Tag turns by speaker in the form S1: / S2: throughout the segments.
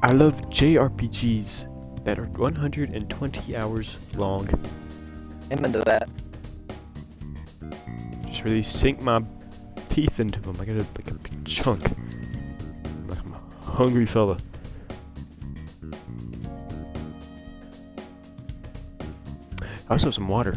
S1: I love JRPGs that are 120 hours long.
S2: I'm into that.
S1: Just really sink my teeth into them. I got like a big chunk. Like I'm a hungry fella. I also have some water.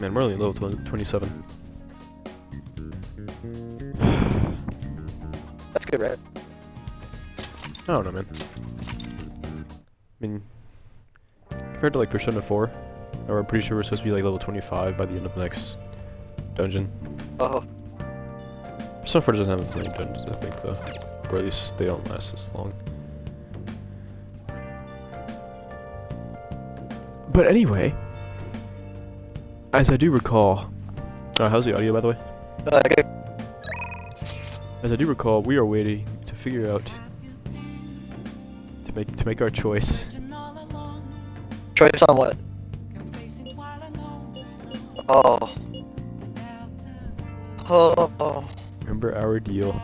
S1: Man, we're only level 27.
S2: That's good, right?
S1: I don't know, man. I mean, compared to like Persona 4, I'm pretty sure we're supposed to be like level 25 by the end of the next dungeon.
S2: Oh,
S1: Persona 4 doesn't have as many dungeons, I think, though. Or at least they don't last as long. But anyway, as I do recall... how's the audio, by the way?
S2: good.
S1: As I do recall, we are waiting to figure out... to make our choice.
S2: Choice on what? Oh. Oh.
S1: Remember our deal.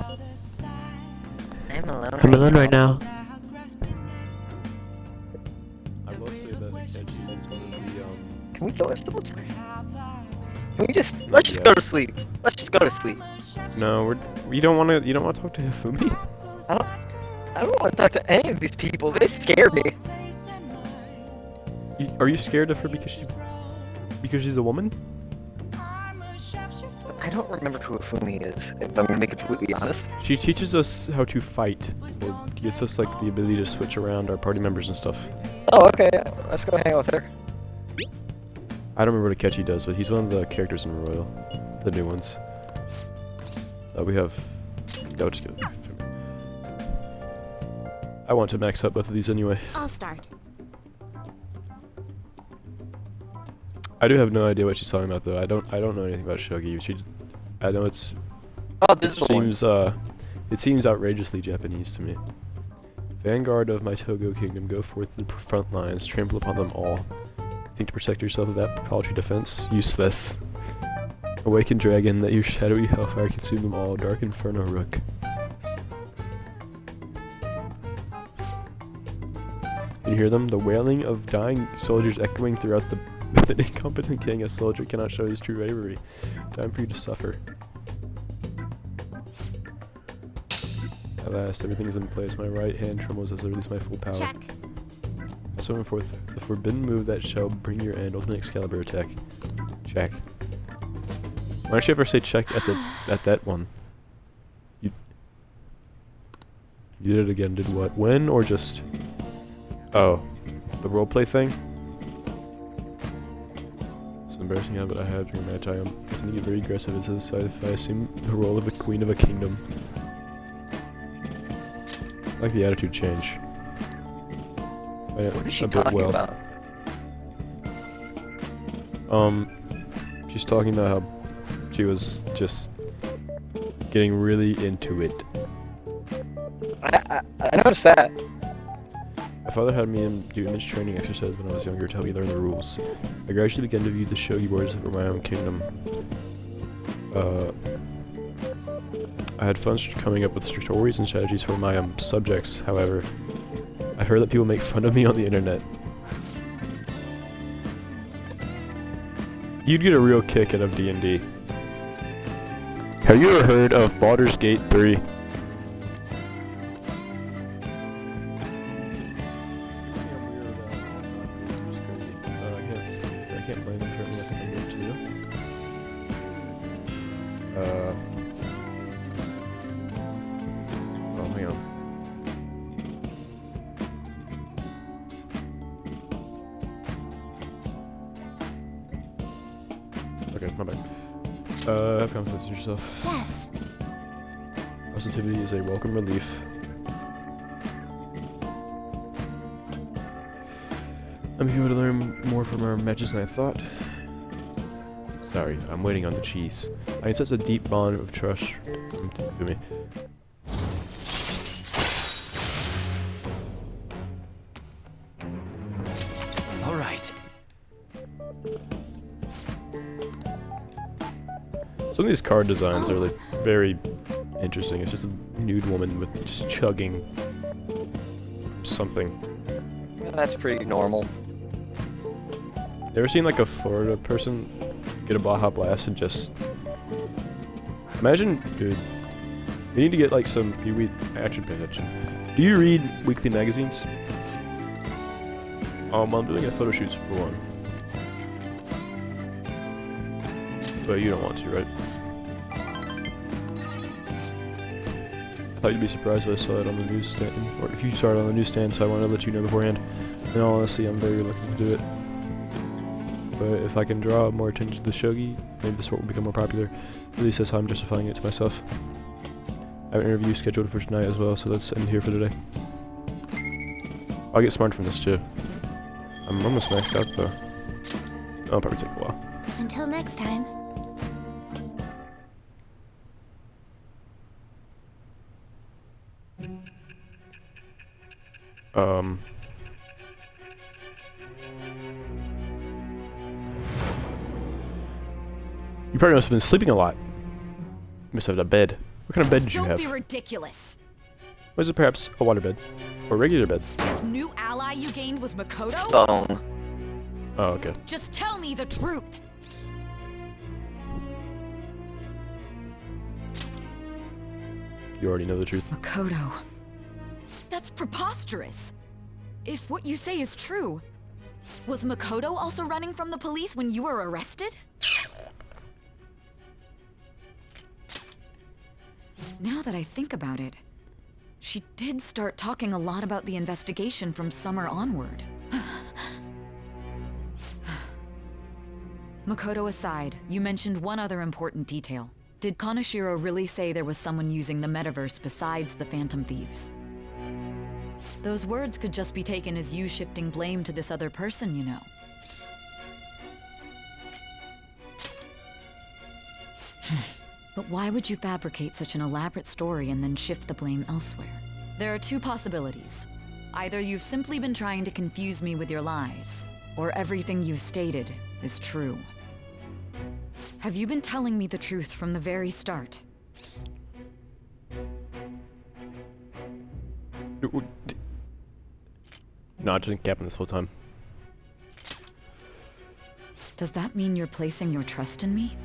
S2: I'm alone.
S1: I'm alone right now. I will say that Kenji is one of the,
S2: Can we kill ourselves? Can we just let's just go to sleep. Let's just go to sleep.
S1: No, you don't want to talk to Hifumi?
S2: I don't want to talk to any of these people. They scare me.
S1: Are you scared of her because she's a woman?
S2: I don't remember who Afumi is, if I'm gonna be completely honest.
S1: She teaches us how to fight, or gives us like the ability to switch around our party members and stuff.
S2: Oh, okay. Let's go hang out with her.
S1: I don't remember what Akechi does, but he's one of the characters in Royal, the new ones. We have. No, just go. I want to max out both of these anyway.
S3: I'll start.
S1: I do have no idea what she's talking about though. I don't know anything about Shogi. I know it's.
S2: Oh, this is the one.
S1: It seems outrageously Japanese to me. Vanguard of my Togo kingdom, go forth to the front lines, trample upon them all. Think to protect yourself with that paltry defense? Useless. Awakened dragon, that your shadowy hellfire consume them all. Dark inferno rook. Can you hear them? The wailing of dying soldiers echoing throughout the... With an incompetent king, a soldier cannot show his true bravery. Time for you to suffer. At last, everything is in place. My right hand trembles as I release my full power.
S3: Check.
S1: I summon forth the forbidden move that shall bring your end. Ultimate Excalibur attack. Check. Why don't you ever say check at that one? You did it again. Did what? When or just? Oh, the roleplay thing. It's an embarrassing habit I had during my time. I tend to get very aggressive as this. If I assume the role of a queen of a kingdom. I like the attitude change.
S2: What is she talking about?
S1: She's talking about how she was just getting really into it.
S2: I noticed that.
S1: My father had me do image training exercises when I was younger to help me learn the rules. I gradually began to view the shogi boards for my own kingdom. I had fun coming up with stories and strategies for my subjects, however. I've heard that people make fun of me on the internet. You'd get a real kick out of D&D. Have you ever heard of Baldur's Gate 3? I can't blame them for me. I think I'm good too. Oh, hang on. Okay, my bad. Have confidence in yourself.
S3: Yes.
S1: Positivity is a welcome relief. I'm here to learn more from our matches than I thought. Sorry, I'm waiting on the cheese. I can sense a deep bond of trust to me.
S4: All right.
S1: Some of these card designs are like very interesting. It's just a nude woman with just chugging something.
S2: Yeah, that's pretty normal.
S1: You ever seen like a Florida person get a Baja Blast and just imagine, dude. You need to get like some. You read action pay attention. Do you read weekly magazines? I'm doing a photo shoot for one. But you don't want to, right? I thought you'd be surprised if I saw it on the newsstand, or if you saw it on the newsstand, so I wanted to let you know beforehand. In all honesty, I'm very reluctant to do it. But if I can draw more attention to the shogi, maybe the sport will become more popular. At least that's how I'm justifying it to myself. I have an interview scheduled for tonight as well, so let's end here for today. I'll get smart from this too. I'm almost maxed out though. That'll probably take a while.
S3: Until next time.
S1: You probably must have been sleeping a lot. You must have had a bed. What kind of bed did you have?
S3: Don't be ridiculous.
S1: Was it perhaps a water bed? Or a regular bed?
S3: This new ally you gained was Makoto?
S2: Phone.
S1: Oh, okay.
S3: Just tell me the truth.
S1: You already know the truth.
S3: Makoto. That's preposterous. If what you say is true, was Makoto also running from the police when you were arrested? Now that I think about it, she did start talking a lot about the investigation from summer onward. Makoto aside, you mentioned one other important detail. Did Kaneshiro really say there was someone using the metaverse besides the Phantom Thieves? Those words could just be taken as you shifting blame to this other person, you know. But why would you fabricate such an elaborate story and then shift the blame elsewhere? There are two possibilities. Either you've simply been trying to confuse me with your lies, or everything you've stated is true. Have you been telling me the truth from the very start?
S1: No, I didn't cap him this whole time.
S3: Does that mean you're placing your trust in me?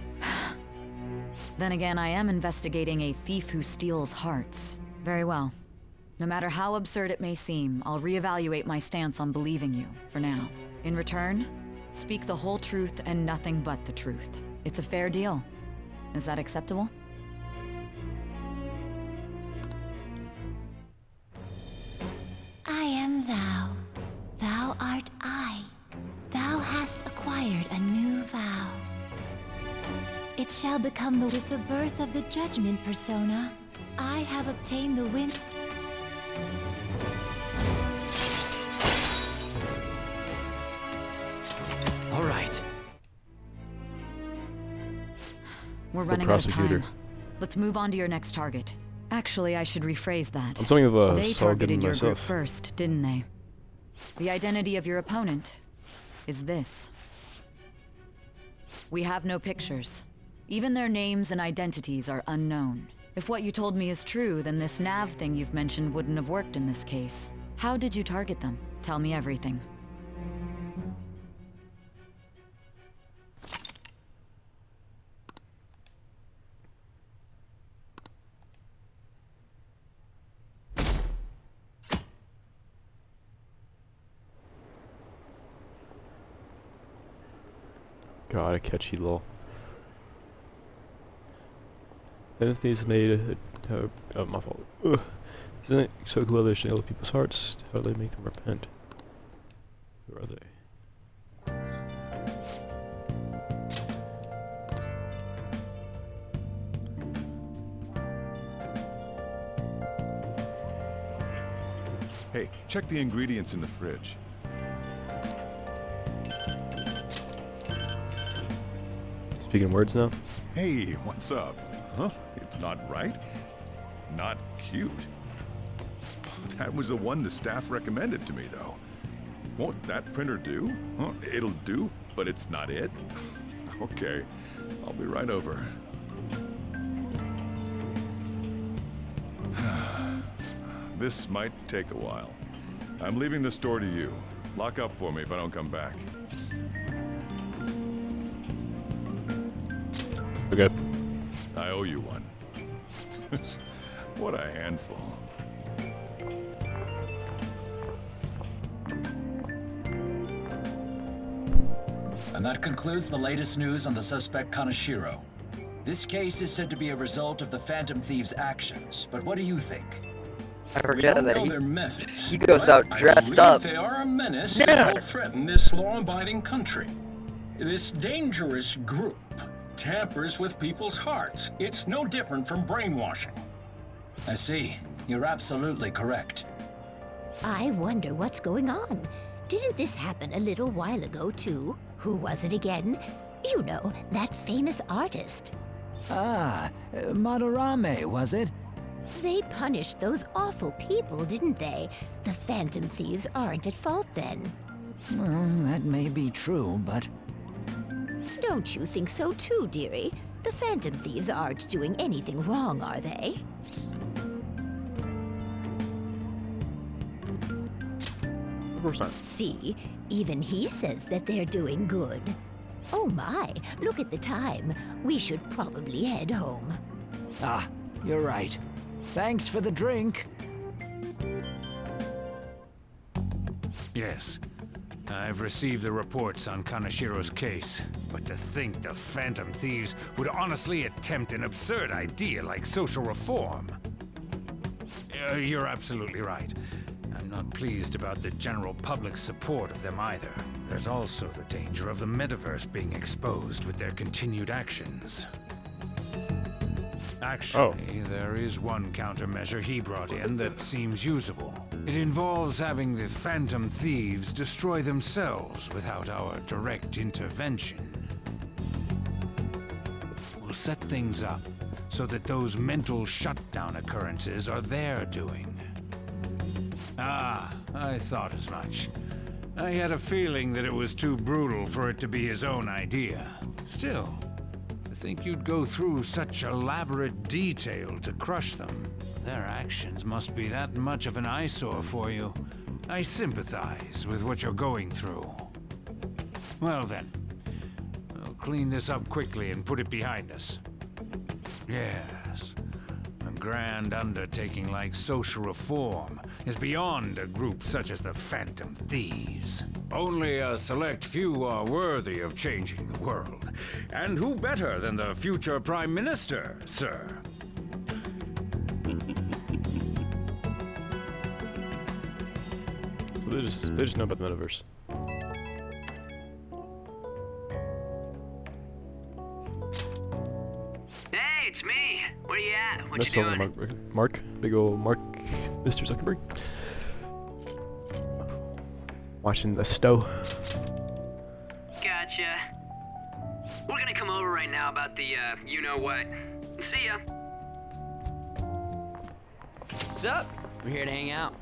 S3: Then again, I am investigating a thief who steals hearts. Very well. No matter how absurd it may seem, I'll reevaluate my stance on believing you, for now. In return, speak the whole truth and nothing but the truth. It's a fair deal. Is that acceptable?
S4: I am thou. Thou art I. Thou hast acquired a new vow. It shall become with the birth of the judgment persona. I have obtained the wind.
S5: All right.
S3: We're running out of time. Let's move on to your next target. Actually, I should rephrase that.
S1: I'm something of a
S3: They
S1: Saul Goodman
S3: targeted your group
S1: myself.
S3: first, didn't they? The identity of your opponent is this. We have no pictures. Even their names and identities are unknown. If what you told me is true, then this nav thing you've mentioned wouldn't have worked in this case. How did you target them? Tell me everything.
S1: God, a catchy little. Then if these made oh, my fault. Ugh. Isn't it so cool they steal people's hearts? How do they make them repent? Who are they?
S6: Hey, check the ingredients in the fridge.
S1: Speaking words now?
S6: Hey, what's up? Huh? It's not right? Not cute. That was the one the staff recommended to me, though. Won't that printer do? It'll do, but it's not it? Okay, I'll be right over. this might take a while. I'm leaving the store to you. Lock up for me if I don't come back.
S1: Okay.
S6: I owe you one. What a handful.
S5: And that concludes the latest news on the suspect Kaneshiro. This case is said to be a result of the Phantom Thieves' actions, but what do you think?
S2: I
S5: We
S2: forget
S5: don't
S2: that
S5: know their methods.
S2: he goes
S5: but
S2: out
S5: I
S2: dressed
S5: believe
S2: up.
S5: They are a menace
S2: Yeah.
S5: that will threaten this law-abiding country. This dangerous group tampers with people's hearts. It's no different from brainwashing. I see. You're absolutely correct.
S4: I wonder what's going on. Didn't this happen a little while ago, too? Who was it again? You know, that famous artist.
S7: Madarame, was it?
S4: They punished those awful people, didn't they? The Phantom Thieves aren't at fault then.
S7: Well, that may be true, but...
S4: Don't you think so too, dearie? The Phantom Thieves aren't doing anything wrong, are they?
S1: 100%.
S4: See, even he says that they're doing good. Oh my, look at the time. We should probably head home.
S7: Ah, you're right. Thanks for the drink.
S8: Yes. I've received the reports on Kaneshiro's case, but to think the Phantom Thieves would honestly attempt an absurd idea like social reform. You're absolutely right. I'm not pleased about the general public's support of them either. There's also the danger of the metaverse being exposed with their continued actions. Actually, there is one countermeasure he brought in that seems usable. It involves having the Phantom Thieves destroy themselves without our direct intervention. We'll set things up so that those mental shutdown occurrences are their doing. Ah, I thought as much. I had a feeling that it was too brutal for it to be his own idea. Still, to think you'd go through such elaborate detail to crush them. Their actions must be that much of an eyesore for you. I sympathize with what you're going through. Well then, we'll clean this up quickly and put it behind us. Yes, a grand undertaking like social reform is beyond a group such as the Phantom Thieves. Only a select few are worthy of changing the world. And who better than the future Prime Minister, sir?
S1: So they just know about the metaverse.
S9: Hey, it's me. Where you at? What
S1: That's
S9: you
S1: all
S9: doing?
S1: Mark, big ol' Mark, Mr. Zuckerberg. Watching the stove.
S9: Gotcha. We're gonna come over right now about the, you know what. See ya.
S10: What's up? We're here to hang out.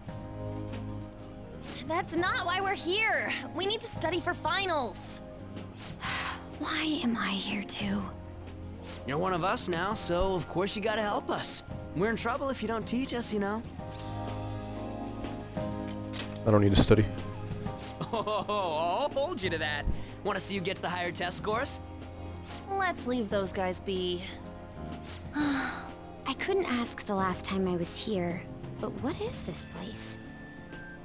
S11: That's not why we're here. We need to study for finals. Why am I here too?
S10: You're one of us now, so of course you gotta help us. We're in trouble if you don't teach us, you know.
S1: I don't need to study.
S10: Oh, I'll hold you to that. Want to see who gets the higher test scores?
S11: Let's leave those guys be.
S12: I couldn't ask the last time I was here, but what is this place?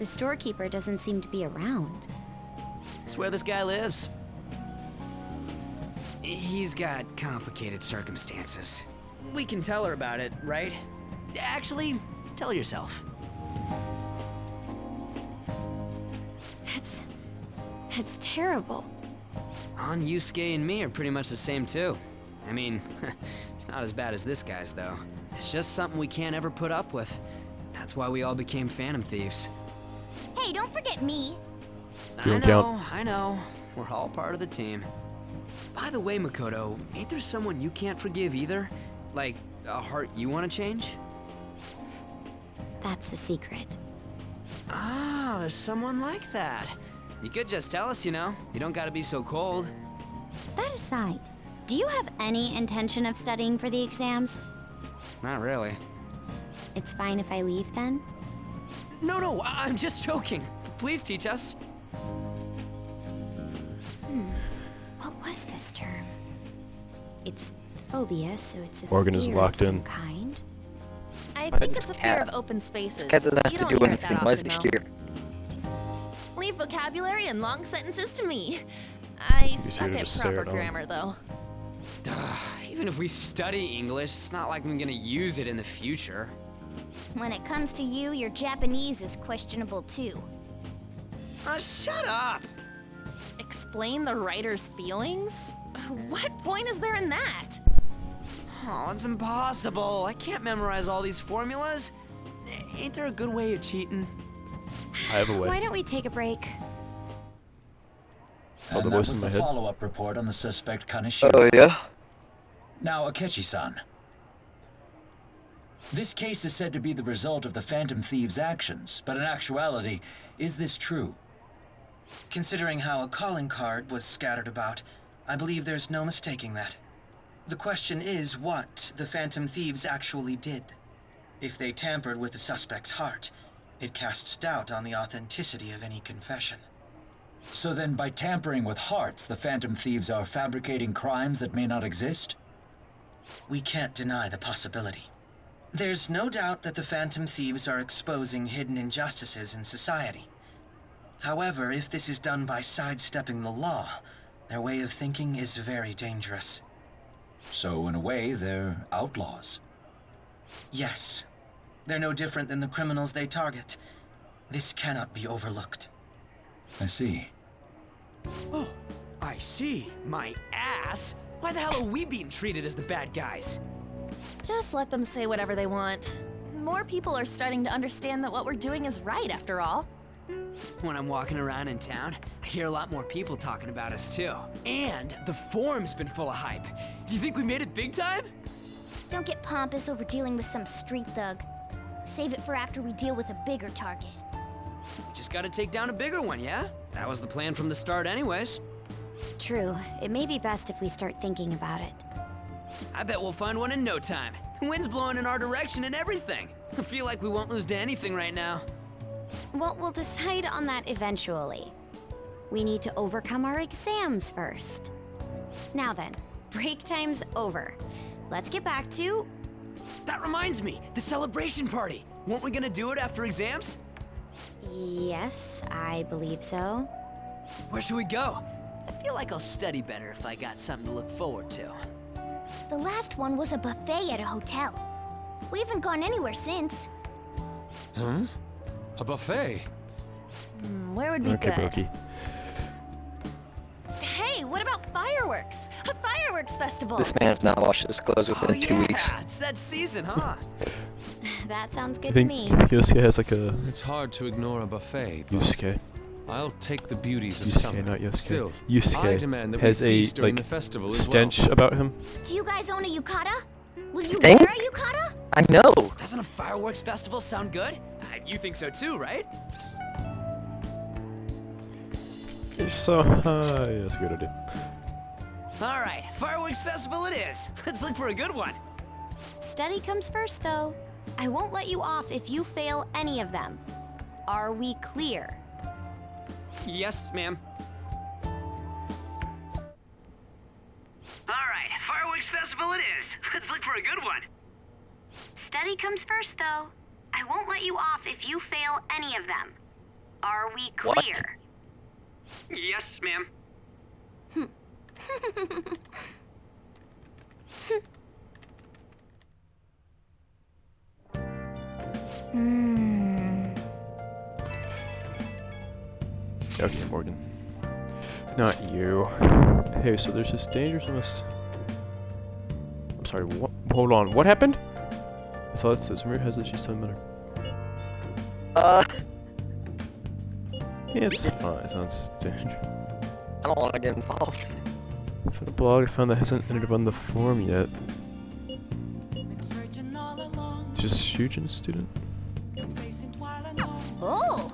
S12: The storekeeper doesn't seem to be around.
S10: It's where this guy lives. He's got complicated circumstances. We can tell her about it, right? Actually, tell yourself.
S12: That's terrible.
S10: On, Yusuke and me are pretty much the same too. I mean, it's not as bad as this guy's though. It's just something we can't ever put up with. That's why we all became Phantom Thieves.
S12: Hey, don't forget me.
S10: I know. We're all part of the team. By the way, Makoto, ain't there someone you can't forgive either? Like, a heart you want to change?
S12: That's a secret.
S10: Ah, there's someone like that. You could just tell us, you know. You don't gotta be so cold.
S12: That aside, do you have any intention of studying for the exams?
S10: Not really.
S12: It's fine if I leave then?
S10: No, I'm just joking. Please teach us.
S12: What was this term? It's phobia, so it's a
S1: Morgan is
S12: fear
S1: locked
S12: of some
S1: in.
S12: kind.
S11: I
S2: Why
S11: think
S2: does
S11: it's a
S2: this
S11: fear
S2: cat-
S11: of open spaces.
S2: This cat doesn't have
S11: You
S2: to
S11: don't
S2: do
S11: hear it that
S2: anything. Why is
S11: often,
S2: he
S11: though.
S2: here?
S11: Leave vocabulary and long sentences to me. I
S1: He's
S11: suck
S1: here to
S11: at
S1: just stare
S11: proper
S1: it on.
S11: grammar, though.
S10: Even if we study English, it's not like I'm gonna use it in the future.
S4: When it comes to you, your Japanese is questionable too.
S10: Shut up!
S11: Explain the writer's feelings? What point is there in that?
S10: Oh, it's impossible. I can't memorize all these formulas. Ain't there a good way of cheating?
S1: I have a way.
S12: Why don't we take a break?
S1: Oh, the
S5: And that
S1: voice
S5: was
S1: in my
S5: the
S1: head.
S5: follow-up report on the suspect Kaneshiro.
S2: Oh yeah.
S5: Now, Akechi-san. This case is said to be the result of the Phantom Thieves' actions, but in actuality, is this true?
S13: Considering how a calling card was scattered about, I believe there's no mistaking that. The question is what the Phantom Thieves actually did. If they tampered with the suspect's heart, it casts doubt on the authenticity of any confession.
S5: So then, by tampering with hearts, the Phantom Thieves are fabricating crimes that may not exist?
S13: We can't deny the possibility. There's no doubt that the Phantom Thieves are exposing hidden injustices in society. However, if this is done by sidestepping the law, their way of thinking is very dangerous.
S5: So, in a way, they're outlaws.
S13: Yes. They're no different than the criminals they target. This cannot be overlooked.
S5: I see.
S10: Oh, I see. My ass. Why the hell are we being treated as the bad guys?
S11: Just let them say whatever they want. More people are starting to understand that what we're doing is right, after all.
S10: When I'm walking around in town, I hear a lot more people talking about us too. And the forum's been full of hype. Do you think we made it big time?
S4: Don't get pompous over dealing with some street thug. Save it for after we deal with a bigger target.
S10: We just gotta take down a bigger one, yeah? That was the plan from the start anyways.
S12: True. It may be best if we start thinking about it.
S10: I bet we'll find one in no time. The wind's blowing in our direction and everything. I feel like we won't lose to anything right now.
S12: Well, we'll decide on that eventually. We need to overcome our exams first. Now then, break time's over. Let's get back to...
S10: That reminds me, the celebration party. Weren't we gonna do it after exams?
S12: Yes, I believe so.
S10: Where should we go? I feel like I'll study better if I got something to look forward to.
S4: The last one was a buffet at a hotel. We haven't gone anywhere since.
S8: A buffet?
S11: Where would be
S1: Okay,
S11: good?
S1: Pokey.
S11: Hey, what about fireworks? A fireworks festival!
S2: This man has not washed his clothes
S10: Oh
S2: within 2 weeks.
S10: yeah, it's that season, huh?
S12: That sounds
S1: I
S12: good to
S1: think
S12: me.
S1: Yosuke has like a...
S8: It's hard to ignore a buffet, but
S1: Yusuke.
S8: I'll take the beauties of
S1: Yusuke,
S8: summer.
S1: not Yosuke.
S8: Still, I
S1: Yusuke
S8: demand that
S1: has
S8: we
S1: a,
S8: feast during
S1: like,
S8: the festival as
S1: stench
S8: well.
S1: about him.
S4: Do you guys own a yukata? Will you
S2: think?
S4: wear a yukata?
S2: I know.
S10: Doesn't a fireworks festival sound good? You think so too, right?
S1: So, yes, good idea.
S10: All right, fireworks festival it is. Let's look for a good one.
S12: Study comes first, though. I won't let you off if you fail any of them. Are we clear?
S10: Yes, ma'am.
S9: All right, fireworks festival it is. Let's look for a good one.
S12: Study comes first, though. I won't let you off if you fail any of them. Are we
S2: What?
S12: clear?
S9: Yes, ma'am.
S1: Okay, Morgan. Not you. Hey, so there's this dangerous mess. I'm sorry, what? Hold on, what happened? I thought it says Samir has it, she's telling me better. Yeah, it's fine, it sounds dangerous.
S2: I don't want to get involved.
S1: For the blog I found that hasn't ended up on the forum yet. Just Shujin student?
S11: Oh!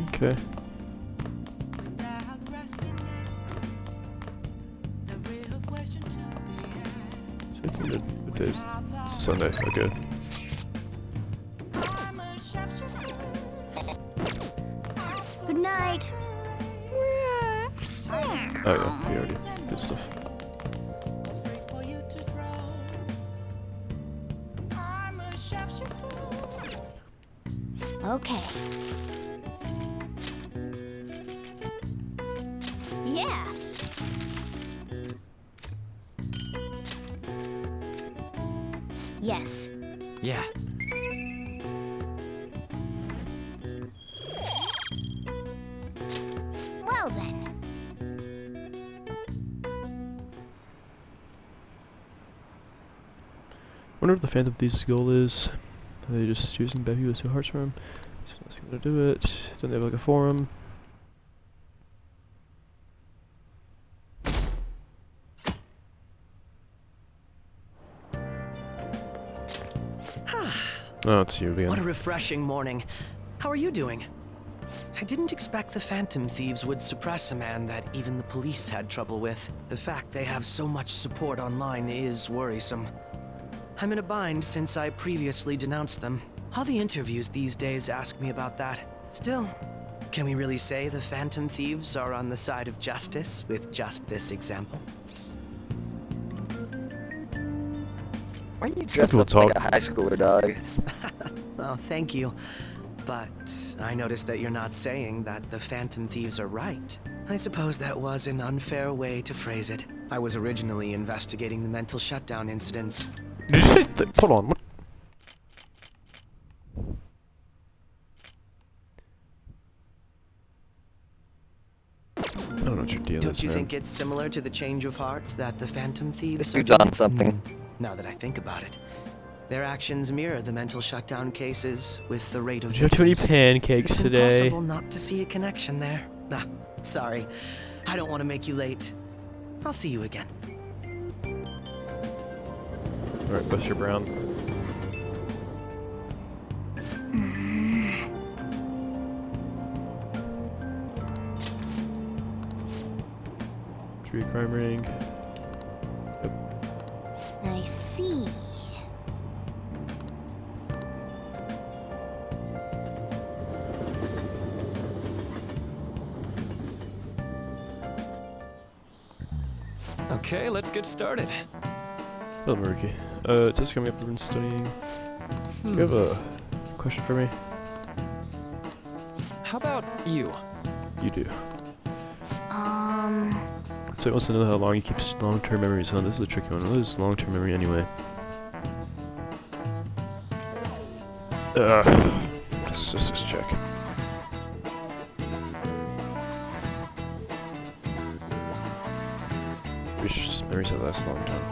S1: Okay. Today's Sunday. Okay.
S12: Good night.
S1: Oh yeah, we already did stuff.
S12: Okay. Yeah. Yes.
S7: Yeah.
S12: Well then.
S1: Wonder what the Phantom Thieves' goal is. Are they just using Becky with 2 hearts for him? So that's gonna do it. Don't they have like a forum? Oh, it's you again.
S14: What a refreshing morning. How are you doing? I didn't expect the Phantom Thieves would suppress a man that even the police had trouble with. The fact they have so much support online is worrisome. I'm in a bind since I previously denounced them. All the interviews these days ask me about that. Still, can we really say the Phantom Thieves are on the side of justice with just this example?
S2: Why are you dressed up like a high schooler, dog?
S14: Oh, thank you. But I noticed that you're not saying that the Phantom Thieves are right. I suppose that was an unfair way to phrase it. I was originally investigating the mental shutdown incidents.
S1: Did you say hold on, what? I don't know what your deal is,
S14: Don't you
S1: man.
S14: think it's similar to the change of heart that the Phantom Thieves
S2: This
S14: are
S2: dude's on
S14: doing?
S2: something.
S14: Now that I think about it, their actions mirror the mental shutdown cases with the rate of
S1: Did you have too many
S14: victims.
S1: pancakes
S14: It's
S1: today?
S14: impossible not to see a connection there. Ah, sorry. I don't want to make you late. I'll see you again.
S1: Alright, Buster Brown. Tree crime ring.
S12: I see.
S15: Okay, let's get started.
S1: Hello, Maruki. Just coming up and studying. Do you have a question for me?
S15: How about you?
S1: You do. So he wants to know how long you keep long-term memories, huh? This is a tricky one. What is long-term memory anyway? Let's just check. Pretty sure just memories that last a long time.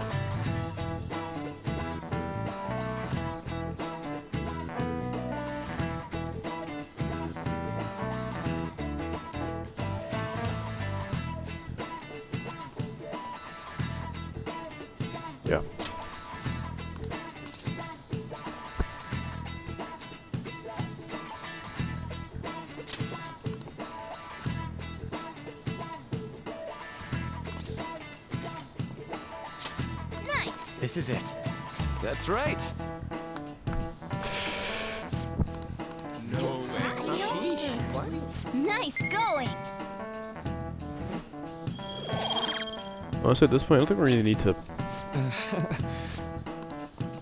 S1: Yeah.
S12: Nice.
S15: This is it. That's right.
S12: Nice going.
S1: Honestly, at this point, I don't think we really need to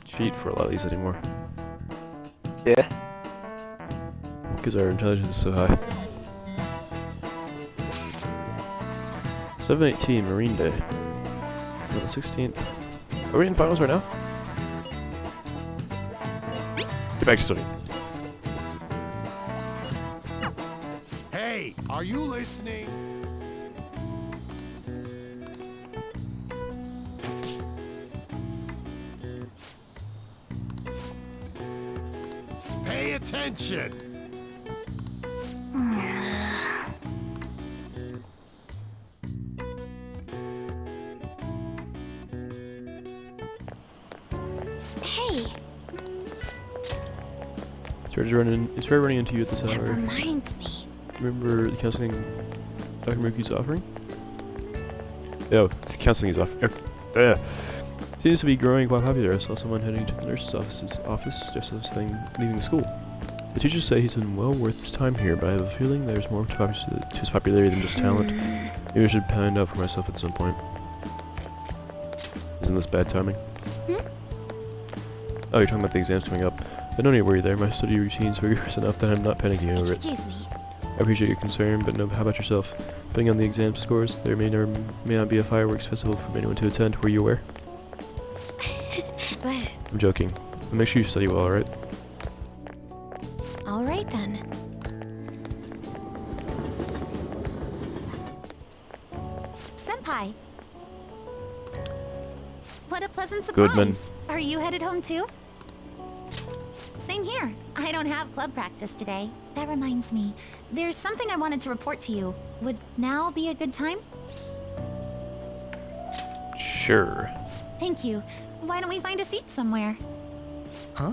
S1: cheat for a lot of these anymore.
S2: Yeah.
S1: Because our intelligence is so high. 7/18, Marine Day. No, 16th. Are we in finals right now? Get back to studying.
S6: Hey, are you listening? Pay attention!
S12: Hey,
S1: It's right running into you at this
S12: that
S1: hour.
S12: reminds me.
S1: Do you remember the counseling Dr. Muki's offering? Oh, the counseling is offering. Seems to be growing quite popular. I saw someone heading to the nurse's office just as leaving school. The teachers say he's been well worth his time here, but I have a feeling there's more to his popularity than just talent. Maybe I should find out for myself at some point. Isn't this bad timing? Oh, you're talking about the exams coming up. But no need to worry there. My study routine's rigorous enough that I'm not panicking over it.
S12: Excuse me.
S1: I appreciate your concern, but no, how about yourself? Depending on the exam scores, there may not be a fireworks festival for anyone to attend. Were you aware?
S12: But...
S1: I'm joking. But make sure you study well, alright?
S12: Alright then. Senpai! What a pleasant surprise!
S1: Goodman.
S12: Are you headed home too? Same here. I don't have club practice today. That reminds me, there's something I wanted to report to you. Would now be a good time?
S1: Sure.
S12: Thank you. Why don't we find a seat somewhere?
S14: Huh?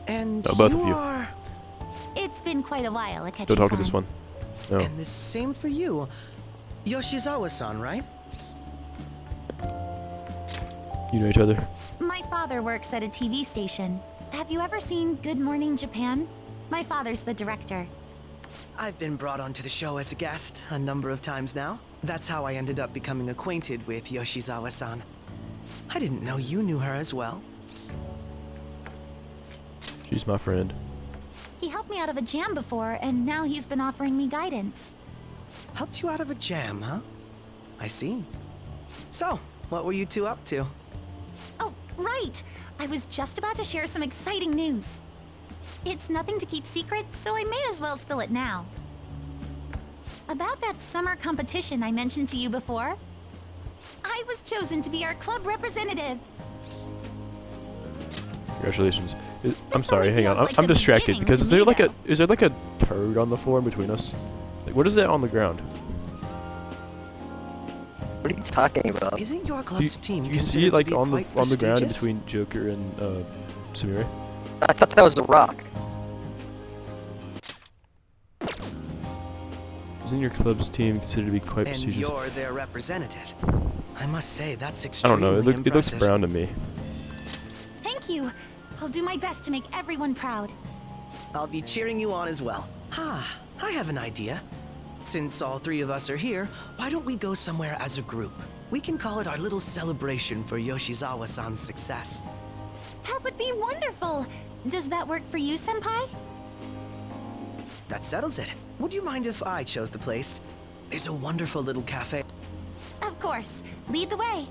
S14: And
S1: No, both of you.
S14: are...
S12: It's been quite a while, Akechi-san.
S1: Don't talk to this one. No.
S14: And the same for you. Yoshizawa-san, right?
S1: You know each other?
S12: My father works at a TV station. Have you ever seen Good Morning Japan? My father's the director.
S14: I've been brought onto the show as a guest a number of times now. That's how I ended up becoming acquainted with Yoshizawa-san. I didn't know you knew her as well.
S1: She's my friend.
S12: He helped me out of a jam before, and now he's been offering me guidance.
S14: Helped you out of a jam, huh? I see. So, what were you two up to?
S12: Oh, right! I was just about to share some exciting news. It's nothing to keep secret, so I may as well spill it now. About that summer competition I mentioned to you before, I was chosen to be our club representative.
S1: Congratulations. I'm sorry, hang on. I'm distracted because is there like a turd on the floor in between us? Like, what is that on the ground?
S2: What are you talking about?
S14: Isn't your club's team
S1: You see it like on the ground in
S14: prestigious?
S1: between Joker and Samira?
S2: I thought that was a rock.
S1: Isn't your club's team considered to be quite
S14: And
S1: prestigious?
S14: you're their representative. I must say, that's
S1: I
S14: extremely
S1: don't know. It looks
S14: impressive.
S1: brown to me.
S12: Thank you. I'll do my best to make everyone proud.
S14: I'll be cheering you on as well. Ah, I have an idea. Since all three of us are here, why don't we go somewhere as a group? We can call it our little celebration for Yoshizawa-san's success.
S12: That would be wonderful. Does that work for you, Senpai?
S14: That settles it. Would you mind if I chose the place? There's a wonderful little cafe.
S12: Of course. Lead the way.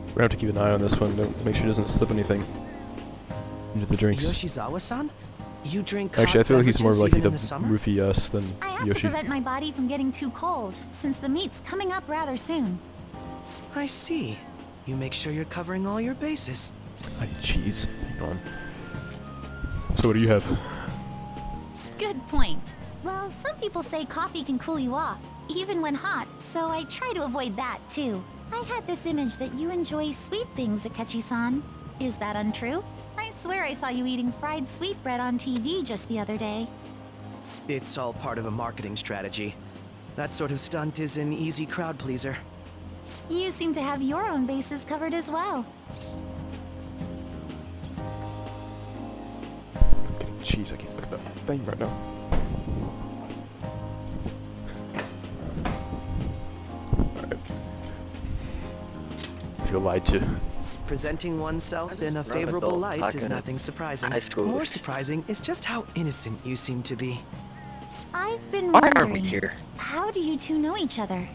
S1: We're gonna have to keep an eye on this one. Don't make sure it doesn't slip anything into the drinks.
S14: Yoshizawa-san? You drink
S1: Actually, I feel like he's more
S14: beverages
S1: like
S14: even
S1: the
S14: in the summer?
S1: roofie us than
S12: I have
S1: Yoshi.
S12: to prevent my body from getting too cold, since the meet's coming up rather soon.
S14: I see. You make sure you're covering all your bases.
S1: Jeez, hang on. So what do you have?
S12: Good point. Well, some people say coffee can cool you off, even when hot, so I try to avoid that too. I had this image that you enjoy sweet things, Akechi-san. Is that untrue? I swear I saw you eating fried sweetbread on TV just the other day.
S14: It's all part of a marketing strategy. That sort of stunt is an easy crowd pleaser.
S12: You seem to have your own bases covered as well.
S1: Jeez, I can't look at that thing right now. Alright. I feel lied to.
S14: Presenting oneself in a
S2: grown
S14: favorable
S2: adult
S14: light
S2: talking
S14: is
S2: to
S14: nothing surprising.
S2: high schoolers.
S14: More surprising is just how innocent you seem to be.
S12: I've been
S2: Why are
S12: wondering,
S2: we here?
S12: how do you two know each other?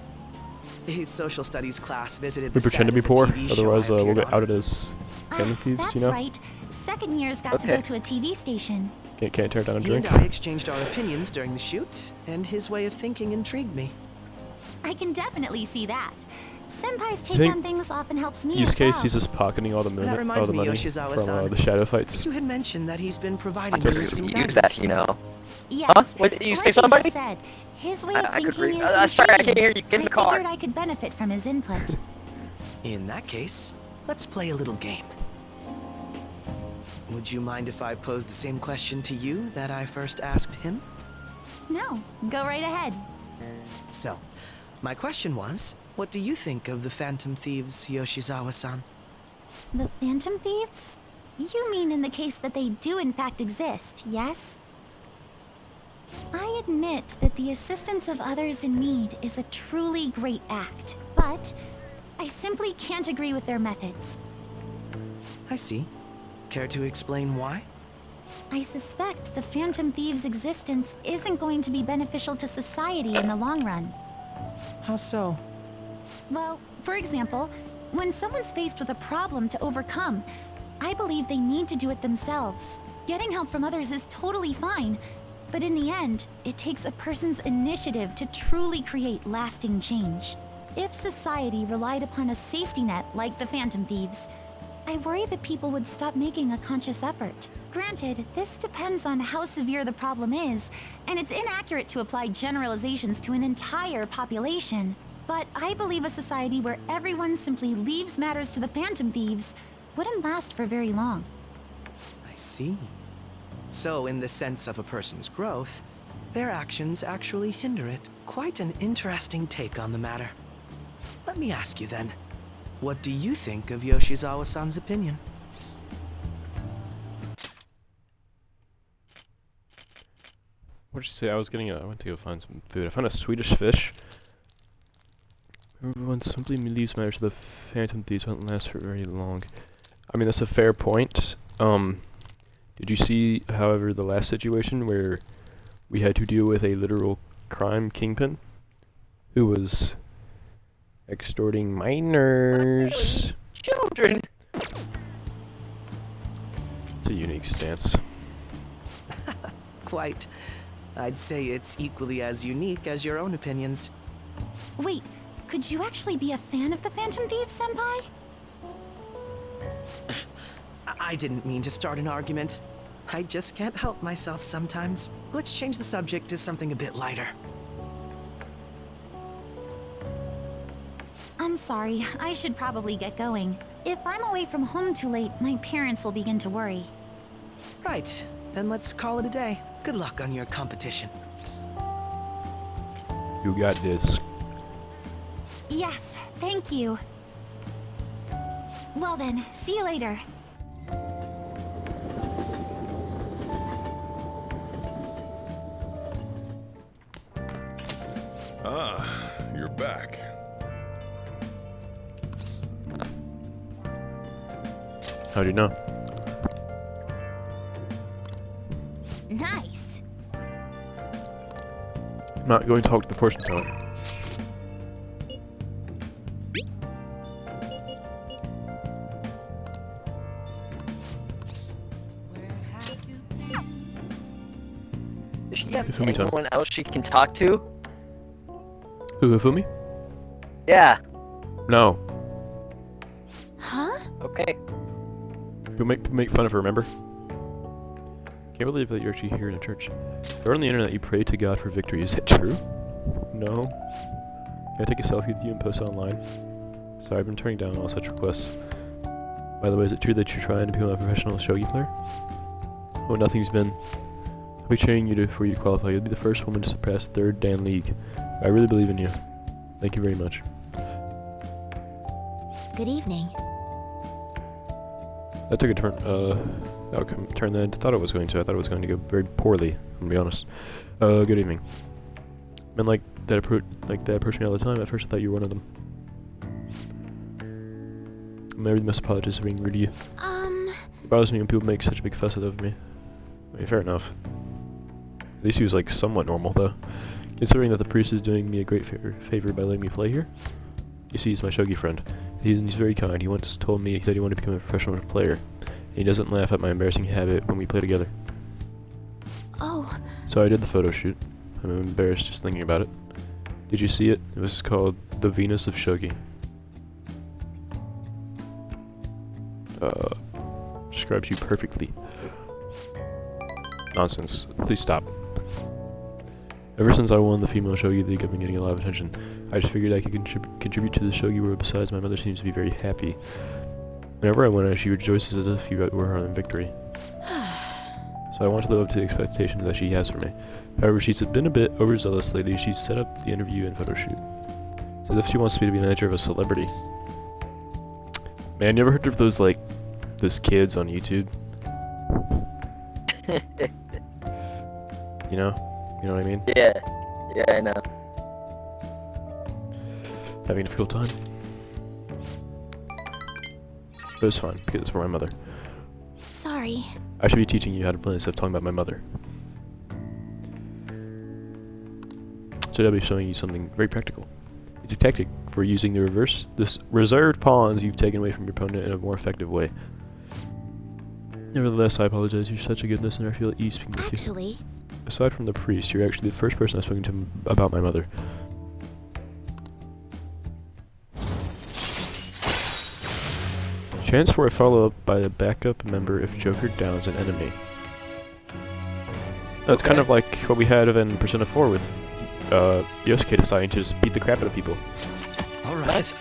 S14: His social studies class visited
S1: We
S14: the
S1: pretend to
S14: set
S1: be
S14: of the
S1: poor,
S14: TV show
S1: otherwise
S14: I
S1: we'll
S14: appeared
S1: get
S14: on.
S1: outed as family thieves,
S12: That's
S1: you know?
S12: right. Second years got to
S2: Okay.
S12: go to a TV station.
S1: Can't turn down a
S14: He
S1: drink.
S14: and I exchanged our opinions during the shoot, and his way of thinking intrigued me.
S12: I can definitely see that. Senpai's take
S1: think
S12: on things often helps me
S1: Use
S12: as
S1: case
S12: well.
S1: he's just pocketing all the money,
S14: That reminds me,
S1: from
S14: Yoshizawa-san.
S1: the shadow fights.
S14: You had mentioned that he's been
S2: I
S14: providing you
S2: could
S14: with some
S2: use
S14: guidance.
S2: that, you know.
S12: Yes.
S2: Huh? What did you say,
S12: like
S2: somebody?
S12: Just said, his way of
S2: I could
S12: thinking
S2: read.
S12: is
S2: Sorry, I can't
S12: intriguing.
S2: hear you. Get in the
S12: I
S2: car.
S12: figured I could benefit from his input.
S14: In that case, let's play a little game. Would you mind if I posed the same question to you that I first asked him?
S12: No, go right ahead.
S14: So, my question was, What do you think of the Phantom Thieves, Yoshizawa-san?
S12: The Phantom Thieves? You mean in the case that they do in fact exist, yes? I admit that the assistance of others in need is a truly great act, but I simply can't agree with their methods.
S14: I see. Care to explain why?
S12: I suspect the Phantom Thieves' existence isn't going to be beneficial to society in the long run.
S14: How so?
S12: Well, for example, when someone's faced with a problem to overcome, I believe they need to do it themselves. Getting help from others is totally fine, but in the end, it takes a person's initiative to truly create lasting change. If society relied upon a safety net like the Phantom Thieves, I worry that people would stop making a conscious effort. Granted, this depends on how severe the problem is, and it's inaccurate to apply generalizations to an entire population. But I believe a society where everyone simply leaves matters to the Phantom Thieves wouldn't last for very long.
S14: I see. So, in the sense of a person's growth, their actions actually hinder it. Quite an interesting take on the matter. Let me ask you then, what do you think of Yoshizawa-san's opinion?
S1: What did you say? I went to go find some food. I found a Swedish fish. Everyone simply leaves matters to the Phantom Thieves won't last for very long. I mean, that's a fair point. Did you see, however, the last situation where we had to deal with a literal crime kingpin who was extorting minors?
S2: Children!
S1: It's a unique stance.
S14: Quite. I'd say it's equally as unique as your own opinions.
S12: Wait, could you actually be a fan of the Phantom Thieves, Senpai?
S14: I didn't mean to start an argument. I just can't help myself sometimes. Let's change the subject to something a bit lighter.
S12: I'm sorry, I should probably get going. If I'm away from home too late, my parents will begin to worry.
S14: Right, then let's call it a day. Good luck on your competition.
S1: You got this.
S12: Yes, thank you. Well then, see you later.
S6: Ah, you're back.
S1: How do you know?
S11: Nice.
S1: I'm not going to talk to the fortune teller.
S2: Does she have
S1: Hifumi-san.
S2: anyone else she can talk to?
S1: Who, Hifumi?
S2: Yeah.
S1: No.
S11: Huh?
S2: Okay.
S1: You'll make fun of her, remember? Can't believe that you're actually here in a church. I read on the internet that you pray to God for victory. Is it true? No. Can I take a selfie with you and post it online? Sorry, I've been turning down all such requests. By the way, is it true that you're trying to become a professional shogi player? Oh, nothing's been. I'll be cheering you for you to qualify. You'll be the first woman to surpass 3rd Dan League. I really believe in you. Thank you very much.
S11: Good evening.
S1: That took a turn that I thought it was going to. I thought it was going to go very poorly, to be honest. Good evening. Men like that approach me all the time. At first I thought you were one of them. I really must apologize for being rude to you. It bothers me when people make such a big fuss out of me. I mean, fair enough. At least he was like somewhat normal, though. Considering that the priest is doing me a great favor by letting me play here. You see, he's my shogi friend. He's very kind. He once told me that he wanted to become a professional player. And he doesn't laugh at my embarrassing habit when we play together.
S11: Oh.
S1: So I did the photo shoot. I'm embarrassed just thinking about it. Did you see it? It was called The Venus of Shogi. Describes you perfectly. Nonsense. Please stop. Ever since I won the Female Shogi League, I've been getting a lot of attention. I just figured I could contribute to the shogi world. Besides, my mother seems to be very happy. Whenever I win, she rejoices as if you were her in victory. So I want to live up to the expectations that she has for me. However, she's been a bit overzealous lately. She's set up the interview and photo shoot. So if she wants me to be manager of a celebrity. Man, you ever heard of those those kids on YouTube? You know what I mean?
S2: Yeah, I know.
S1: Having a difficult time. But it's fine, because it's for my mother.
S12: Sorry.
S1: I should be teaching you how to play instead of talking about my mother. Today I'll be showing you something very practical. It's a tactic for using the reserved pawns you've taken away from your opponent in a more effective way. Nevertheless, I apologize. You're such a good listener. I feel at ease speaking with you.
S12: Actually,
S1: Aside from the priest, you're actually the first person I've spoken to about my mother. Chance for a follow-up by a backup member if Joker downs an enemy. That's kind of like what we had in Persona 4 with Yosuke deciding to just beat the crap out of people.
S2: Alright. Nice.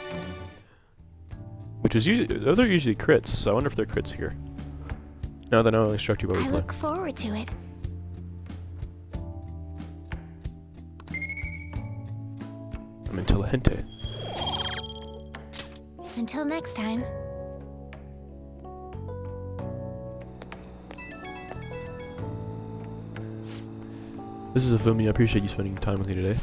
S1: Which is usually, those are usually crits, so I wonder if they're crits here. Now that I'll instruct you while we
S12: I
S1: play.
S12: look forward to it.
S1: I'm intelligente.
S12: Until next time.
S1: This is Afumi. I appreciate you spending time with me today.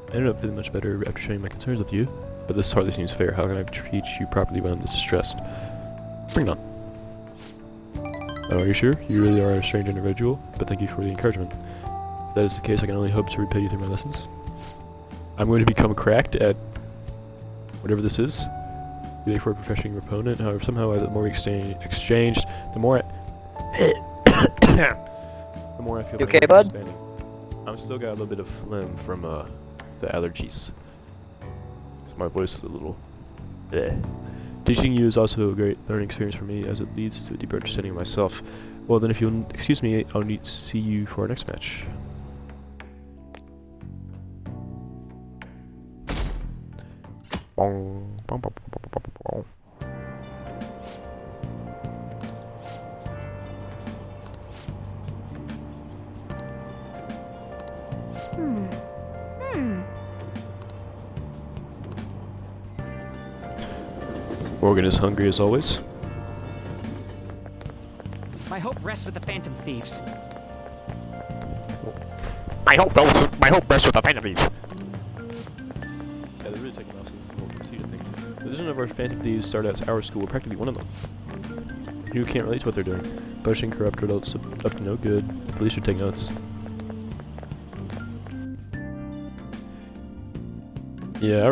S1: I ended up feeling much better after sharing my concerns with you, but this hardly seems fair. How can I treat you properly when I'm this distressed? Bring it on. Oh, are you sure? You really are a strange individual, but thank you for the encouragement. If that is the case, I can only hope to repay you through my lessons. I'm going to become cracked at whatever this is. You make for a professional opponent. However, somehow the more we exchanged, the more the more I feel
S2: You
S1: like
S2: okay,
S1: I'm
S2: bud?
S1: expanding. I'm still got a little bit of phlegm from the allergies. So my voice is a little Teaching you is also a great learning experience for me, as it leads to a deeper understanding of myself. Well then, if you'll excuse me, I'll need to see you for our next match. Bong, bong, bong, bong, bong, bong, bong. Morgan is hungry as always.
S7: My hope rests with the Phantom Thieves.
S1: My hope rests with the Phantom Thieves. Yeah, they're really taking off since the whole conceit, I think. The vision of our Phantom Thieves started at our school. We're practically one of them. You can't relate to what they're doing. Pushing corrupt adults up to no good. The police should take notes. Yeah,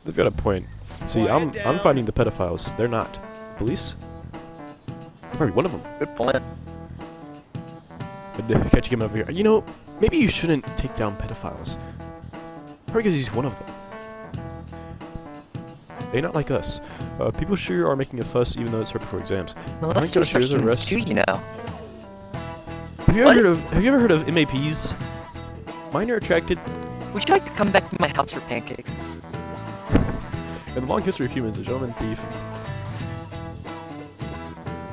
S1: they've got a point. See, I'm fighting the pedophiles. They're not. Police? Probably one of them.
S2: Good point.
S1: Catch him over here. You know, maybe you shouldn't take down pedophiles. Probably because he's one of them. They're not like us. People sure are making a fuss even though it's right before exams.
S2: Well, that's what instructions too, you know.
S1: Have you ever heard of MAPs? Mine are attracted.
S2: Would you like to come back to my house for pancakes?
S1: In the long history of humans, a gentleman thief.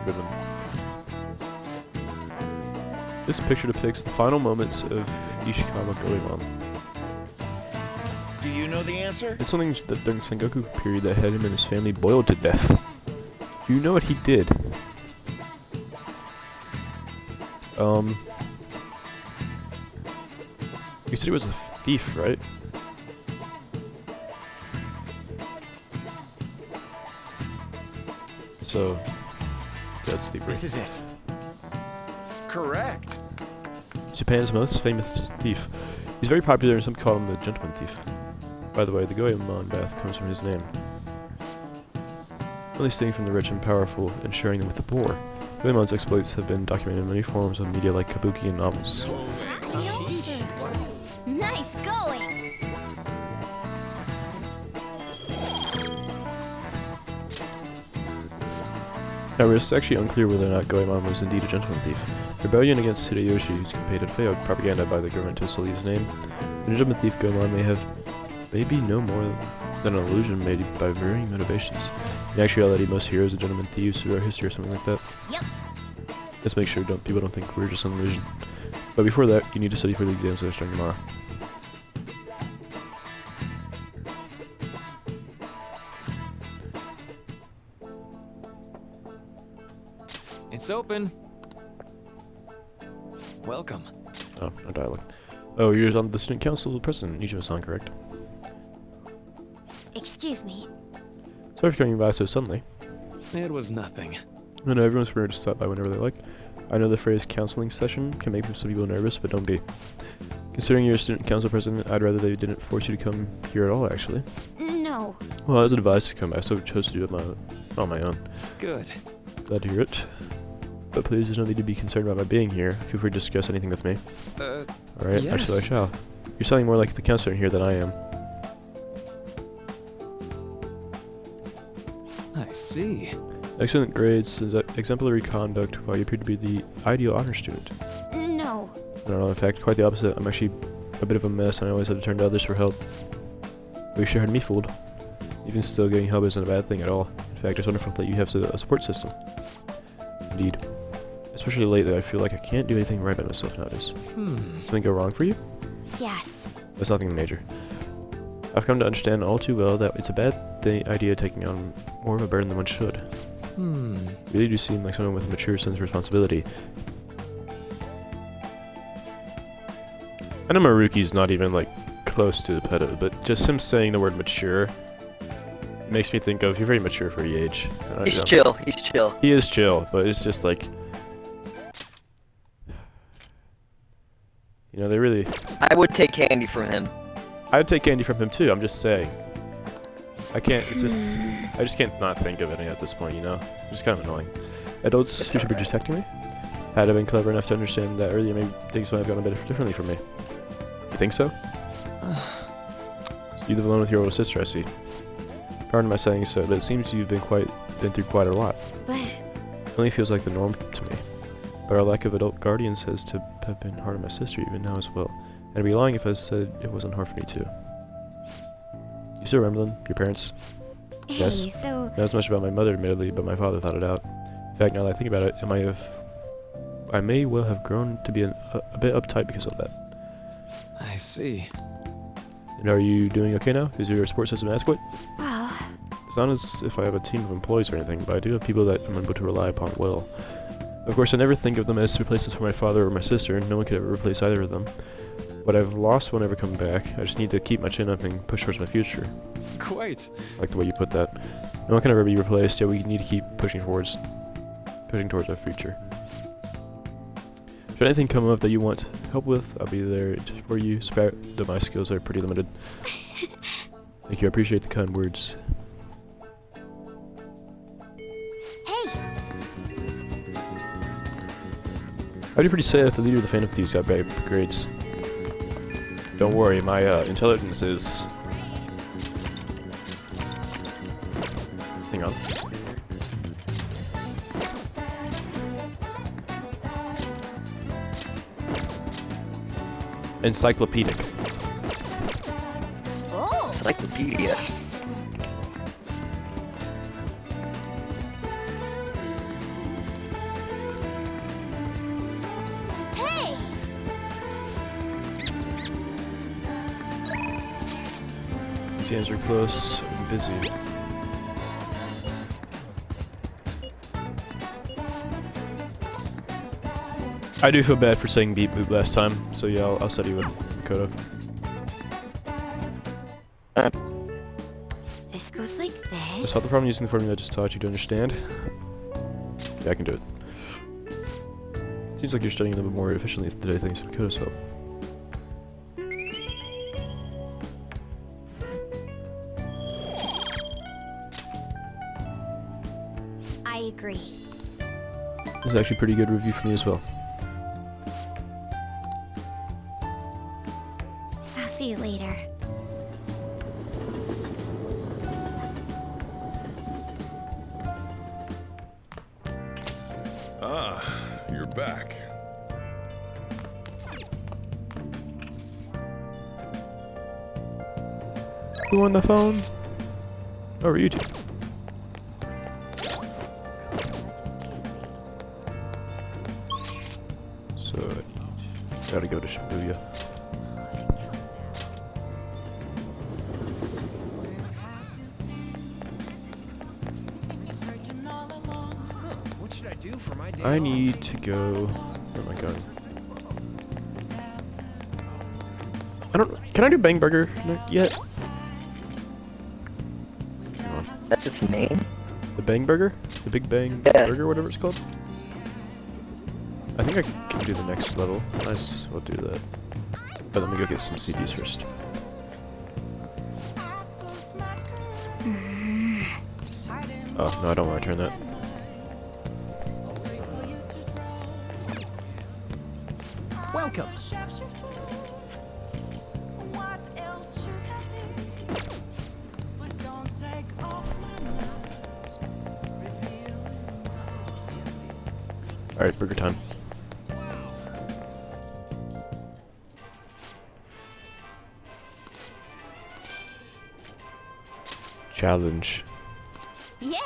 S1: Women. This picture depicts the final moments of Ishikawa Goemon.
S16: Do you know the answer?
S1: It's something that during the Sengoku period that had him and his family boiled to death. Do you know what he did? You said he was a thief, right? So, that's the
S15: This is it.
S16: Correct.
S1: Japan's most famous thief. He's very popular and some call him the gentleman thief. By the way, the Goemon bath comes from his name. Only stealing from the rich and powerful and sharing them with the poor. Goemon's exploits have been documented in many forms of media like kabuki and novels.
S11: Nice going!
S1: However, it's actually unclear whether or not Goemon was indeed a gentleman thief. Rebellion against Hideyoshi, whose campaign had failed, propaganda by the government to sully his name. The gentleman thief Goemon may be no more than an illusion made by varying motivations. In actuality, most heroes are gentlemen thieves throughout history or something like that.
S11: Yep.
S1: Let's make sure people don't think we're just an illusion. But before that, you need to study for the exams that are starting tomorrow.
S15: It's open. Welcome.
S1: Oh, no dialogue. Oh, you're on the student council president, Nijo-san, correct?
S11: Excuse me.
S1: Sorry for coming by so suddenly.
S15: It was nothing.
S1: I know everyone's free to stop by whenever they like. I know the phrase counseling session can make some people nervous, but don't be. Considering you're a student council president, I'd rather they didn't force you to come here at all, actually.
S11: No.
S1: Well, I was advised to come by, so I chose to do it on my own.
S15: Good.
S1: Glad to hear it. But please, there's no need to be concerned about my being here. Feel free to discuss anything with me. Alright,
S15: yes.
S1: actually I shall. You're sounding more like the counselor in here than I am.
S15: I see.
S1: Excellent grades, exemplary conduct, while you appear to be the ideal honor student.
S11: No.
S1: No, in fact, quite the opposite. I'm actually a bit of a mess, and I always have to turn to others for help. But you sure had me fooled. Even still, getting help isn't a bad thing at all. In fact, it's wonderful that you have a support system. Indeed. Especially lately, I feel like I can't do anything right by myself nowadays. Something go wrong for you?
S11: Yes.
S1: That's nothing major. I've come to understand all too well that it's a bad idea taking on more of a burden than one should. You really do seem like someone with a mature sense of responsibility. I know Maruki's not even, like, close to the pedo, but just him saying the word mature makes me think of, you're very mature for your age.
S2: He's chill, he's chill.
S1: He is chill, but it's just like... You know, they really...
S2: I would take candy from him.
S1: I would take candy from him too, I'm just saying. I can't, it's just... I just can't not think of it at this point, you know? It's just kind of annoying. Adults who should be protecting me? Had I been clever enough to understand that earlier, maybe things might have gone a bit differently for me. You think so? You live alone with your older sister, I see. Pardon my saying so, but it seems you've been through quite a lot.
S11: But...
S1: It only feels like the norm to me. But our lack of adult guardians has to have been hard on my sister even now as well. And I'd be lying if I said it wasn't hard for me too. You still remember them? Your parents?
S11: Hey,
S1: Yes.
S11: so...
S1: Not as much about my mother, admittedly, but my father thought it out. In fact, now that I think about it, I may well have grown to be a bit uptight because of that.
S15: I see.
S1: And are you doing okay now? Is your support system adequate?
S11: Well...
S1: It's not as if I have a team of employees or anything, but I do have people that I'm able to rely upon well. Of course, I never think of them as replacements for my father or my sister, and no one could ever replace either of them. What I've lost won't ever come back. I just need to keep my chin up and push towards my future.
S15: Quite.
S1: I like the way you put that. No one can ever be replaced, yet we need to keep pushing towards our future. Should anything come up that you want help with, I'll be there for you, though my skills are pretty limited. Thank you, I appreciate the kind words.
S11: Hey!
S1: I'd be pretty sad if the leader of the Phantom Thieves got bad grades. Don't worry, my intelligence is... Hang on. Encyclopedic.
S11: Oh!
S2: Encyclopedia.
S11: Hey!
S1: These hands are close and busy. I do feel bad for saying beep boop last time, so yeah, I'll study with Kodo.
S11: This goes like
S1: Just
S11: this.
S1: solve the problem using the formula I just taught you to understand. Yeah, I can do it. Seems like you're studying a little bit more efficiently today thanks to Kodo's help.
S11: I agree.
S1: This is actually a pretty good review for me as well.
S11: I'll see you later.
S6: Ah, you're back.
S1: Who on the phone? Oh, are you two? So, I gotta go to Shibuya.
S14: What should I do for my day?
S1: I need to go. Oh my god. I don't. Can I do Bang Burger yet? Come on.
S2: That's its name?
S1: The Bang Burger? The Big Bang Burger, whatever it's called? I think I can do the next level. Might as well do that. But let me go get some CDs first. Oh, no, I don't want to turn that.
S7: Welcome.
S1: Alright, burger time. Challenge.
S11: Yeah.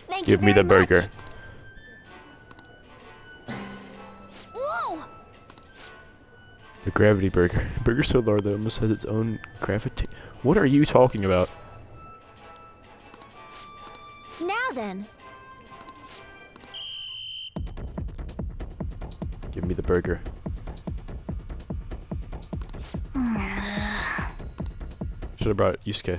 S11: Thank
S1: Give
S11: you
S1: me the
S11: very
S1: burger.
S11: Whoa!
S1: The gravity burger. Burger so large that it almost has its own gravity. What are you talking about?
S11: Now then.
S1: Give me the burger. Should have brought Yusuke.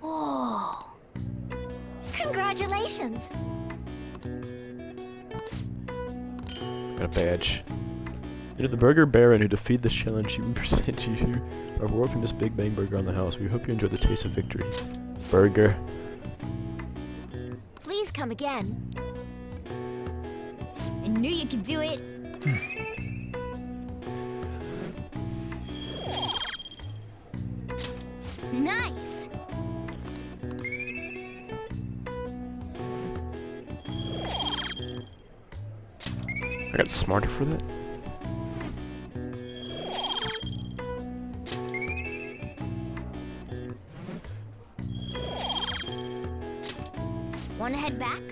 S11: Whoa. Congratulations.
S1: Got a badge. You're the Burger Baron who defeated the challenge. We present to you our world famous Big Bang Burger on the house. We hope you enjoy the taste of victory. Burger.
S11: Please come again. I knew you could do it. Nice.
S1: I got smarter for that.
S11: Want to head back?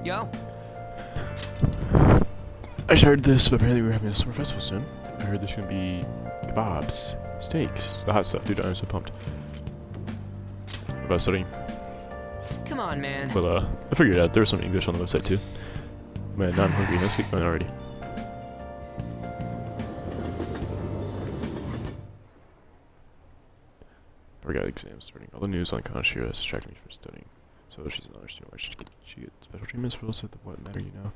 S10: Yo.
S1: I shared this, but apparently we're having a summer festival soon. I heard there's gonna be kebabs, steaks, the hot stuff. Dude, I'm so pumped. What about studying?
S10: Come on, man.
S1: But I figured out there was some English on the website too. Man, now I'm hungry. Let's get going already. We got exams starting. All the news on Kanashiro is distracting me from studying. So she's not understanding why she get special treatments for those that what matter, you know.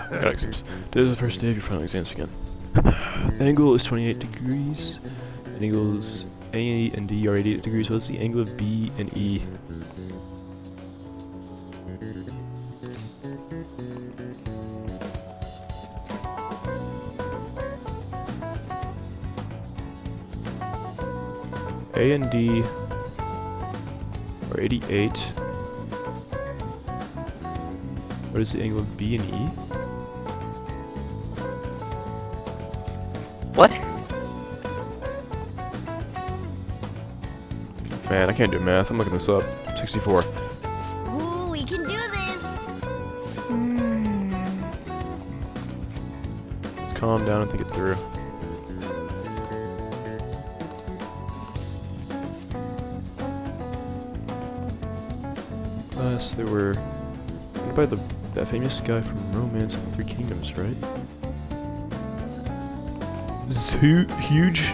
S1: Got exams. Today is the first day of your final exams again. The angle is 28 degrees. And angles A and D are 88 degrees. What's the angle of B and E? A and D are 88. What is the angle of B and E?
S2: What?
S1: Man, I can't do math. I'm looking this up. 64.
S11: Ooh, we can do this.
S1: Let's calm down and think it through. They were made by that famous guy from Romance of the Three Kingdoms, right? Huge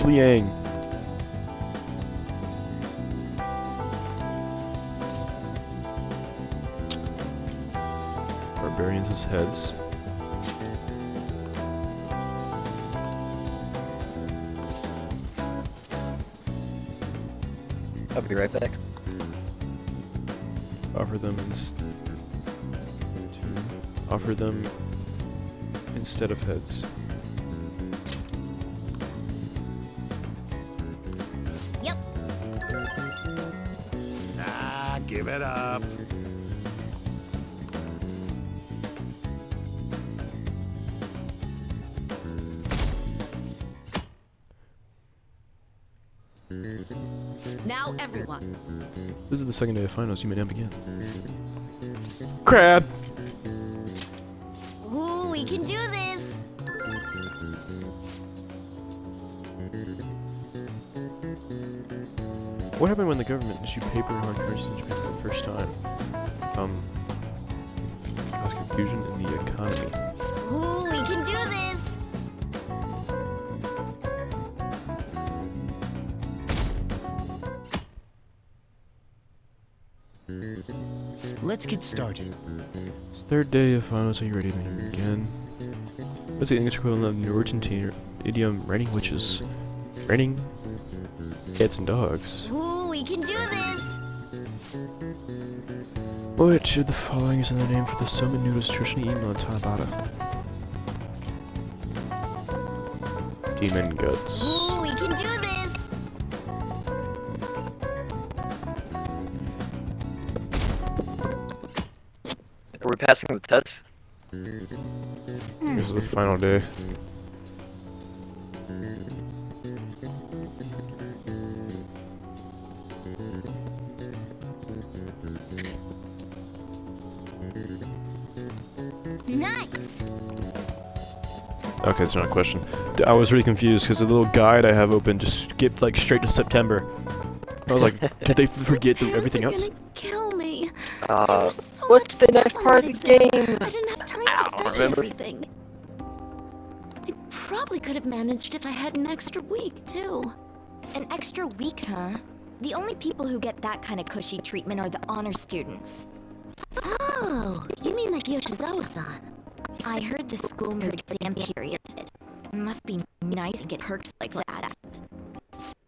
S1: Liang. Barbarians' heads.
S2: I'll be right back.
S1: Offer them instead of heads.
S11: Yep.
S6: Ah, give it up.
S11: Now everyone.
S1: This is the second day of finals. You may now begin. Crab!
S11: Ooh, we can do this.
S1: What happened when the government issued paper and hard currencies in Japan for the first time? Caused confusion in the economy.
S11: Ooh, we can do this.
S16: Let's get started.
S1: It's the third day of finals. Are you ready to begin again? What's the English equivalent of the Argentine idiom raining witches? Raining cats and dogs.
S11: Ooh, we can do this.
S1: Which of the following is another name for the soba noodles traditionally eaten on Tabata? Demon guts.
S11: Ooh, we can do this.
S2: Are we passing the test?
S1: This is the final day.
S11: Nice.
S1: Okay, that's not a question. I was really confused because the little guide I have open just skipped like straight to September. I was like, did they forget everything else?
S11: Kill me.
S2: What's the next part of the game?
S11: I didn't have time to study everything. I probably could have managed if I had an extra week, too.
S17: An extra week, huh? The only people who get that kind of cushy treatment are the honor students.
S11: Oh, you mean like Yoshizawa-san?
S17: I heard the school moved exam period. It must be nice to get perks like that.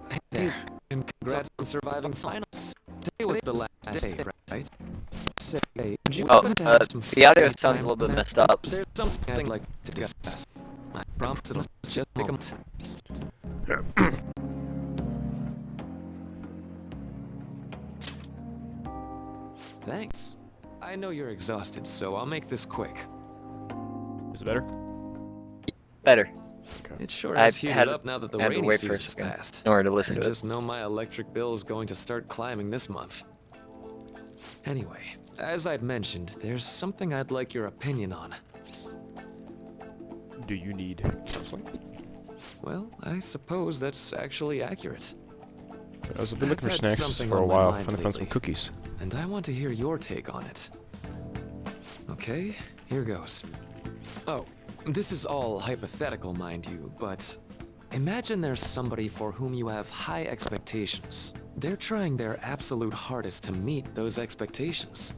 S15: Hey there, and congrats on surviving finals. Today was the last day, right? Say, would you happen to have some
S2: the audio
S15: free
S2: sounds a
S15: time
S2: little bit
S15: now?
S2: messed up.
S15: There's something I'd like to discuss. I promise it'll just take a moment. Thanks. I know you're exhausted, so I'll make this quick.
S1: Is it better?
S2: Better.
S15: It sure
S2: I've
S15: has heated
S2: had-
S15: up now that the
S2: I had to
S15: rainy
S2: wait for a
S15: season's
S2: second
S15: passed.
S2: in order to listen
S15: I
S2: to it.
S15: just know my electric bill is going to start climbing this month. Anyway, as I'd mentioned, there's something I'd like your opinion on.
S1: Do you need counseling?
S15: Well, I suppose that's actually accurate.
S1: I was been looking for
S15: I've had
S1: snacks
S15: something
S1: for a
S15: on my
S1: while.
S15: mind
S1: Finally found some
S15: lately,
S1: cookies.
S15: and I want to hear your take on it. Okay, here goes. Oh, this is all hypothetical, mind you, but imagine there's somebody for whom you have high expectations. They're trying their absolute hardest to meet those expectations.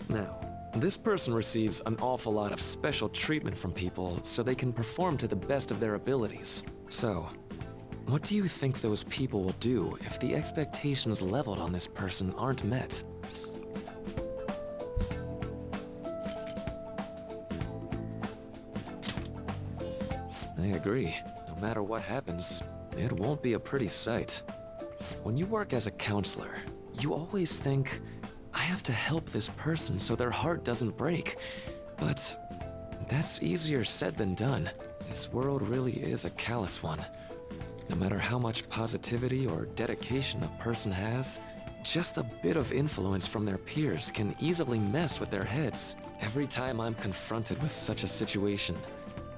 S15: Now, this person receives an awful lot of special treatment from people so they can perform to the best of their abilities. So, what do you think those people will do if the expectations leveled on this person aren't met? I agree. No matter what happens, it won't be a pretty sight. When you work as a counselor, you always think, I have to help this person so their heart doesn't break. But that's easier said than done. This world really is a callous one. No matter how much positivity or dedication a person has, just a bit of influence from their peers can easily mess with their heads. Every time I'm confronted with such a situation,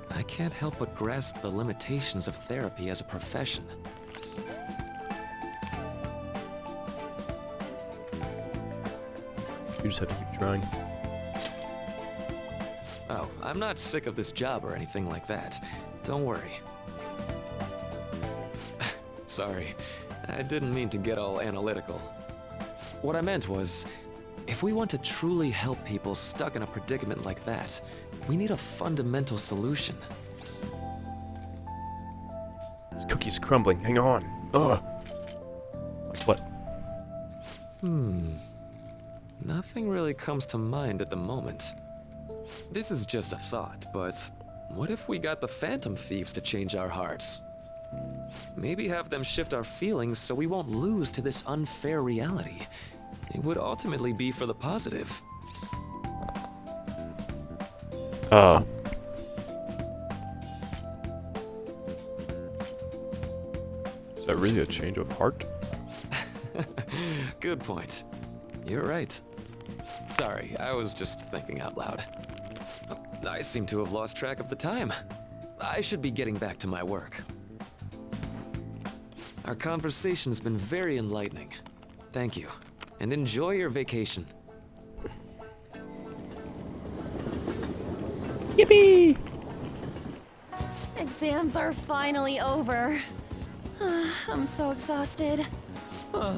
S15: I can't help but grasp the limitations of therapy as a profession.
S1: You just have to keep trying.
S15: Oh, I'm not sick of this job or anything like that. Don't worry. Sorry, I didn't mean to get all analytical. What I meant was, if we want to truly help people stuck in a predicament like that, we need a fundamental solution.
S1: This cookie's crumbling. Hang on. Ugh. What?
S15: Nothing really comes to mind at the moment. This is just a thought, but what if we got the Phantom Thieves to change our hearts? Maybe have them shift our feelings so we won't lose to this unfair reality. It would ultimately be for the positive.
S1: that really a change of heart?
S15: Good point. You're right. Sorry, I was just thinking out loud. I seem to have lost track of the time. I should be getting back to my work. Our conversation's been very enlightening. Thank you, and enjoy your vacation.
S1: Yippee!
S11: Exams are finally over. I'm so exhausted.
S10: I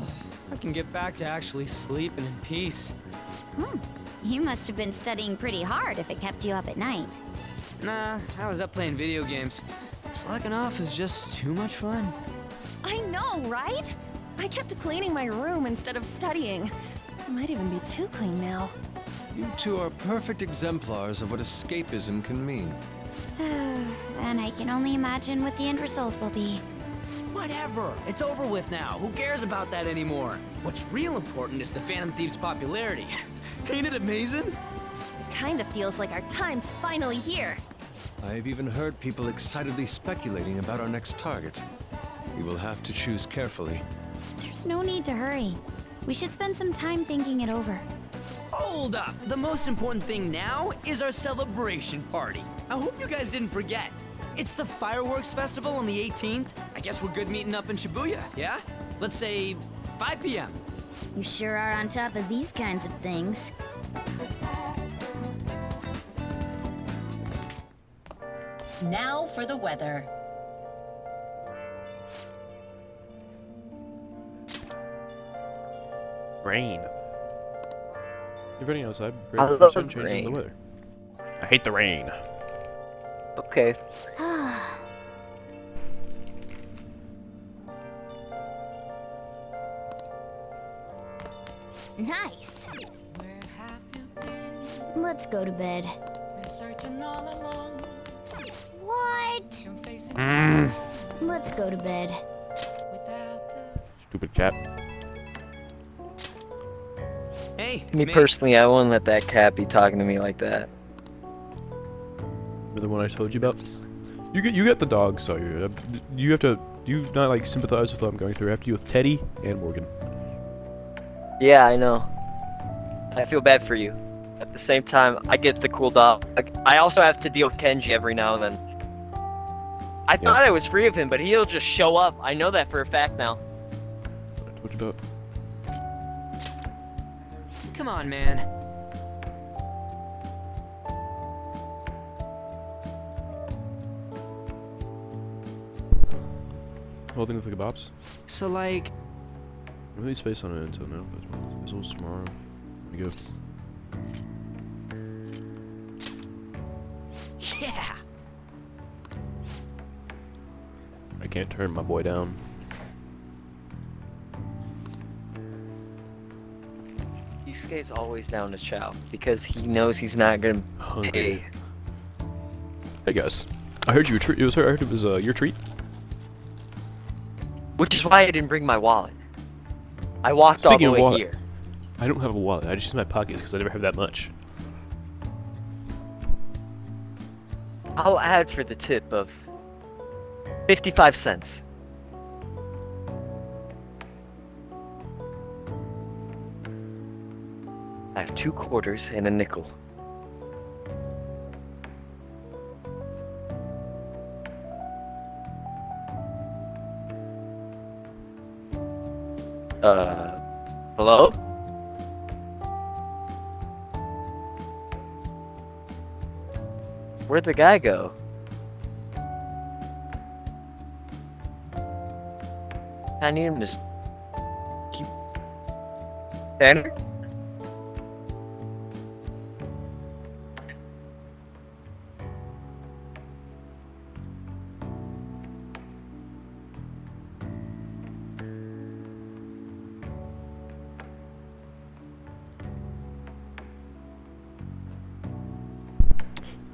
S10: can get back to actually sleeping in peace.
S17: You must have been studying pretty hard if it kept you up at night.
S10: Nah, I was up playing video games. Slacking off is just too much fun.
S11: I know, right? I kept cleaning my room instead of studying. It might even be too clean now.
S18: You two are perfect exemplars of what escapism can mean.
S17: And I can only imagine what the end result will be.
S10: Whatever. It's over with now. Who cares about that anymore? What's real important is the Phantom Thieves' popularity. Ain't it amazing?
S11: It kinda feels like our time's finally here.
S18: I've even heard people excitedly speculating about our next target. We will have to choose carefully.
S17: There's no need to hurry. We should spend some time thinking it over.
S10: Hold up. The most important thing now is our celebration party. I hope you guys didn't forget. It's the fireworks festival on the 18th. I guess we're good meeting up in Shibuya, yeah? Let's say 5 p.m.
S17: You sure are on top of these kinds of things.
S19: Now for the weather.
S1: Rain. If running outside,
S2: I
S1: break
S2: love
S1: changing
S2: rain.
S1: the weather. I hate the rain.
S2: Okay.
S17: Nice. Let's go to bed. What? Let's go to bed.
S1: Stupid cat.
S10: Hey,
S2: Me personally, I wouldn't let that cat be talking to me like that.
S1: Remember the one I told you about? You get the dog, so you have to not like sympathize with what I'm going through. I have to deal with Teddy and Morgan.
S2: Yeah, I know. I feel bad for you. At the same time, I get the cool dog. I also have to deal with Kenji every now and then. I thought I was free of him, but he'll just show up. I know that for a fact now.
S1: What I told you about?
S10: Come on, man.
S1: Holding with the kebabs?
S10: So, like...
S1: I'm really space on it until now, but it's all tomorrow. We go.
S10: Yeah!
S1: I can't turn my boy down.
S2: Yusuke's always down to chow because he knows he's not gonna pay.
S1: Hey guys, I heard you treat. I heard it was your treat.
S2: Which is why I didn't bring my wallet. I walked all the way here.
S1: I don't have a wallet. I just use my pockets because I never have that much.
S2: I'll add for the tip of 55 cents. I have 2 quarters and a nickel. Hello? Where'd the guy go? I need him to keep... Tanner?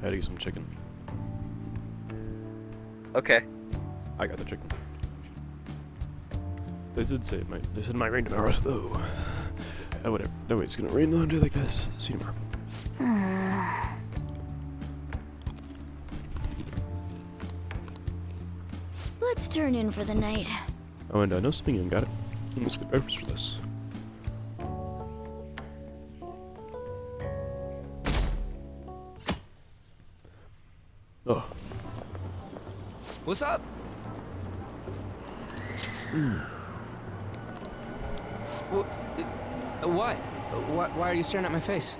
S1: I had to get some chicken.
S2: Okay.
S1: I got the chicken. They did say it might. They said it might rain tomorrow, though. Oh, whatever. No way, it's gonna rain on a day like this. See you tomorrow.
S17: Let's turn in for the night.
S1: Oh, and no singing, got it. Let's get breakfast for this. Oh.
S10: What's up? What? Why are you staring at my face?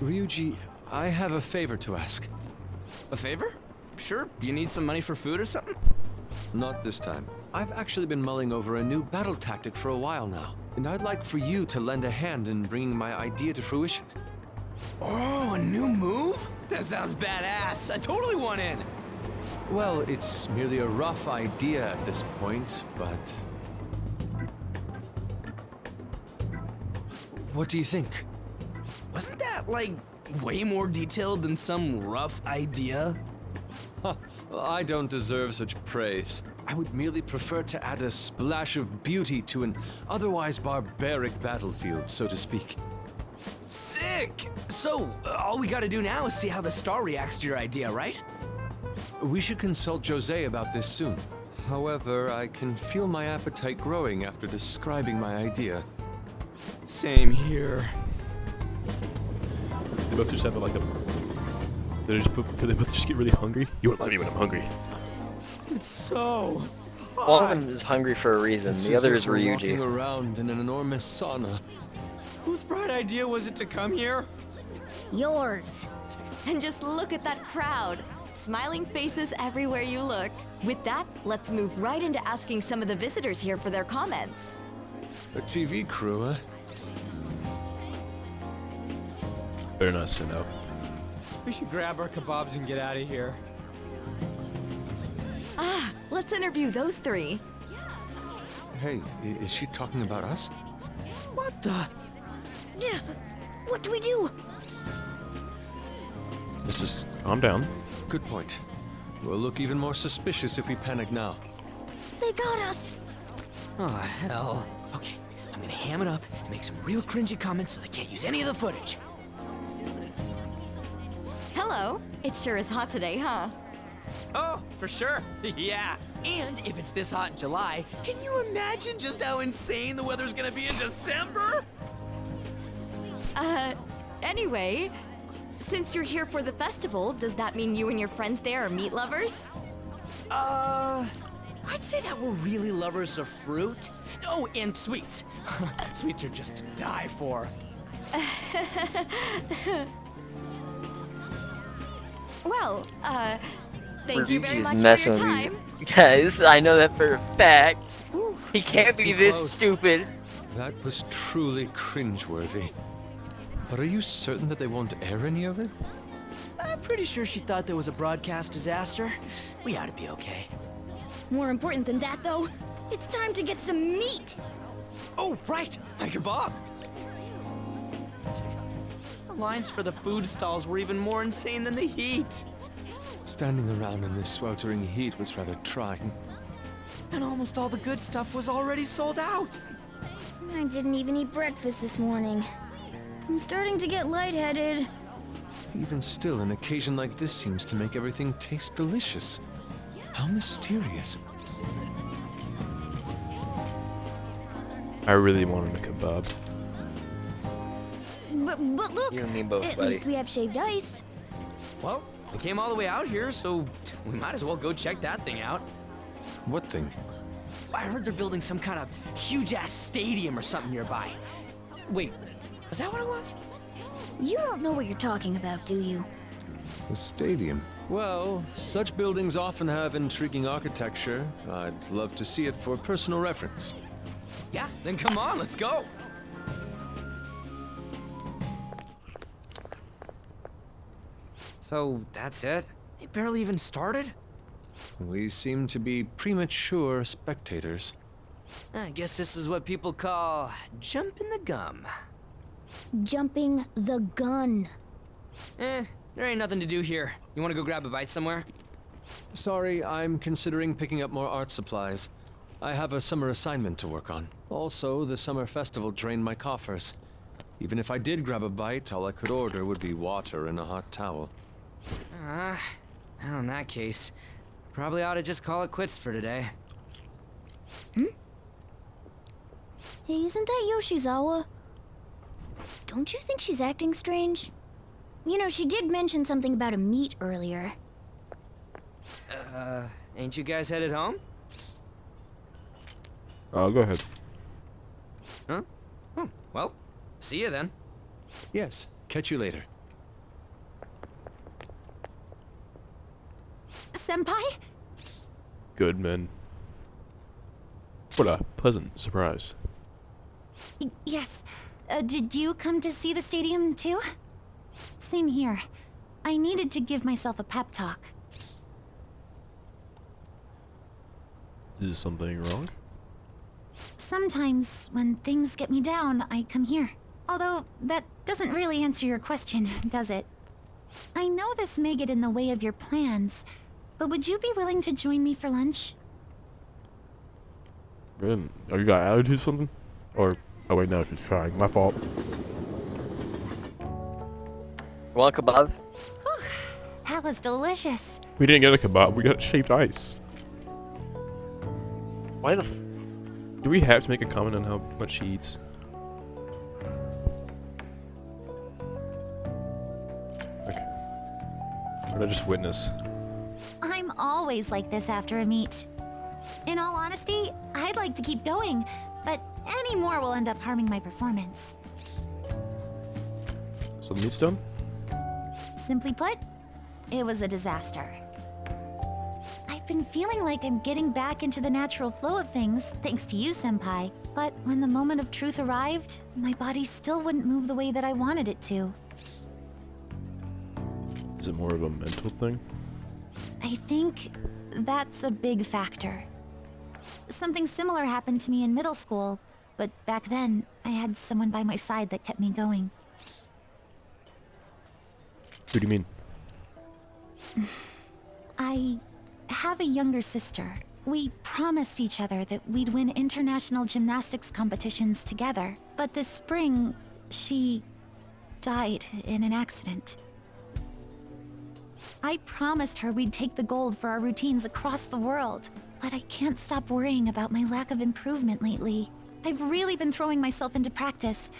S18: Ryuji, I have a favor to ask.
S10: A favor? Sure. You need some money for food or something?
S18: Not this time. I've actually been mulling over a new battle tactic for a while now, and I'd like for you to lend a hand in bringing my idea to fruition.
S10: Oh, a new move? That sounds badass. I totally want in.
S18: Well, it's merely a rough idea at this point, but... What do you think?
S10: Wasn't that, like, way more detailed than some rough idea?
S18: Well, I don't deserve such praise. I would merely prefer to add a splash of beauty to an otherwise barbaric battlefield, so to speak.
S10: Sick! So, all we gotta do now is see how the star reacts to your idea, right?
S18: We should consult Jose about this soon. However, I can feel my appetite growing after describing my idea.
S10: Same here.
S1: They both just have like a... Could they both just get really hungry? You won't let me when I'm hungry.
S10: It's so
S2: One of them is hungry for a reason.
S18: It's
S2: The
S18: as
S2: other
S18: if
S2: is
S18: we're
S2: Ryuji.
S18: walking around in an enormous sauna.
S10: Whose bright idea was it to come here?
S17: Yours. And just look at that crowd. Smiling faces everywhere you look. With that, let's move right into asking some of the visitors here for their comments.
S18: A TV crew, huh?
S1: Better not send out.
S10: We should grab our kebabs and get out of here.
S17: Ah, let's interview those three.
S18: Hey, is she talking about us?
S10: What the?
S17: Yeah. What do we do?
S1: Let's just calm down.
S18: Good point. We'll look even more suspicious if we panic now.
S17: They got us.
S10: Oh, hell. Okay, I'm gonna ham it up and make some real cringy comments so they can't use any of the footage.
S17: Hello. It sure is hot today, huh?
S10: Oh, for sure. Yeah. And if it's this hot in July, can you imagine just how insane the weather's gonna be in December?
S17: Anyway, since you're here for the festival, does that mean you and your friends there are meat lovers?
S10: I'd say that we're really lovers of fruit. Oh, and sweets. Sweets are just to die for.
S17: Well, thank you very
S2: Ryuji's
S17: much for
S2: messing
S17: your
S2: with
S17: time.
S2: you. Guys, I know that for a fact. He can't
S18: That's
S2: be
S18: too
S2: this
S18: close.
S2: stupid.
S18: That was truly cringeworthy. But are you certain that they won't air any of it?
S10: I'm pretty sure she thought there was a broadcast disaster. We ought to be okay.
S11: More important than that, though, it's time to get some meat.
S10: Oh, right, my kebab. The lines for the food stalls were even more insane than the heat.
S18: Standing around in this sweltering heat was rather trying.
S10: And almost all the good stuff was already sold out.
S11: I didn't even eat breakfast this morning. I'm starting to get lightheaded.
S18: Even still, an occasion like this seems to make everything taste delicious. How mysterious.
S1: I really wanted a kebab.
S11: But look,
S2: You and me both,
S11: at
S2: buddy.
S11: least we have shaved ice.
S10: Well, we came all the way out here, so we might as well go check that thing out.
S18: What thing?
S10: I heard they're building some kind of huge-ass stadium or something nearby. Wait, was that what it was?
S11: You don't know what you're talking about, do you?
S18: A stadium. Well, such buildings often have intriguing architecture. I'd love to see it for personal reference.
S10: Yeah, then come on, let's go. So, that's it? It barely even started?
S18: We seem to be premature spectators.
S10: I guess this is what people call jumping the gum.
S11: Jumping the gun.
S10: There ain't nothing to do here. You wanna go grab a bite somewhere?
S18: Sorry, I'm considering picking up more art supplies. I have a summer assignment to work on. Also, the summer festival drained my coffers. Even if I did grab a bite, all I could order would be water and a hot towel.
S10: Well, in that case, probably ought to just call it quits for today.
S20: Hey, isn't that Yoshizawa? Don't you think she's acting strange? You know, she did mention something about a meet earlier.
S10: Ain't you guys headed home?
S1: Go ahead.
S10: Huh? Oh, well, see you then.
S18: Yes, catch you later.
S12: Senpai?
S1: Good men. What a pleasant surprise.
S12: Yes. Did you come to see the stadium too? Same here. I needed to give myself a pep talk.
S1: Is something wrong?
S12: Sometimes, when things get me down, I come here. Although, that doesn't really answer your question, does it? I know this may get in the way of your plans, but would you be willing to join me for lunch?
S1: Man, oh, you got attitude or something? Or, oh wait, no, she's trying. My fault.
S2: Want a kebab?
S12: Whew, that was delicious.
S1: We didn't get a kebab, we got shaved ice.
S2: Why the
S1: Do we have to make a comment on how much she eats? Okay. Or did I just witness?
S12: I'm always like this after a meet. In all honesty, I'd like to keep going, but any more will end up harming my performance.
S1: So the meat's done?
S12: Simply put, it was a disaster. I've been feeling like I'm getting back into the natural flow of things, thanks to you, Senpai. But when the moment of truth arrived, my body still wouldn't move the way that I wanted it to.
S1: Is it more of a mental thing?
S12: I think that's a big factor. Something similar happened to me in middle school, but back then, I had someone by my side that kept me going.
S1: Who do you mean?
S12: I have a younger sister. We promised each other that we'd win international gymnastics competitions together. But this spring, she died in an accident. I promised her we'd take the gold for our routines across the world. But I can't stop worrying about my lack of improvement lately. I've really been throwing myself into practice.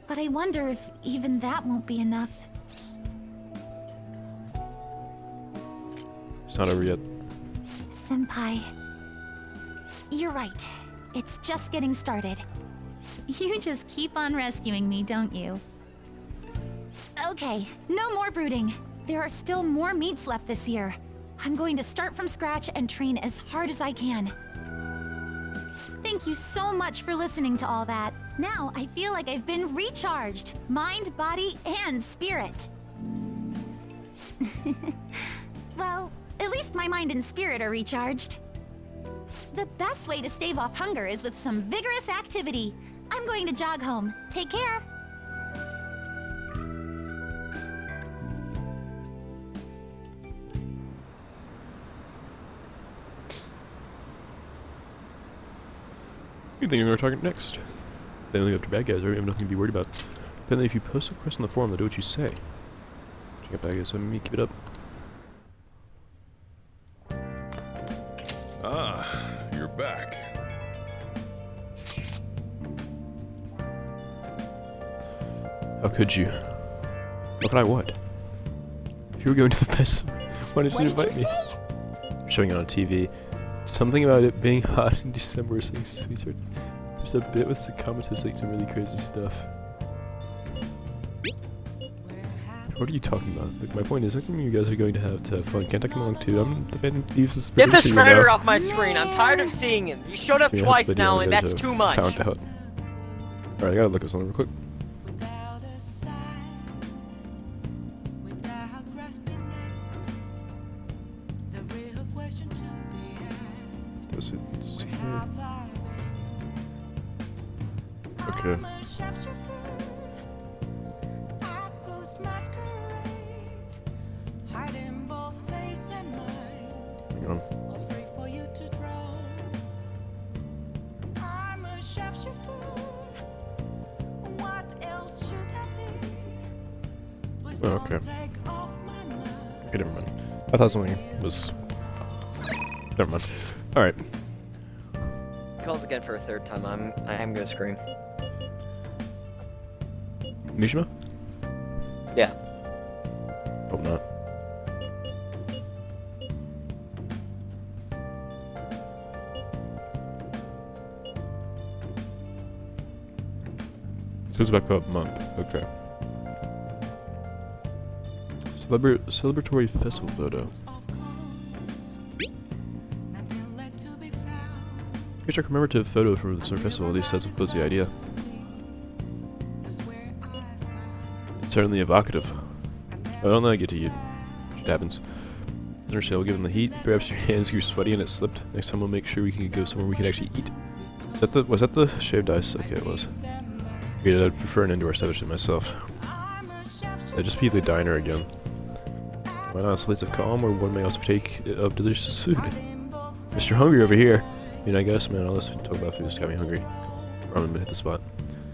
S12: But I wonder if even that won't be enough.
S1: It's not over yet.
S12: Senpai, you're right. It's just getting started. You just keep on rescuing me, don't you? Okay, no more brooding. There are still more meets left this year. I'm going to start from scratch and train as hard as I can. Thank you so much for listening to all that. Now I feel like I've been recharged. Mind, body, and spirit. Well, at least my mind and spirit are recharged. The best way to stave off hunger is with some vigorous activity. I'm going to jog home. Take care.
S1: You think you're target next? They only go after bad guys, right? We have nothing to be worried about. Then if you post a request on the forum, they'll do what you say. Check out bad guys, so me keep it up.
S6: Ah, you're back.
S1: How could you? How could I what? If you were going to the festival, why didn't you invite me? I'm showing it on TV. Something about it being hot in December, saying sweets are... There's a bit with Sakamoto saying some really crazy stuff. What are you talking about? Like, my point is, next time you guys are going to have fun, can't I come along too? I'm the Phantom Thieves'
S2: Get the
S1: producer, you
S2: Shredder
S1: know?
S2: off my screen. I'm tired of seeing him. You showed up
S1: Yeah,
S2: twice
S1: but
S2: now,
S1: you
S2: and
S1: guys
S2: that's
S1: have
S2: too much.
S1: Found out. Alright, I gotta look at something real quick. Does it say? Okay. Hang on. Oh, okay. Okay, never mind. I thought something was... Never mind. Alright.
S2: calls again for a third time, I am gonna scream.
S1: Mishima?
S2: Yeah.
S1: Hope not. It goes back up a month. Okay. Celebratory festival photo. Here's our commemorative photo from the Summer Festival. At least that's what was the idea. It's certainly evocative. I don't let it get to you. Shit happens. Understandable given the heat. Perhaps your hands grew sweaty and it slipped. Next time we'll make sure we can go somewhere we can actually eat. Was that the shaved ice? Okay, it was. Yeah, I'd prefer an indoor establishment myself. I'd just be the diner again. Why not a place of calm where one may also partake of delicious food? Mr. Hungry over here. I mean, I guess, man, all this talk about food just got me hungry. I'm gonna hit the spot.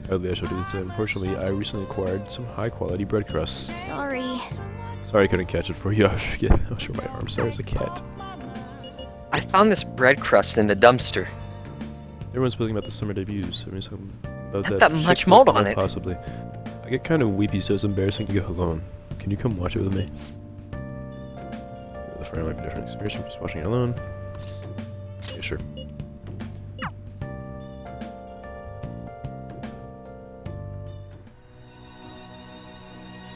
S1: Sadly, I shall do this. Unfortunately, I recently acquired some high-quality bread crusts.
S20: Sorry.
S1: Sorry I couldn't catch it for you. I'll show my arm. Sorry as a cat.
S2: I found this bread crust in the dumpster.
S1: Everyone's speaking about the summer debuts. I mean, something about
S2: Not
S1: that
S2: that much
S1: shit
S2: mold
S1: flip,
S2: on it.
S1: Possibly. I get kind of weepy, so it's embarrassing to go alone. Can you come watch it with me? The frame might be a different experience from just watching it alone. Yeah, sure.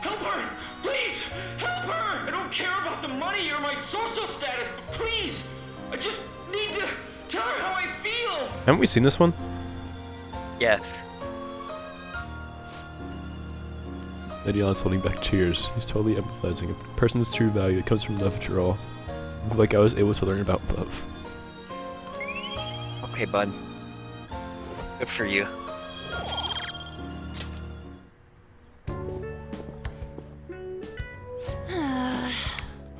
S21: Help her! Please! Help her! I don't care about the money or my social status, but please! I just need to tell her how I feel!
S1: Haven't we seen this one?
S2: Yes.
S1: Eddie is holding back tears. He's totally empathizing. A person's true value, it comes from love after all. Like I was able to learn about love.
S2: Okay, bud. Good for you.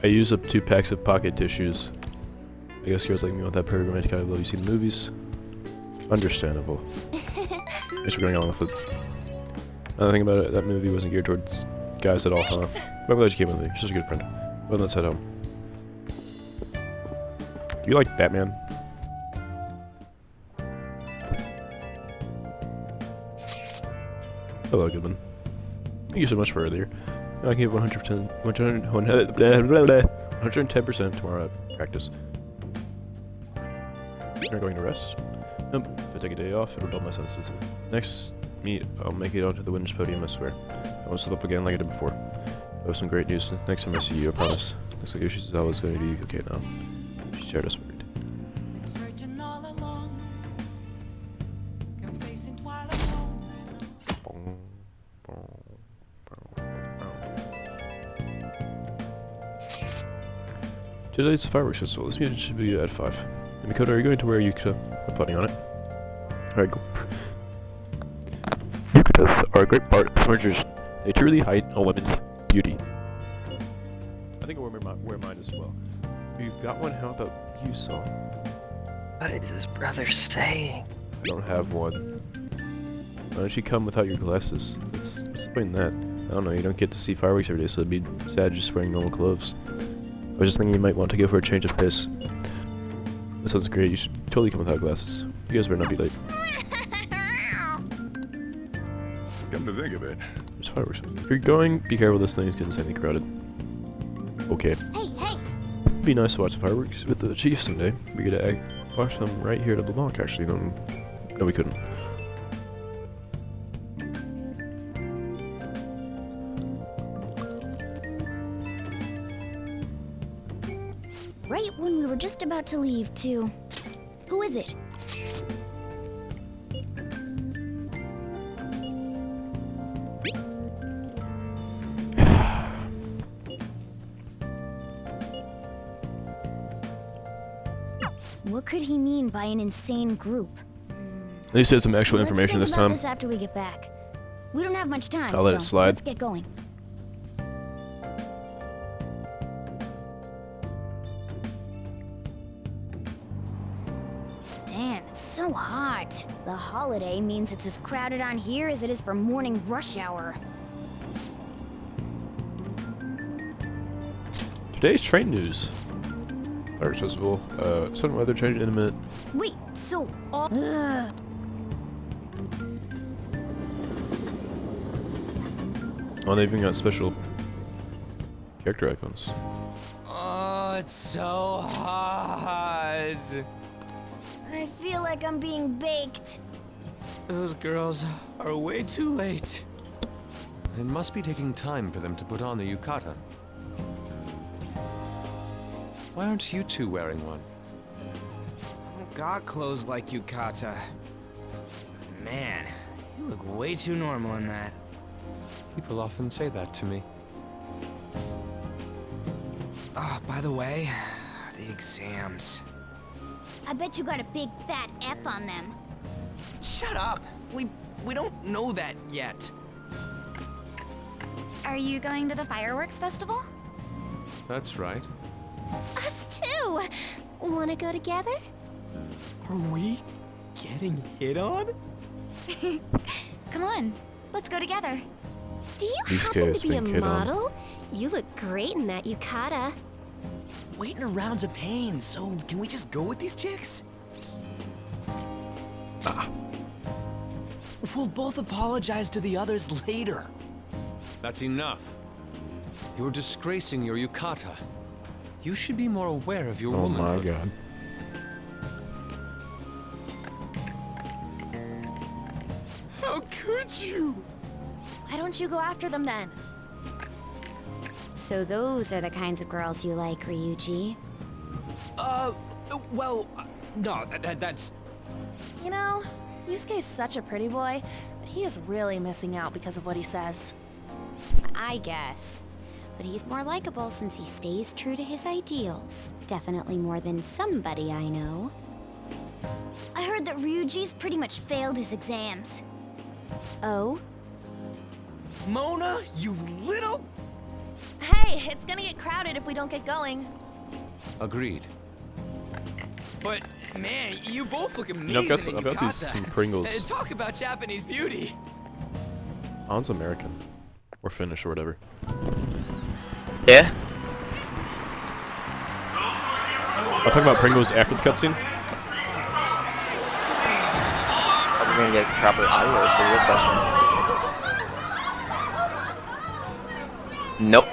S1: I use up 2 packs of pocket tissues. I guess girls like me want that perfect romantic kind of love you see in the movies. Understandable. Guess we're going on with it. Another thing about it, that movie wasn't geared towards guys at all, huh? But I'm glad you came with me. You're such a good friend. Well, let's head home. Do you like Batman? Hello, Goodman. Thank you so much for earlier. I can give 110% tomorrow at practice. You're going to rest? Nope. If I take a day off, it'll dull my senses. Next meet, I'll make it onto the winner's podium, I swear. I won't slip up again like I did before. I have some great news. Next time I see you, I promise. Looks like Yoshi's always going to be okay now. She shared us word. Today's fireworks festival. This meeting should be at 5. And Makoto, are you going to wear yukata? I'm planning on it. Alright, go. Yukatas are a great part of mergers. They truly hide a woman's beauty. I think I'll wear mine as well. If you've got one, how about you, Saul?
S2: What is his brother saying?
S1: I don't have one. Why don't you come without your glasses? What's the point in that? I don't know, you don't get to see fireworks every day, so it'd be sad just wearing normal clothes. I was just thinking you might want to go for a change of pace. That sounds great, you should totally come without glasses. You guys better not be late.
S6: Come to think of it.
S1: There's fireworks. If you're going, be careful, this thing is getting insanely crowded. Okay.
S20: Hey, hey!
S1: It'd be nice to watch the fireworks with the chief someday. We could watch them right here at the block, actually. No, we couldn't.
S20: Right when we were just about to leave, too. Who is it? What could he mean by an insane group?
S1: At least he had some actual information
S20: Let's
S1: this
S20: think
S1: time.
S20: about this after we get back. We don't have much time,
S1: I'll let it
S20: so
S1: slide.
S20: let's get going. Damn, it's so hot. The holiday means it's as crowded on here as it is for morning rush hour.
S1: Today's train news. Fireworks Festival. Sudden weather change intimate.
S20: Wait, so all.
S1: Oh, they even got special character icons.
S10: Oh, it's so hot.
S20: I feel like I'm being baked.
S10: Those girls are way too late.
S18: It must be taking time for them to put on the yukata. Why aren't you two wearing one?
S10: I don't got clothes like yukata. Man, you look way too normal in that.
S18: People often say that to me.
S10: Oh, by the way, the exams.
S20: I bet you got a big fat F on them.
S10: Shut up! We don't know that yet.
S11: Are you going to the fireworks festival?
S18: That's right.
S20: Us too! Wanna go together?
S10: Are we getting hit on?
S11: Come on, let's go together.
S20: Do you
S1: These
S20: happen
S1: guys
S20: to be a
S1: think hit on.
S20: model? You look great in that yukata.
S10: Waiting around's a pain, so can we just go with these chicks? We'll both apologize to the others later.
S18: That's enough. You're disgracing your yukata. You should be more aware of your
S1: Oh
S18: womanhood.
S1: my god.
S10: How could you?
S11: Why don't you go after them then?
S20: So those are the kinds of girls you like, Ryuji.
S10: Well, no, that's...
S11: You know, Yusuke's such a pretty boy, but he is really missing out because of what he says.
S20: I guess. But he's more likable since he stays true to his ideals. Definitely more than somebody I know. I heard that Ryuji's pretty much failed his exams. Oh?
S10: Mona, you little...
S11: Hey, it's gonna get crowded if we don't get going.
S18: Agreed.
S10: But, man, you both look amazing
S1: You know,
S10: in
S1: I've got these
S10: yukata.
S1: some Pringles.
S10: Talk about Japanese beauty.
S1: On's American. Or Finnish or whatever.
S2: Yeah?
S1: I'll talk about Pringles after the cutscene.
S2: Are we gonna get proper audio for your question? Nope.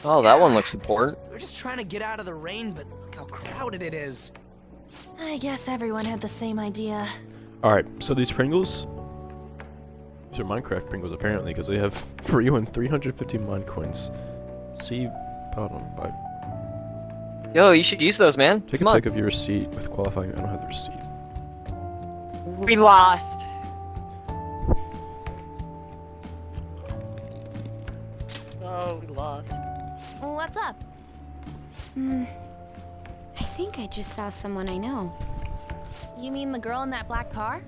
S2: Oh, that one looks important.
S10: We're just trying to get out of the rain, but look how crowded it is.
S11: I guess everyone had the same idea.
S1: Alright, so these Pringles, these are Minecraft Pringles apparently, because they have free one 350 Mine Coins. See bottom by.
S2: Yo, you should use those, man.
S1: Take
S2: Come
S1: a
S2: on.
S1: pic of your receipt with qualifying. I don't have the receipt.
S2: We lost. Oh, we lost.
S11: What's up?
S20: I think I just saw someone I know.
S11: You mean the girl in that black car?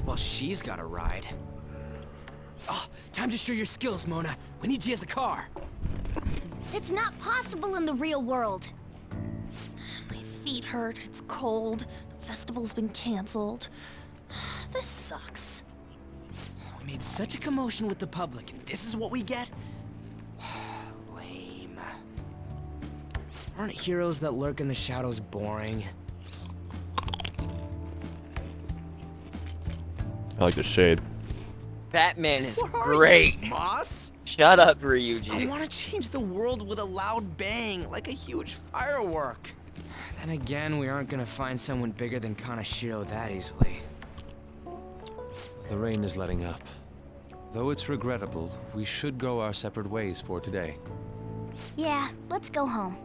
S10: Well, she's got a ride. Oh, time to show your skills, Mona. We need you as a car.
S20: It's not possible in the real world.
S11: My feet hurt, it's cold, the festival's been canceled. This sucks.
S10: We made such a commotion with the public, and this is what we get? Lame. Aren't heroes that lurk in the shadows boring?
S1: I like the shade.
S2: Batman is great.
S10: Moss?
S2: Shut up,
S10: I
S2: Ryuji.
S10: want to change the world with a loud bang, like a huge firework. Then again, we aren't gonna find someone bigger than Kanashiro that easily.
S18: The rain is letting up. Though it's regrettable, we should go our separate ways for today.
S20: Yeah, let's go home.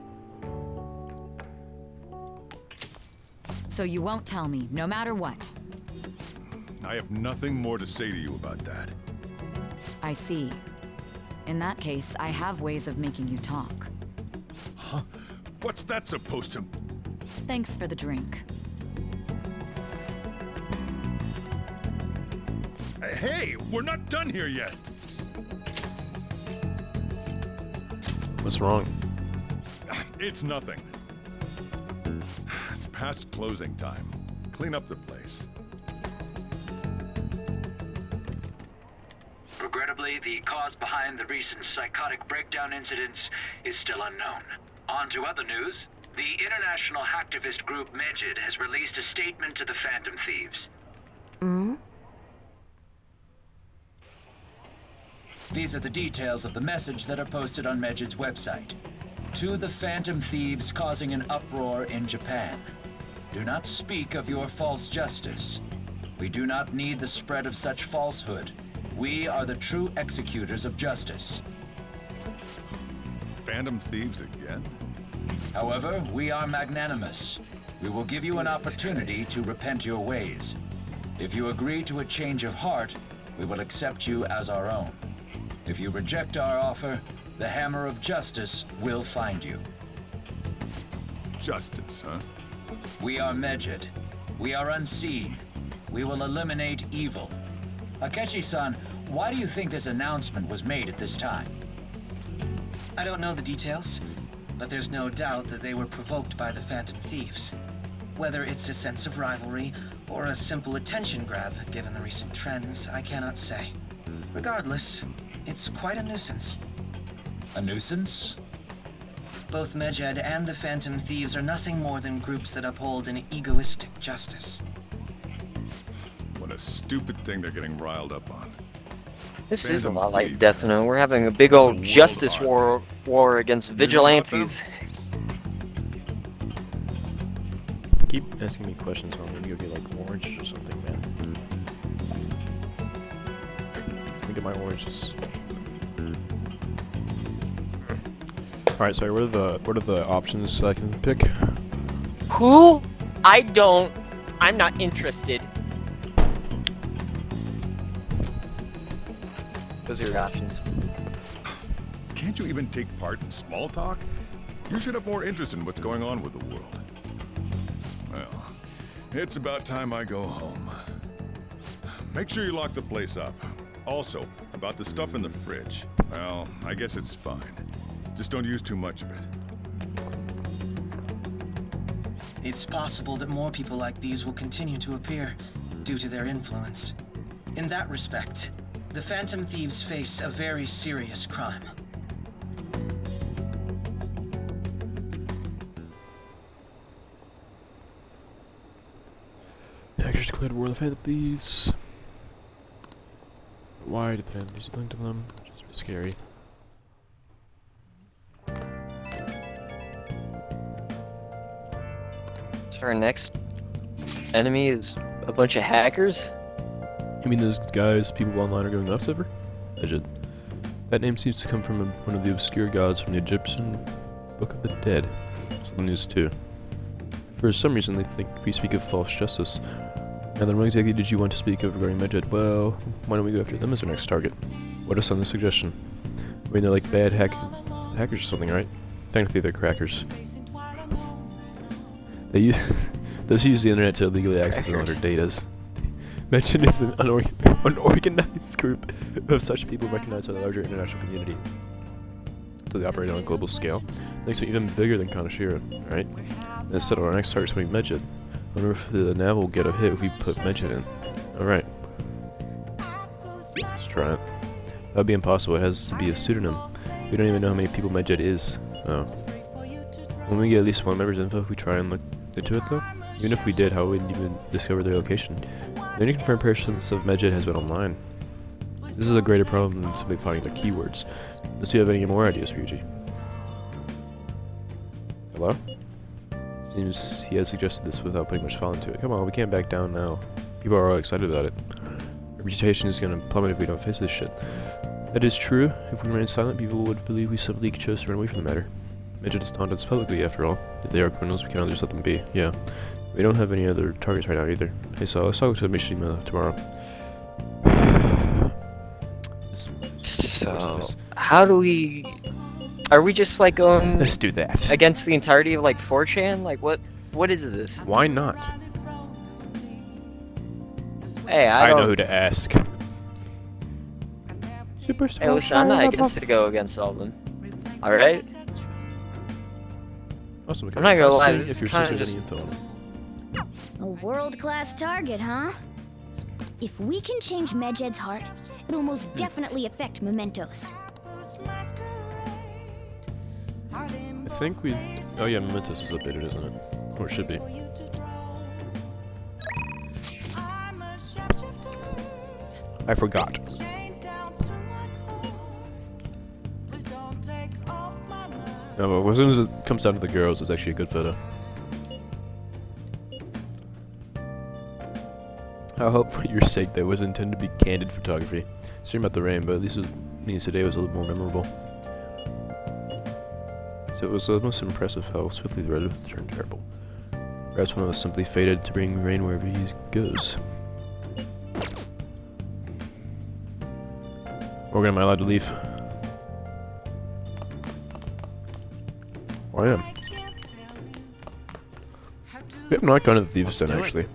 S3: So you won't tell me, no matter what.
S6: I have nothing more to say to you about that.
S3: I see. In that case, I have ways of making you talk.
S6: Huh? What's that supposed to...
S3: Thanks for the drink.
S6: Hey, we're not done here yet.
S1: What's wrong?
S6: It's nothing. It's past closing time. Clean up the place.
S9: Regrettably, the cause behind the recent psychotic breakdown incidents is still unknown. On to other news. The international hacktivist group Medjed has released a statement to the Phantom Thieves. These are the details of the message that are posted on Medjed's website. To the Phantom Thieves causing an uproar in Japan. Do not speak of your false justice. We do not need the spread of such falsehood. We are the true executors of justice.
S6: Phantom Thieves again?
S9: However, we are magnanimous. We will give you an opportunity to repent your ways. If you agree to a change of heart, we will accept you as our own. If you reject our offer, the hammer of justice will find you.
S6: Justice, huh?
S9: We are Medjed. We are unseen. We will eliminate evil. Akechi-san, why do you think this announcement was made at this time?
S13: I don't know the details, but there's no doubt that they were provoked by the Phantom Thieves. Whether it's a sense of rivalry or a simple attention grab, given the recent trends, I cannot say. Regardless, it's quite a nuisance.
S9: A nuisance?
S13: Both Medjed and the Phantom Thieves are nothing more than groups that uphold an egoistic justice.
S6: What a stupid thing they're getting riled up on.
S2: This is a
S6: Phantom
S2: lot like
S6: Thieves.
S2: Death Note. We're having a big old justice war against vigilantes.
S1: Keep asking me questions, I'm gonna give you like orange or something, man. Look at my oranges. Alright, sorry, what are the options I can pick?
S2: Who? I'm not interested. Those are your options.
S6: Can't you even take part in small talk? You should have more interest in what's going on with the world. Well, it's about time I go home. Make sure you lock the place up. Also, about the stuff in the fridge. Well, I guess it's fine. Just don't use too much of it.
S13: It's possible that more people like these will continue to appear due to their influence. In that respect, the Phantom Thieves face a very serious crime.
S1: Hackers declared war on the Phantom Thieves. Why did the Phantom Thieves link to them? Which is scary.
S2: So our next enemy is a bunch of hackers?
S1: You mean those guys people online are going nuts over? Medjed. That name seems to come from one of the obscure gods from the Egyptian Book of the Dead. It's the news too. For some reason they think we speak of false justice. Now then, what exactly did you want to speak of regarding Medjed? Well, why don't we go after them as our next target? What is on the suggestion? I mean, they're like bad hackers or something, right? Technically they're crackers. They use the internet to illegally access all their datas. Medjed is an unorganized group of such people recognized by the larger international community. So they operate on a global scale. Things are even bigger than Kanashiro, right? And instead of our next target's going to be Medjed. I wonder if the nav will get a hit if we put Medjed in. Alright. Let's try it. That would be impossible, it has to be a pseudonym. We don't even know how many people Medjed is. Oh. When we get at least one member's info if we try and look into it though? Even if we did, how would we even discover their location? The only confirmed presence of Medjed has been online. This is a greater problem than simply finding the keywords. Does you have any more ideas, Ryuji? Hello? Seems he has suggested this without putting much thought into it. Come on, we can't back down now. People are all excited about it. Our reputation is gonna plummet if we don't face this shit. That is true. If we remain silent, people would believe we simply chose to run away from the matter. Medjed has taunted us publicly, after all. If they are criminals, we cannot just let them be. Yeah. We don't have any other targets right now, either. Hey, so let's talk to Mishima tomorrow.
S2: So, how do we... Are we just, like, going...
S1: Let's do that.
S2: Against the entirety of, like, 4chan? Like, what is this?
S1: Why not?
S2: Hey,
S1: I know who to ask.
S2: Hey, listen, I'm not against to go against all of them. Alright?
S1: Also,
S2: I'm not gonna lie, this is kind of just...
S20: A world-class target, huh? If we can change Medjed's heart, it'll most definitely affect Mementos.
S1: I think we... Oh yeah, Mementos is updated, isn't it? Or it should be. I forgot. No, but as soon as it comes down to the girls, it's actually a good photo. I hope for your sake that was intended to be candid photography. Sorry about the rain, but at least it means today was a little more memorable. So it was most impressive how swiftly the red turned terrible. Perhaps one of us simply fated to bring rain wherever he goes. Morgan, am I allowed to leave? I am. We have not gone to the Thieves' Den, actually.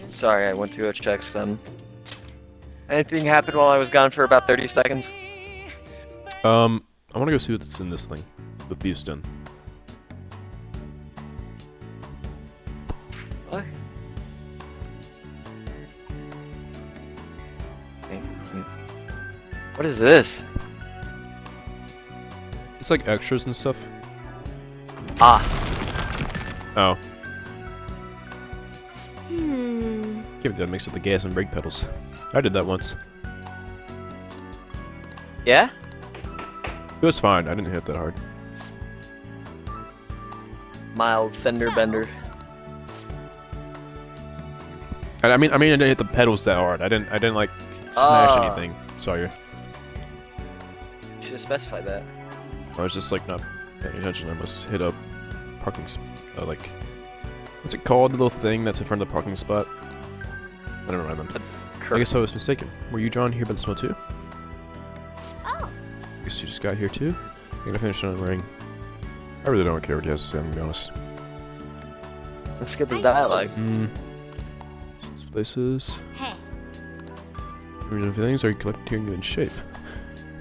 S2: Sorry, I went to go check them. Anything happened while I was gone for about 30 seconds?
S1: I want to go see what's in this thing. The Thieves' Den.
S2: What? What is this?
S1: It's like extras and stuff.
S2: Ah.
S1: Oh. Give it that mix with the gas and brake pedals. I did that once.
S2: Yeah?
S1: It was fine. I didn't hit that hard.
S2: Mild fender bender.
S1: I mean, I didn't hit the pedals that hard. I didn't like smash anything. Sorry.
S2: Should have specified that.
S1: I was just like not paying attention. I must hit a parking like, what's it called? The little thing that's in front of the parking spot. I don't know what I meant. I guess I was mistaken. Were you drawn here by the smell too?
S20: Oh.
S1: I guess you just got here too? I'm gonna finish on ring. I really don't care what he has to say, I'm gonna be honest.
S2: Let's get the dialogue.
S1: This places.
S20: Hey.
S1: Reason for things are collecting you in shape.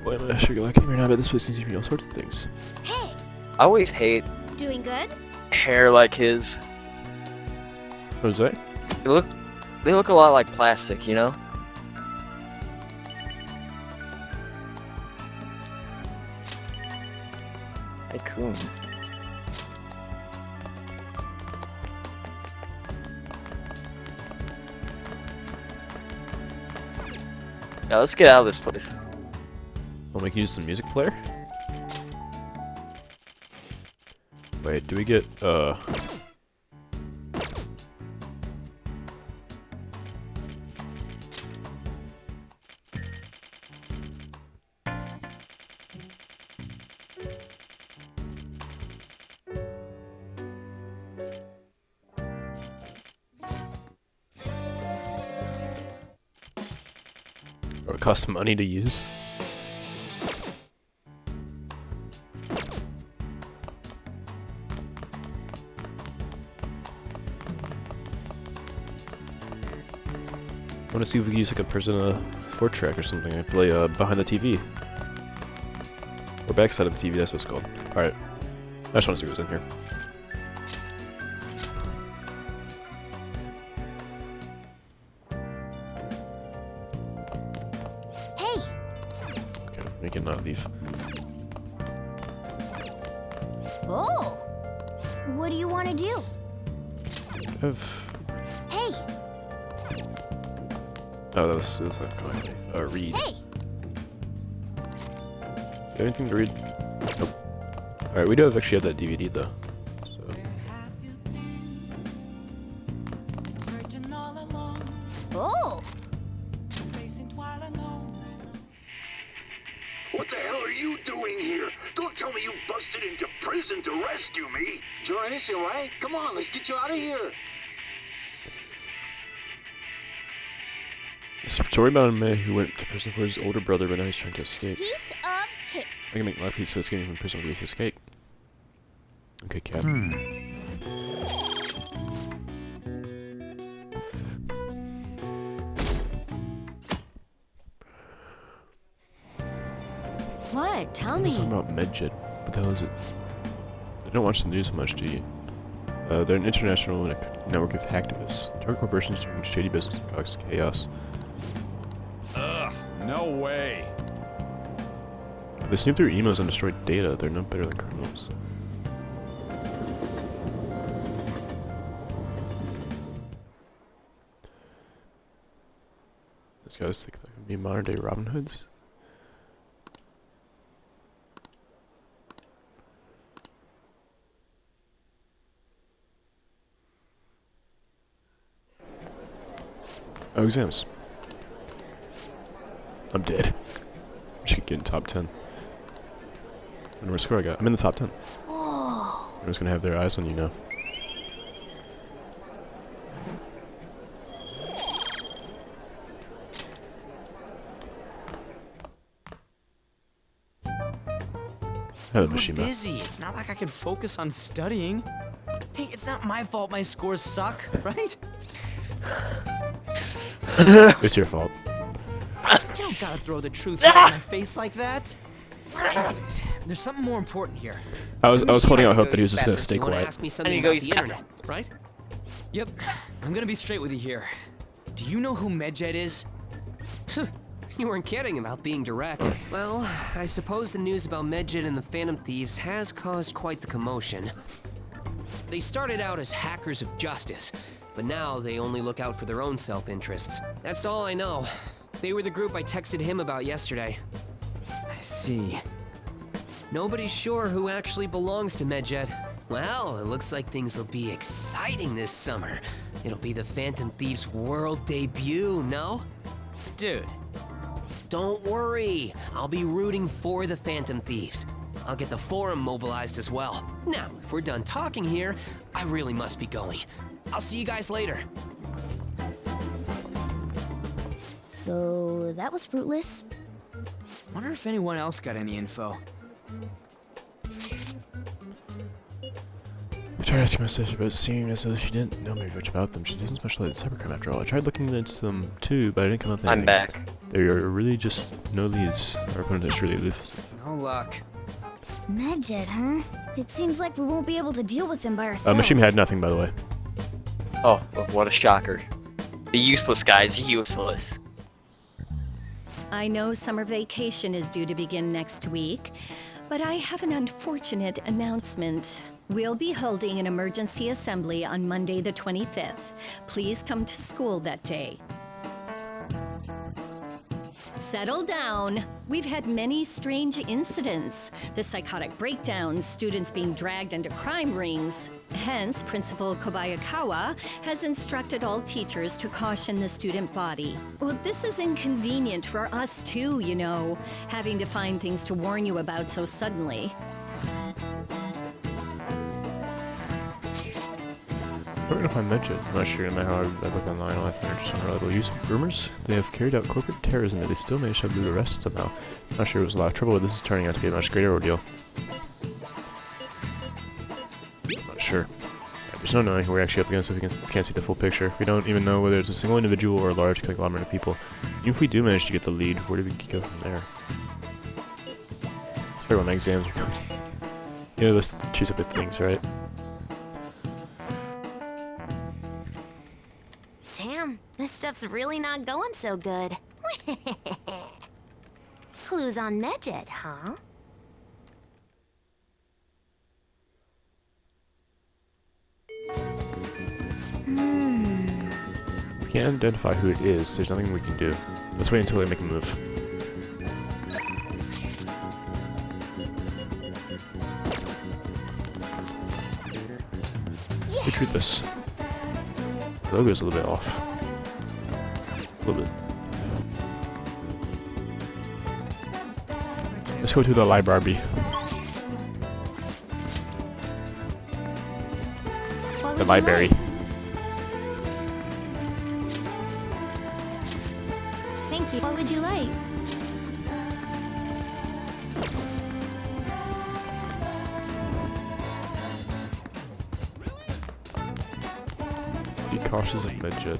S1: Boy, I'm not sure you're lucky right now, but this place seems to be all sorts of things.
S20: Hey.
S2: I always hate
S20: Doing good?
S2: hair like his.
S1: Jose?
S2: They look a lot like plastic, you know? Hey, cool. Now let's get out of this place.
S1: Want me to use the music player? Wait, do we get, or it costs money to use? I want to see if we can use like a Persona 4 track or something. I play behind the TV. Or backside of the TV, that's what it's called. Alright. I just want to see what's in here.
S20: Hey.
S1: Okay, make it not leave.
S20: Oh. What do you want to do?
S1: I've...
S20: Hey.
S1: Oh, this is a read.
S11: Hey!
S1: Anything to read? Nope. Alright, we do actually have that DVD though. So.
S11: Oh!
S5: What the hell are you doing here? Don't tell me you busted into prison to rescue me.
S22: Join us, right? Come on, let's get you out of here.
S1: It's a story about a man who went to prison for his older brother, but now he's trying to escape.
S11: Piece of cake.
S1: I can make a lot of pieces escaping from prison with his escape. Okay, Cap.
S17: What? Tell
S1: I'm
S17: me.
S1: talking about MedJet. What the hell is it? I don't watch the news much, do you? They're an international network of hacktivists. Target corporations doing shady business and cause chaos.
S6: Ugh, no way.
S1: They snoop through emails and destroy data. They're no better than criminals. These guys think they can be modern day Robin Hoods? Oh, exams. I'm dead. I should get in top 10. I wonder what score I got. I'm in the top 10.
S11: Whoa.
S1: Everyone's gonna have their eyes on you now. Hello,
S10: I'm
S1: Mishima.
S10: busy. It's not like I can focus on studying. Hey, it's not my fault my scores suck, right?
S1: It's your fault.
S10: You don't gotta throw the truth right in my face like that. Anyways, there's something more important here.
S1: I was holding out hope that he was just gonna stay
S10: You wanna
S1: quiet.
S10: ask me something about the internet, right? Yep. I'm gonna be straight with you here. Do you know who Medjet is?
S23: You weren't kidding about being direct. Well, I suppose the news about Medjet and the Phantom Thieves has caused quite the commotion. They started out as hackers of justice, but now they only look out for their own self-interests. That's all I know. They were the group I texted him about yesterday.
S10: I see.
S23: Nobody's sure who actually belongs to Medjet. Well, it looks like things will be exciting this summer. It'll be the Phantom Thieves' world debut, no?
S10: Dude.
S23: Don't worry. I'll be rooting for the Phantom Thieves. I'll get the forum mobilized as well. Now, if we're done talking here, I really must be going. I'll see you guys later.
S11: So that was fruitless.
S10: Wonder if anyone else got any info.
S1: I tried asking my sister about seeing as though she didn't know very much about them. She doesn't specialize in cybercrime after all. I tried looking into them too, but I didn't come up with anything.
S2: I'm back.
S1: There are really just no leads. Our opponent is really elusive.
S10: No luck.
S11: Medjet, huh? It seems like we won't be able to deal with them by ourselves.
S1: Mishima had nothing, by the way.
S2: Oh, what a shocker. The useless guy's useless.
S24: I know summer vacation is due to begin next week, but I have an unfortunate announcement. We'll be holding an emergency assembly on Monday the 25th. Please come to school that day. Settle down. We've had many strange incidents. The psychotic breakdowns, students being dragged into crime rings. Hence, Principal Kobayakawa has instructed all teachers to caution the student body. Well, this is inconvenient for us too, you know, having to find things to warn you about so suddenly.
S1: We're gonna find Medjet. I'm not sure no matter how I look online, all I find are just unreliable use rumors. They have carried out corporate terrorism, but they still managed to elude arrest somehow. I'm not sure it was a lot of trouble, but this is turning out to be a much greater ordeal. Not sure. There's no knowing who we're actually up against if we can't see the full picture. We don't even know whether it's a single individual or a large conglomerate of people. Even if we do manage to get the lead, where do we go from there? Sorry, when my exams are coming. You know, let's choose up with things, right?
S20: Damn, this stuff's really not going so good. Clues on Medjet, huh?
S1: We can't identify who it is, there's nothing we can do. Let's wait until they make a move. They treat this. The logo's a little bit off. A little bit. Let's go to the library. The library.
S11: Thank you. What would you like?
S1: Be cautious of Medjed.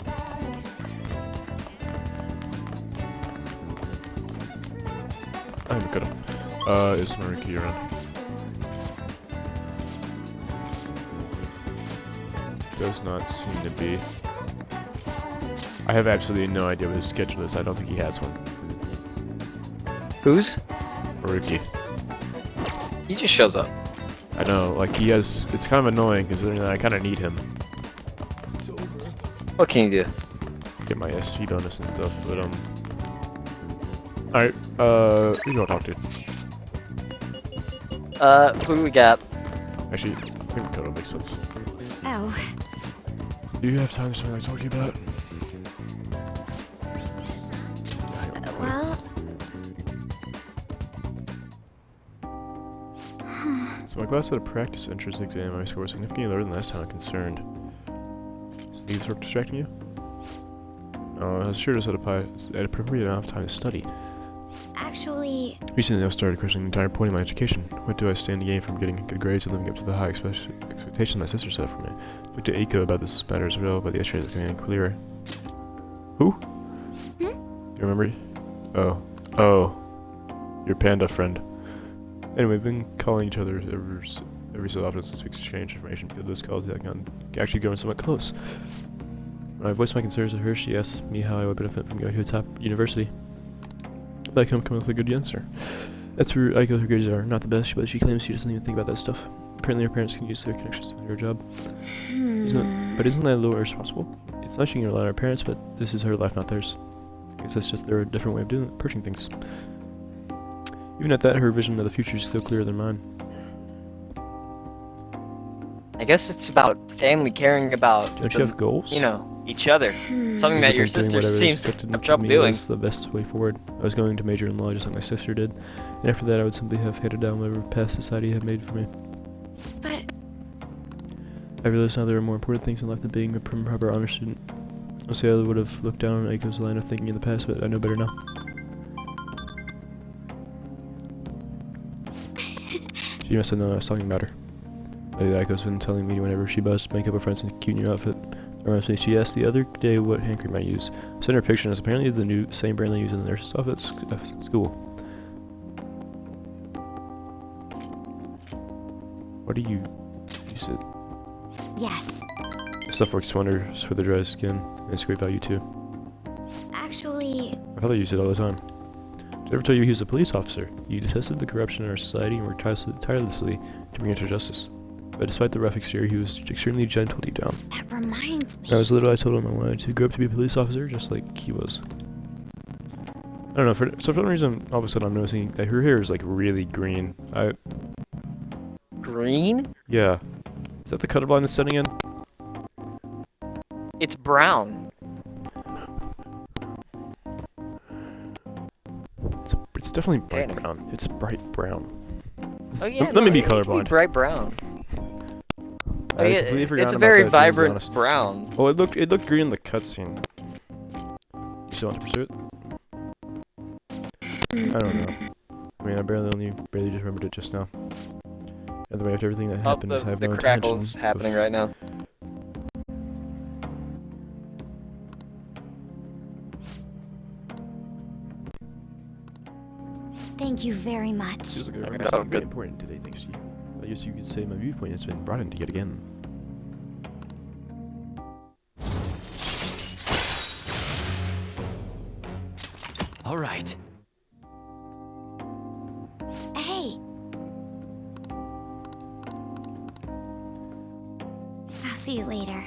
S1: I'm gonna. Is Maruki around? Does not seem to be. I have absolutely no idea what his schedule is. I don't think he has one.
S2: Whose?
S1: Maruki.
S2: He just shows up.
S1: I know, like he has. It's kind of annoying considering that I kind of need him.
S2: What can you do?
S1: Get my SP bonus and stuff, but Alright, who do you want to talk to?
S2: Who we got?
S1: Actually, I think Makoto makes sense.
S20: Oh.
S1: Do you have time to something I talk to you about?
S20: Well...
S1: So my class had a practice entrance exam and I scored significantly lower than last time I'm concerned. Is these work distracting you? No, I was sure just had appropriate amount of time to study.
S20: Actually...
S1: Recently I started questioning the entire point of my education. What do I stand to gain from getting good grades and living up to the high expectations my sister set for me? I spoke to Eiko about this matter as well, but the yesterday is getting clearer. Who? Do you remember? Oh. Your panda friend. Anyway, we've been calling each other every so often since we exchange information. Those calls have actually grown somewhat close. When I voiced my concerns to her, she asked me how I would benefit from going to a top university. I come up with a good answer. That's where Eiko, her grades are not the best, but she claims she doesn't even think about that stuff. Apparently her parents can use their connections to do her job. But isn't that a little irresponsible? It's nice she can rely on her parents, but this is her life, not theirs. I guess that's just their different way of approaching things. Even at that, her vision of the future is still clearer than mine.
S2: I guess it's about family caring about.
S1: Don't you have goals?
S2: You know, each other. Something that your sister seems to have trouble doing.
S1: That's the best way forward. I was going to major in law just like my sister did, and after that I would simply have headed down whatever path society had made for me.
S20: But...
S1: I realized now there are more important things in life than being a proper honor student. Honestly, I would have looked down on Eiko's line of thinking in the past, but I know better now. She must have known I was talking about her. Lately, Eiko's been telling me whenever she busts makeup or friends in a cute new outfit. Reminds me, she asked the other day what hand cream I use. I sent her a picture and it's apparently the same brand they use in the nurse's office at school. What do you use it?
S20: Yes.
S1: This stuff works wonders for the dry skin, and it's great value too.
S20: Actually...
S1: My father used it all the time. Did I ever tell you he was a police officer? He detested the corruption in our society and worked tirelessly to bring it to justice. But despite the rough exterior, he was extremely gentle deep down.
S20: That reminds me...
S1: When I was little, I told him I wanted to grow up to be a police officer, just like he was. I don't know, for some reason, all of a sudden I'm noticing that her hair is like really green.
S2: Green?
S1: Yeah. Is that the color blindness setting in?
S2: It's brown.
S1: It's definitely bright brown. It's bright brown.
S2: Oh yeah.
S1: Let me be
S2: it can
S1: colorblind.
S2: Bright brown.
S1: I completely forgot
S2: it's a
S1: about
S2: very
S1: that,
S2: vibrant
S1: to be
S2: brown.
S1: Oh, it looked green in the cutscene. You still want to pursue it? I don't know. I mean, I barely just remembered it just now. Either way, after everything that happened, I have no
S2: the crackle's
S1: intention
S2: happening right now.
S20: Thank you very much.
S1: Feels like a very important today, thanks to you. I guess you could say my viewpoint has been broadened yet again.
S15: All right.
S20: Hey. I'll see you later.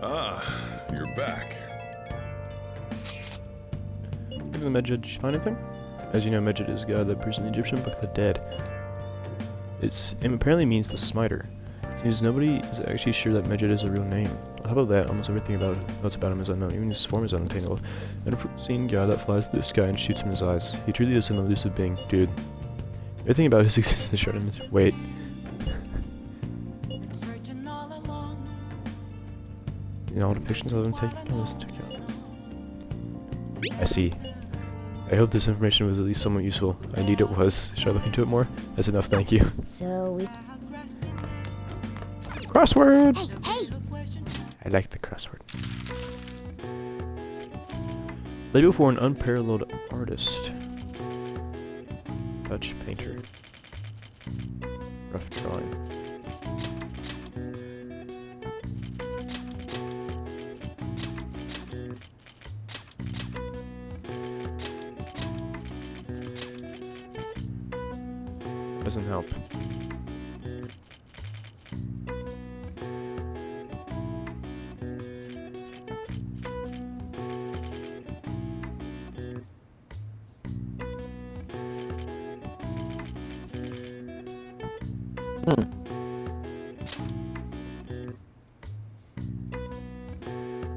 S6: Ah, you're back.
S1: Look at the Medjed. Did you find anything? As you know, Medjed is god that appears in the Egyptian Book of the Dead. It apparently means the smiter. Seems nobody is actually sure that Medjed is a real name. How about that? Almost everything about him is unknown. Even his form is unattainable. An unforeseen god that flies through the sky and shoots from his eyes. He truly is an elusive being, dude. Everything about his existence is short. Wait. In all depictions of him taking listen to account. I see. I hope this information was at least somewhat useful. Indeed it was. Should I look into it more? That's enough, thank you.
S20: So we...
S1: Crossword!
S20: Hey, hey!
S1: I like the crossword. Label for an unparalleled artist. Dutch painter. Rough drawing. Doesn't help.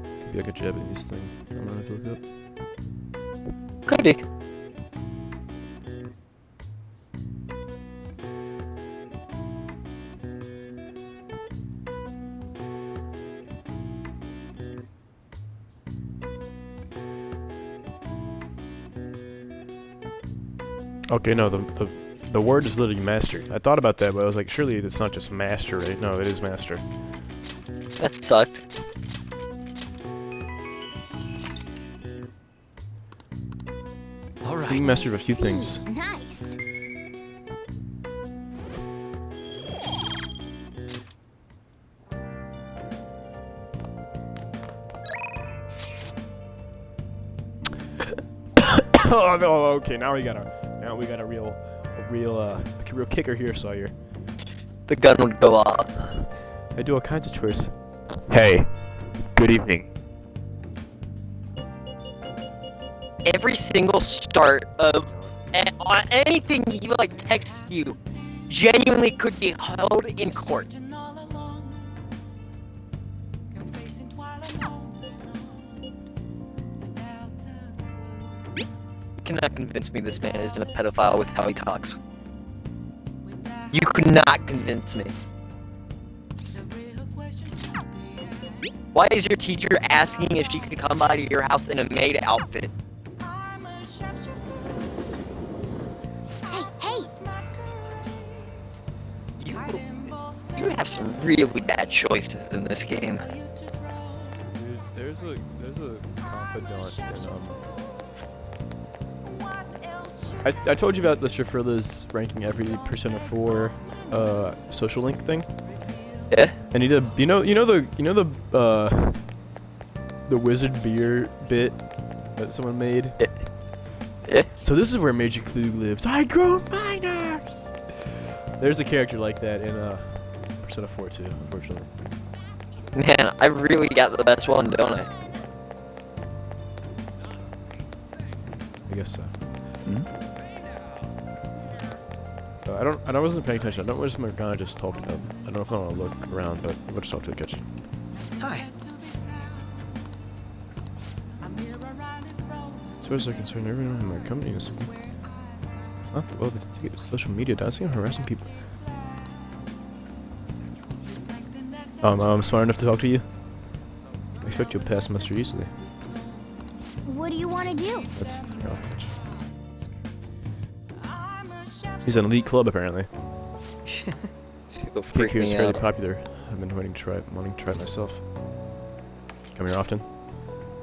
S1: Could be like a Japanese thing. I'm gonna have to look it up.
S2: Could be.
S1: Okay, no, the word is literally master. I thought about that, but I was like, surely it's not just master, right? No, it is master.
S2: That sucked.
S1: All right. Being master of a few things.
S12: Nice.
S1: Oh no! Okay, now we got a real kicker here, Sawyer.
S2: The gun would go off.
S1: I do all kinds of chores. Hey, good evening.
S2: Every single start of on anything he like texts you genuinely could be held in court. You cannot convince me this man isn't a pedophile with how he talks. You could not convince me. Why is your teacher asking if she could come by to your house in a maid outfit?
S20: Hey, hey!
S2: You have some really bad choices in this game.
S1: Dude, there's a confidant in I told you about the Shifrilla's ranking every Persona 4 social link thing.
S2: Yeah.
S1: And he did. You know the wizard beer bit that someone made.
S2: Yeah.
S1: So this is where Major Clue lives. I grow minors. There's a character like that in Persona 4 too, unfortunately.
S2: Man, I really got the best one, don't I?
S1: I guess so. I wasn't paying attention. I don't know what Morgana just talked about. I don't know if I want to look around, but we'll just talk to the kitchen.
S13: Hi.
S1: As far as I'm concerned, everyone in my company is... Huh? Well, they take it to social media. I see him harassing people. I'm smart enough to talk to you? I expect you'll pass muster easily.
S20: What do you want to do?
S1: That's... He's an elite club, apparently. Freak here is fairly popular. I've been wanting to try it myself. Come here often?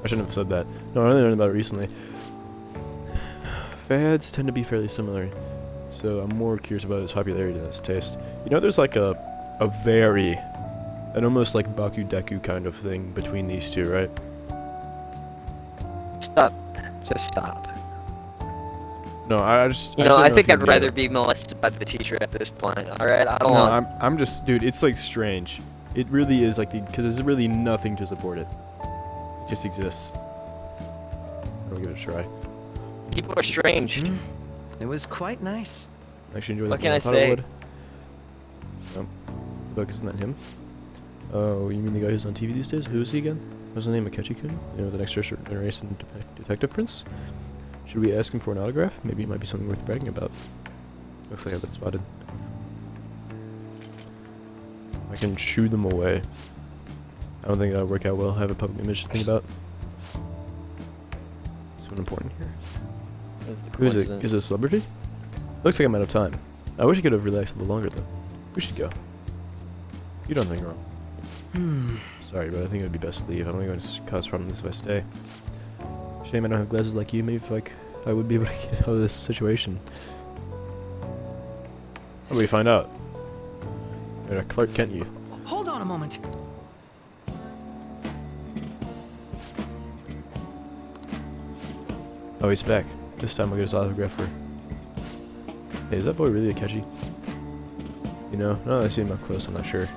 S1: I shouldn't have said that. No, I only learned about it recently. Fads tend to be fairly similar, so I'm more curious about its popularity than its taste. You know, there's like an almost like Bakudeku kind of thing between these two, right?
S2: Stop. Just stop.
S1: No, I just...
S2: I think I'd rather be molested by the teacher at this point, alright? I don't want...
S1: I'm just... Dude, it's like strange. It really is like because there's really nothing to support it. It just exists. I'll give it a try.
S2: People are strange.
S10: It was quite nice.
S1: I actually enjoy
S2: What
S1: the
S2: can I
S1: thought
S2: say?
S1: would. No. Look, isn't that him? Oh, you mean the guy who's on TV these days? Who is he again? What's his name? Akechi-kun? You know, the next generation detective prince? Should we ask him for an autograph? Maybe it might be something worth bragging about. Looks like I've been spotted. I can shoo them away. I don't think that'll work out well. I have a public image to think about. What's important here? Who is it? Is it a celebrity? Looks like I'm out of time. I wish I could have relaxed a little longer though. We should go. You don't think wrong. Sorry, but I think it would be best to leave. I'm only going to cause problems if I stay. Shame I don't have glasses like you. Maybe if I would be able to get out of this situation. How do we find out? You're a Clark Kent, you.
S10: Hold on a moment.
S1: Oh, he's back. This time I'll get his autograph for. Hey, is that boy really Akechi? You know, now that I see him up close, I'm not sure.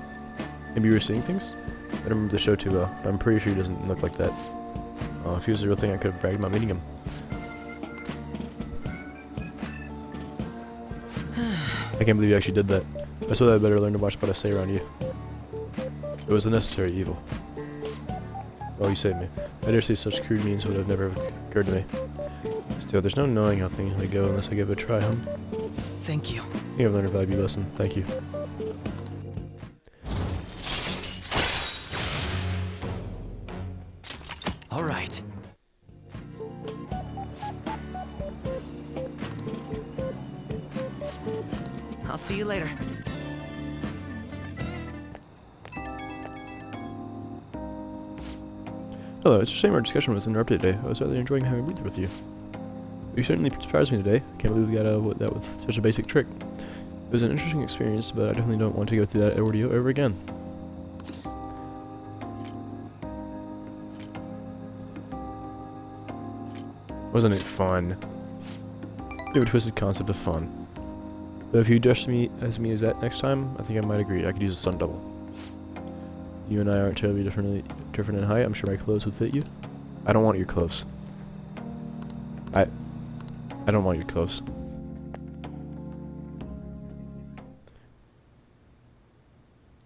S1: Maybe you were seeing things? I don't remember the show too well, but I'm pretty sure he doesn't look like that. Oh, if he was the real thing, I could have bragged about meeting him. I can't believe you actually did that. I suppose I better learn to watch what I say around you. It was a necessary evil. Oh, you saved me. I dare say such crude means would have never occurred to me. Still, there's no knowing how things may go unless I give it a try, huh?
S10: Thank you.
S1: I think I've learned a valuable lesson. Thank you.
S10: All right. I'll see you later.
S1: Hello, it's a shame our discussion was interrupted today. I was rather enjoying having a breather with you. You certainly surprised me today. Can't believe we got out of that with such a basic trick. It was an interesting experience, but I definitely don't want to go through that ordeal ever again. Wasn't it fun? We have a twisted concept of fun. But if you dress me as that next time, I think I might agree. I could use a stunt double. You and I aren't terribly different in height. I'm sure my clothes would fit you. I don't want your clothes. I don't want your clothes.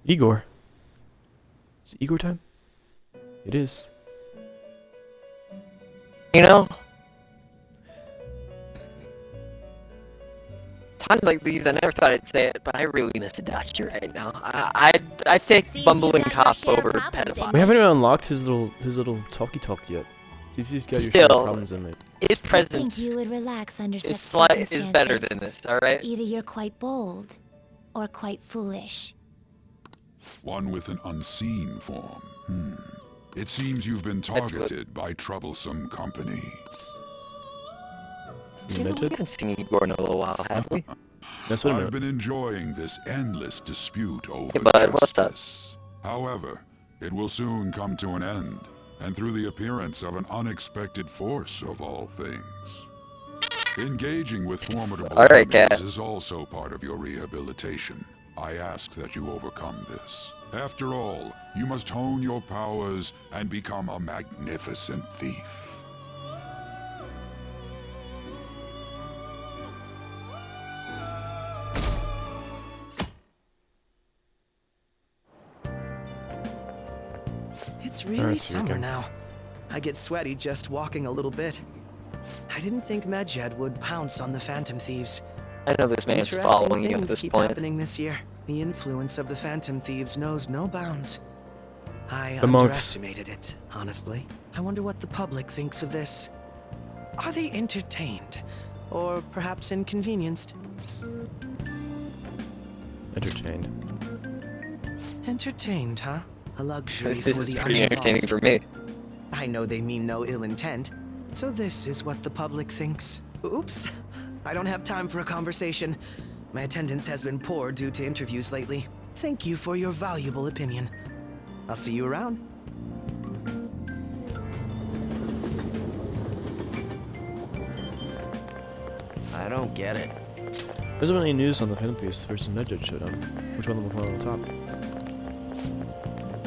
S1: Igor. Is it Igor time? It is.
S2: You know? Times like these, I never thought I'd say it, but I really miss Adachi right now. I take bumbling cop over pedophile.
S1: We haven't even unlocked his little talkie-talk yet. See if you've got your
S2: Still,
S1: problems in it.
S2: His
S12: I
S2: presence
S12: think you would relax under such
S2: is better than this, alright?
S12: Either you're quite bold, or quite foolish.
S4: One with an unseen form. It seems you've been targeted by troublesome company.
S2: We haven't seen Igor in a little while, have we?
S1: That's what
S4: I've been enjoying this endless dispute over
S2: Hey, bud, what's up?
S4: justice. However, it will soon come to an end, and through the appearance of an unexpected force of all things. Engaging with formidable
S2: All right,
S4: enemies
S2: Cat.
S4: is also part of your rehabilitation. I ask that you overcome this. After all, you must hone your powers and become a magnificent thief.
S10: It's really summer now. I get sweaty just walking a little bit. I didn't think Medjed would pounce on the Phantom Thieves.
S2: I know this man's
S10: Interesting
S2: following you at
S10: things
S2: this
S10: keep
S2: point.
S10: happening this year. The influence of the Phantom Thieves knows no bounds. I
S1: The monks.
S10: underestimated it, honestly. I wonder what the public thinks of this. Are they entertained? Or perhaps inconvenienced?
S1: Entertained.
S10: Entertained, huh? A luxury
S2: This
S10: for
S2: is
S10: the
S2: pretty entertaining
S10: uninvolved.
S2: for me.
S10: I know they mean no ill intent. So this is what the public thinks. Oops. I don't have time for a conversation. My attendance has been poor due to interviews lately. Thank you for your valuable opinion. I'll see you around.
S16: I don't get it.
S1: There's been any news on the Phantom Thieves versus Medjed showdown. Which one will fall on top?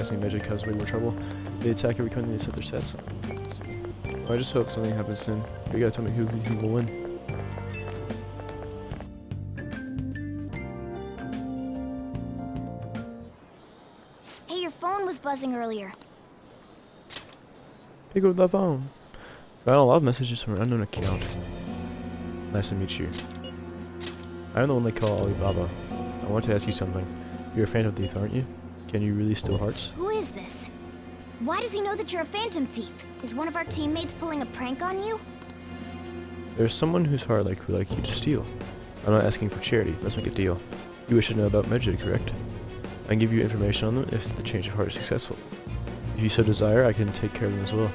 S1: trust me, Magic causes way more trouble. They attack every country and they set their stats on. Well, I just hope something happens soon. You gotta tell me who will win.
S20: Hey, your phone was buzzing earlier.
S1: Pick up the phone. Got a lot of messages from an unknown account. Nice to meet you. I'm the one they call Alibaba. I want to ask you something. You're a Phantom Thief, aren't you? Can you really steal hearts?
S20: Who is this? Why does he know that you're a Phantom Thief? Is one of our teammates pulling a prank on you?
S1: There's someone whose heart would like you to steal. I'm not asking for charity. Let's make a deal. You wish to know about Medjed, correct? I can give you information on them if the change of heart is successful. If you so desire, I can take care of them as well.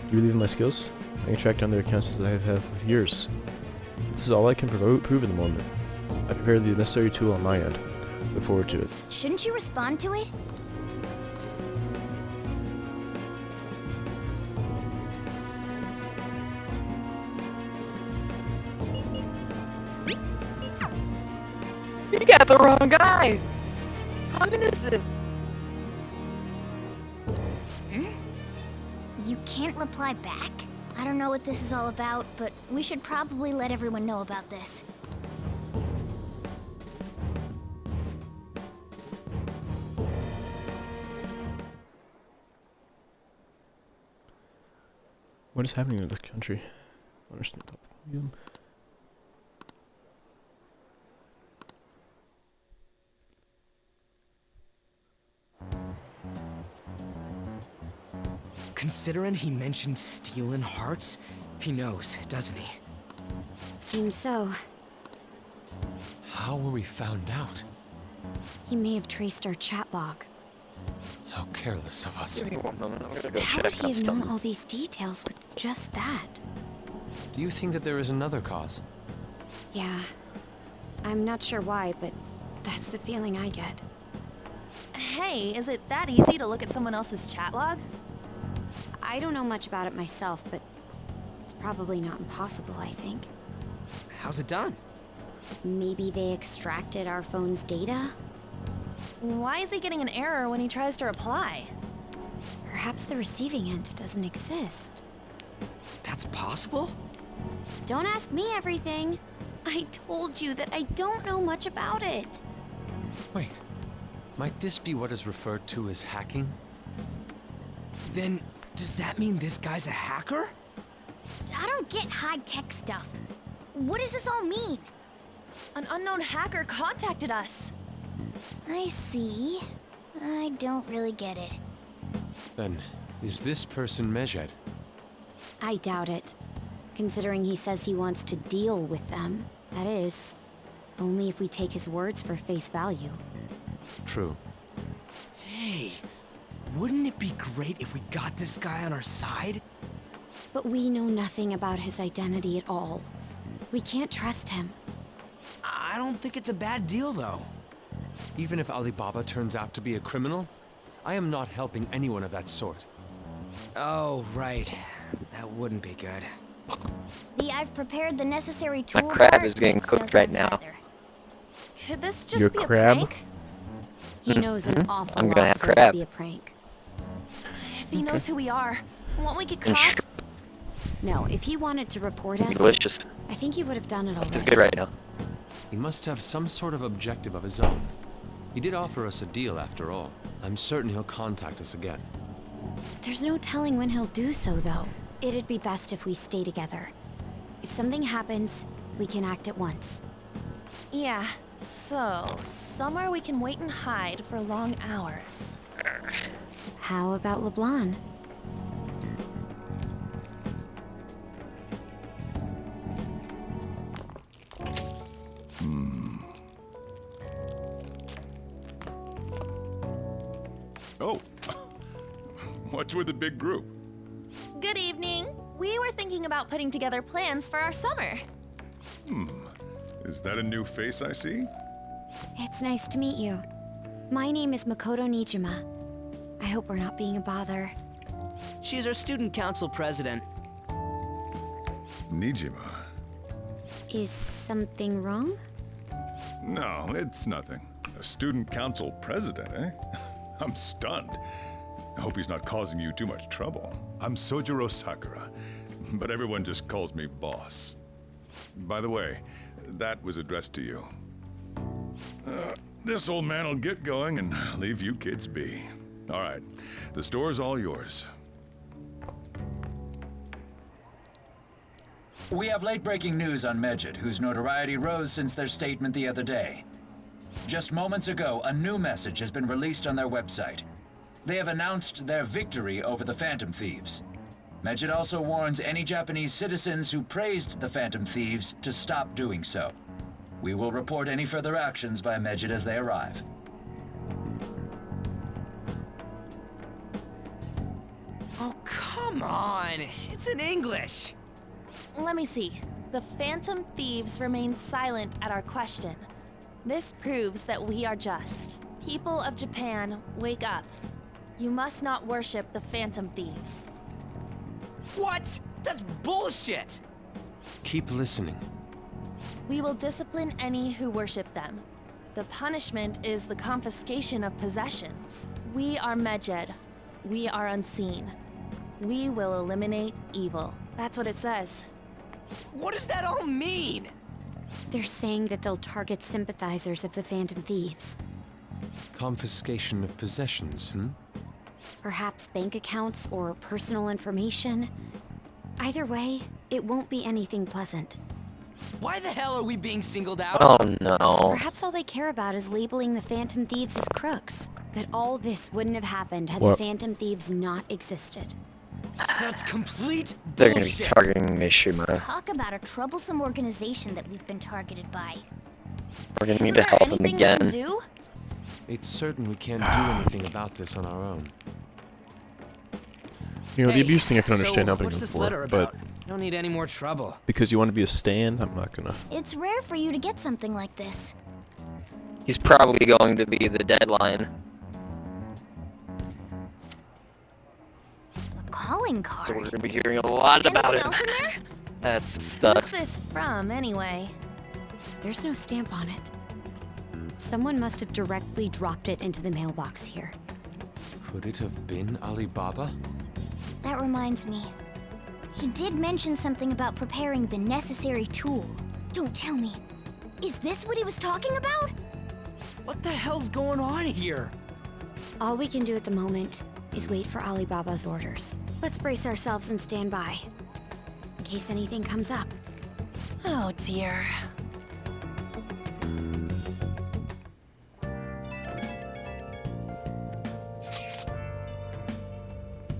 S1: Do you believe in my skills? I can track down their accounts as I have with yours. This is all I can prove at the moment. I prepared the necessary tool on my end. Look forward to it.
S20: Shouldn't you respond to it?
S2: You got the wrong guy! I'm innocent!
S20: You can't reply back? I don't know what this is all about, but we should probably let everyone know about this.
S1: What is happening in this country? I don't understand about the volume.
S10: Considering he mentioned stealing hearts, he knows, doesn't he?
S20: Seems so.
S18: How were we found out?
S20: He may have traced our chat log.
S18: How careless of us.
S2: Give me one moment, I'm gonna go
S20: How
S2: check
S20: would he
S2: on
S20: have known
S2: something.
S20: all these details with just that?
S18: Do you think that there is another cause?
S20: Yeah. I'm not sure why, but that's the feeling I get.
S11: Hey, is it that easy to look at someone else's chat log?
S20: I don't know much about it myself, but it's probably not impossible, I think.
S10: How's it done?
S20: Maybe they extracted our phone's data?
S11: Why is he getting an error when he tries to reply?
S20: Perhaps the receiving end doesn't exist.
S10: That's possible?
S20: Don't ask me everything. I told you that I don't know much about it.
S18: Wait, might this be what is referred to as hacking?
S10: Then, does that mean this guy's a hacker?
S20: I don't get high-tech stuff. What does this all mean?
S11: An unknown hacker contacted us.
S20: I see. I don't really get it.
S18: Then, is this person Medjed?
S20: I doubt it. Considering he says he wants to deal with them. That is, only if we take his words for face value.
S18: True.
S10: Hey, wouldn't it be great if we got this guy on our side?
S20: But we know nothing about his identity at all. We can't trust him.
S10: I don't think it's a bad deal, though.
S18: Even if Alibaba turns out to be a criminal, I am not helping anyone of that sort.
S10: Oh, right. That wouldn't be good.
S20: I've prepared the necessary tool.
S2: My crab
S20: part,
S2: is getting
S20: makes no
S2: cooked right
S20: sense
S2: now.
S20: either.
S11: Could this just
S1: Your
S11: be
S1: crab?
S11: a prank?
S20: He knows an awful
S2: I'm gonna
S20: lot
S2: have
S20: for it to
S2: crab.
S20: be a prank.
S11: If he knows who we are, won't we get
S2: And
S11: caught?
S20: No, if he wanted to report us,
S2: Delicious.
S20: I think he would have done it already.
S2: It's good right now.
S18: He must have some sort of objective of his own. He did offer us a deal after all. I'm certain he'll contact us again.
S20: There's no telling when he'll do so, though. It'd be best if we stay together. If something happens, we can act at once.
S11: Yeah, so somewhere we can wait and hide for long hours.
S20: How about LeBlanc?
S6: Oh, what's with the big group?
S11: Good evening. We were thinking about putting together plans for our summer.
S6: Is that a new face I see?
S20: It's nice to meet you. My name is Makoto Nijima. I hope we're not being a bother.
S10: She's our student council president.
S6: Nijima.
S20: Is something wrong?
S6: No, it's nothing. A student council president, eh? I'm stunned. I hope he's not causing you too much trouble. I'm Sojiro Sakura, but everyone just calls me boss. By the way, that was addressed to you. This old man will get going and leave you kids be. All right, the store's all yours.
S9: We have late-breaking news on Medjed, whose notoriety rose since their statement the other day. Just moments ago, a new message has been released on their website. They have announced their victory over the Phantom Thieves. Medjed also warns any Japanese citizens who praised the Phantom Thieves to stop doing so. We will report any further actions by Medjed as they arrive.
S10: Oh, come on! It's in English!
S11: Let me see. The Phantom Thieves remain silent at our question. This proves that we are just. People of Japan, wake up. You must not worship the Phantom Thieves.
S10: What? That's bullshit!
S18: Keep listening.
S11: We will discipline any who worship them. The punishment is the confiscation of possessions. We are Medjed. We are unseen. We will eliminate evil. That's what it says.
S10: What does that all mean?
S20: They're saying that they'll target sympathizers of the Phantom Thieves.
S18: Confiscation of possessions,
S20: Perhaps bank accounts or personal information. Either way, it won't be anything pleasant.
S10: Why the hell are we being singled out?
S2: Oh no.
S20: Perhaps all they care about is labeling the Phantom Thieves as crooks. That all this wouldn't have happened had the Phantom Thieves not existed.
S10: That's complete
S2: They're gonna be
S10: bullshit.
S2: targeting Mishima.
S12: Talk about a troublesome organization that we've been targeted by.
S2: We're gonna need to help them again.
S18: It's certain we can't do anything about this on our own.
S1: You know, the abuse thing I can understand
S10: so
S1: helping
S10: what's
S1: them
S10: this
S1: for,
S10: letter
S1: but
S10: about? Don't need any more trouble.
S1: because you want to be a stand, I'm not gonna.
S12: It's rare for you to get something like this.
S2: He's probably going to be the deadline.
S12: A calling card.
S2: So we're gonna be hearing a lot about it.
S11: Anything else in there?
S2: That
S11: Who's
S2: sucks.
S11: this from, anyway?
S20: There's no stamp on it. Someone must have directly dropped it into the mailbox here.
S18: Could it have been Alibaba?
S12: That reminds me. He did mention something about preparing the necessary tool. Don't tell me. Is this what he was talking about?
S10: What the hell's going on here?
S20: All we can do at the moment is wait for Alibaba's orders. Let's brace ourselves and stand by. In case anything comes up.
S11: Oh dear.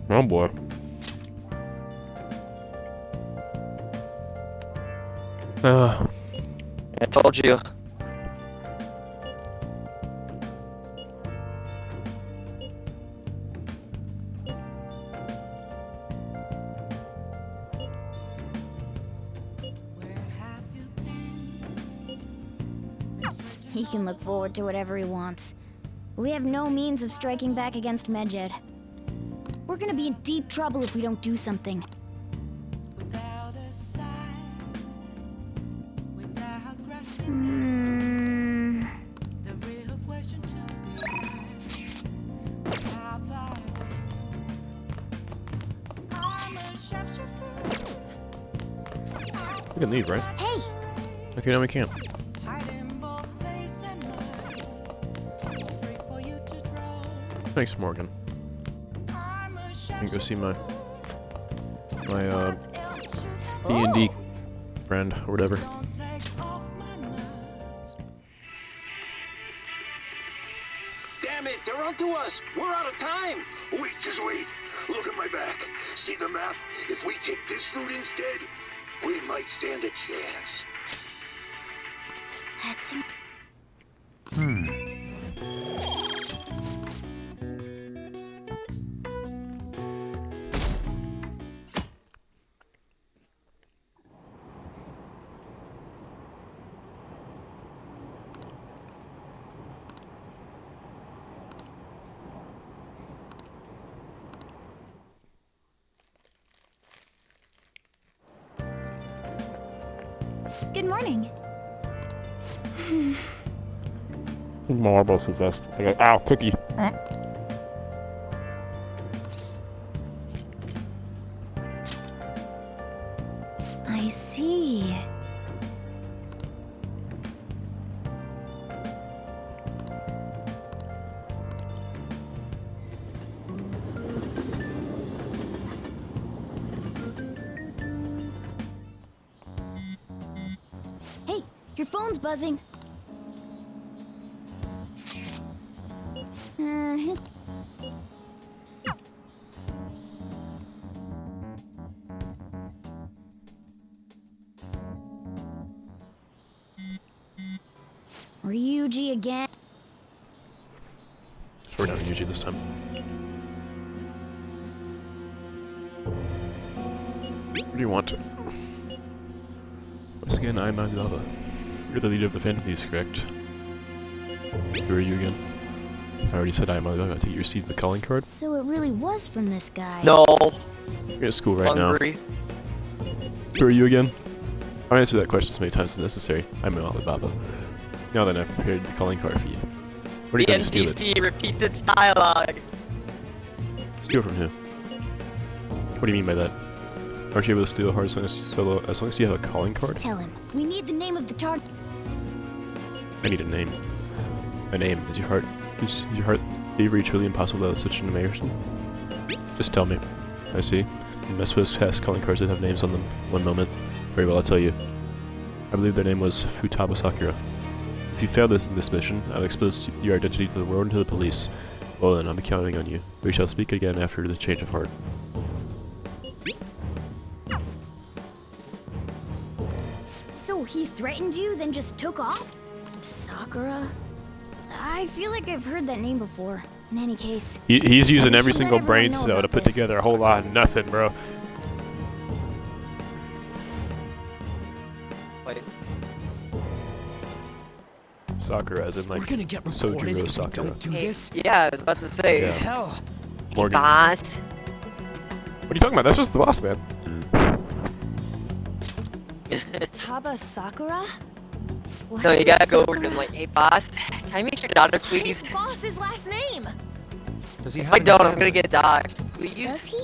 S1: Oh boy.
S2: I told you.
S12: He can look forward to whatever he wants. We have no means of striking back against Medjed. We're gonna be in deep trouble if we don't do something.
S1: We can leave, right?
S12: Hey!
S1: Okay, no, we can't. Thanks, Morgan. I can go see my D&D friend or whatever.
S22: Damn it, they're onto us. We're out of time.
S5: Wait, just wait. Look at my back. See the map? If we take this route instead, we might stand a chance.
S12: That's Good morning.
S1: Marbles is best. I got, ow, cookie.
S12: I see.
S7: Hey, your phone's buzzing. His... Ryuji again.
S1: We're not Ryuji this time. What do you want? Once again, I'm Alibaba. You're the leader of the Phantom Thieves, correct? Who are you again? I already said I'm Alibaba. I think you received the calling card?
S7: So it really was from this guy.
S2: No.
S1: You're at school right
S2: Hungry.
S1: now. Who are you again? I'll answer that question as many times as necessary. I'm Alibaba. Now then, I've prepared the calling card for you. What are you going to steal it?
S2: NPC repeats its dialogue.
S1: Steal from who? What do you mean by that? Aren't you able to steal a heart as long as you have a calling card?
S7: Tell him. We need the name of the target.
S1: I need a name. A name. Is your heart thievery truly impossible without such an immersion? Just tell me. I see. You must supposed to pass calling cards that have names on them. One moment. Very well, I'll tell you. I believe their name was Futaba Sakura. If you fail this mission, I'll expose your identity to the world and to the police. Well then, I'll be counting on you. We shall speak again after the change of heart.
S7: So he threatened you, then just took off? Sakura? I feel like I've heard that name before. In any case...
S1: He's using every
S7: should
S1: single
S7: let
S1: brain
S7: everyone know
S1: cell to
S7: about
S1: put
S7: this.
S1: together a whole lot of nothing, bro.
S2: Wait.
S1: Sakura, as in like
S10: We're gonna get reported
S1: Sojiro
S10: if we
S1: Sakura.
S10: don't do this.
S2: Yeah, I was about to say.
S1: Yeah.
S10: Hell.
S1: Morgan.
S2: Boss.
S1: What are you talking about? That's just the boss, man.
S11: Taba Sakura?
S2: No, you gotta go over to him like, hey boss, can I meet your daughter, please?
S11: It's boss's last name.
S18: Does he
S2: If
S18: have
S2: I don't,
S18: any
S2: I'm gonna get doxxed. Please?
S7: Does he?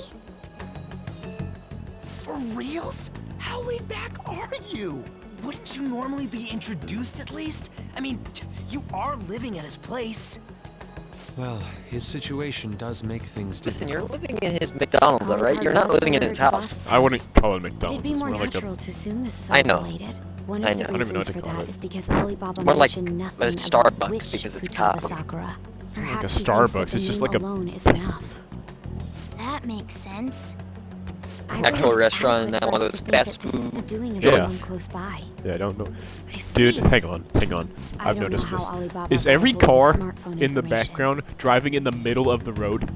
S10: For reals? How laid back are you? Wouldn't you normally be introduced at least? I mean, you are living at his place.
S18: Well, his situation does make things
S2: Listen,
S18: difficult.
S2: you're living in his McDonald's, alright? You're not living in his house.
S1: I wouldn't call it
S17: It'd
S1: McDonald's.
S17: be
S1: It's
S17: more
S1: more like
S17: natural
S1: a...
S17: to assume this is
S2: I
S17: all
S2: know.
S17: related. One
S2: I
S17: of the
S2: know.
S1: I don't even know
S17: reasons
S1: what to
S17: for
S1: call
S17: that
S1: it.
S17: is because Alibaba
S2: More like
S17: mentioned
S2: a
S17: nothing about
S2: Starbucks
S17: which
S2: because it's
S17: Futaba
S2: common.
S17: Sakura.
S1: a
S17: Perhaps he thinks
S1: Starbucks,
S17: that the
S1: it's just
S17: name
S1: like a-
S17: alone is enough.
S7: That makes sense.
S17: I
S2: Actual
S17: reckon it's
S2: restaurant,
S17: adequate
S2: not
S17: for
S2: one of
S17: us
S2: those
S17: to think
S2: fast
S17: that this is the
S2: food
S17: doing of
S1: Yeah.
S17: someone close by.
S1: Yeah, I don't know.
S17: I see.
S1: Dude, hang on.
S17: I
S1: I've
S17: don't know
S1: noticed
S17: how
S1: this.
S17: Alibaba
S1: Is
S17: got
S1: every
S17: hold of
S1: car
S17: his smartphone
S1: in the
S17: information.
S1: background driving in the middle of the road?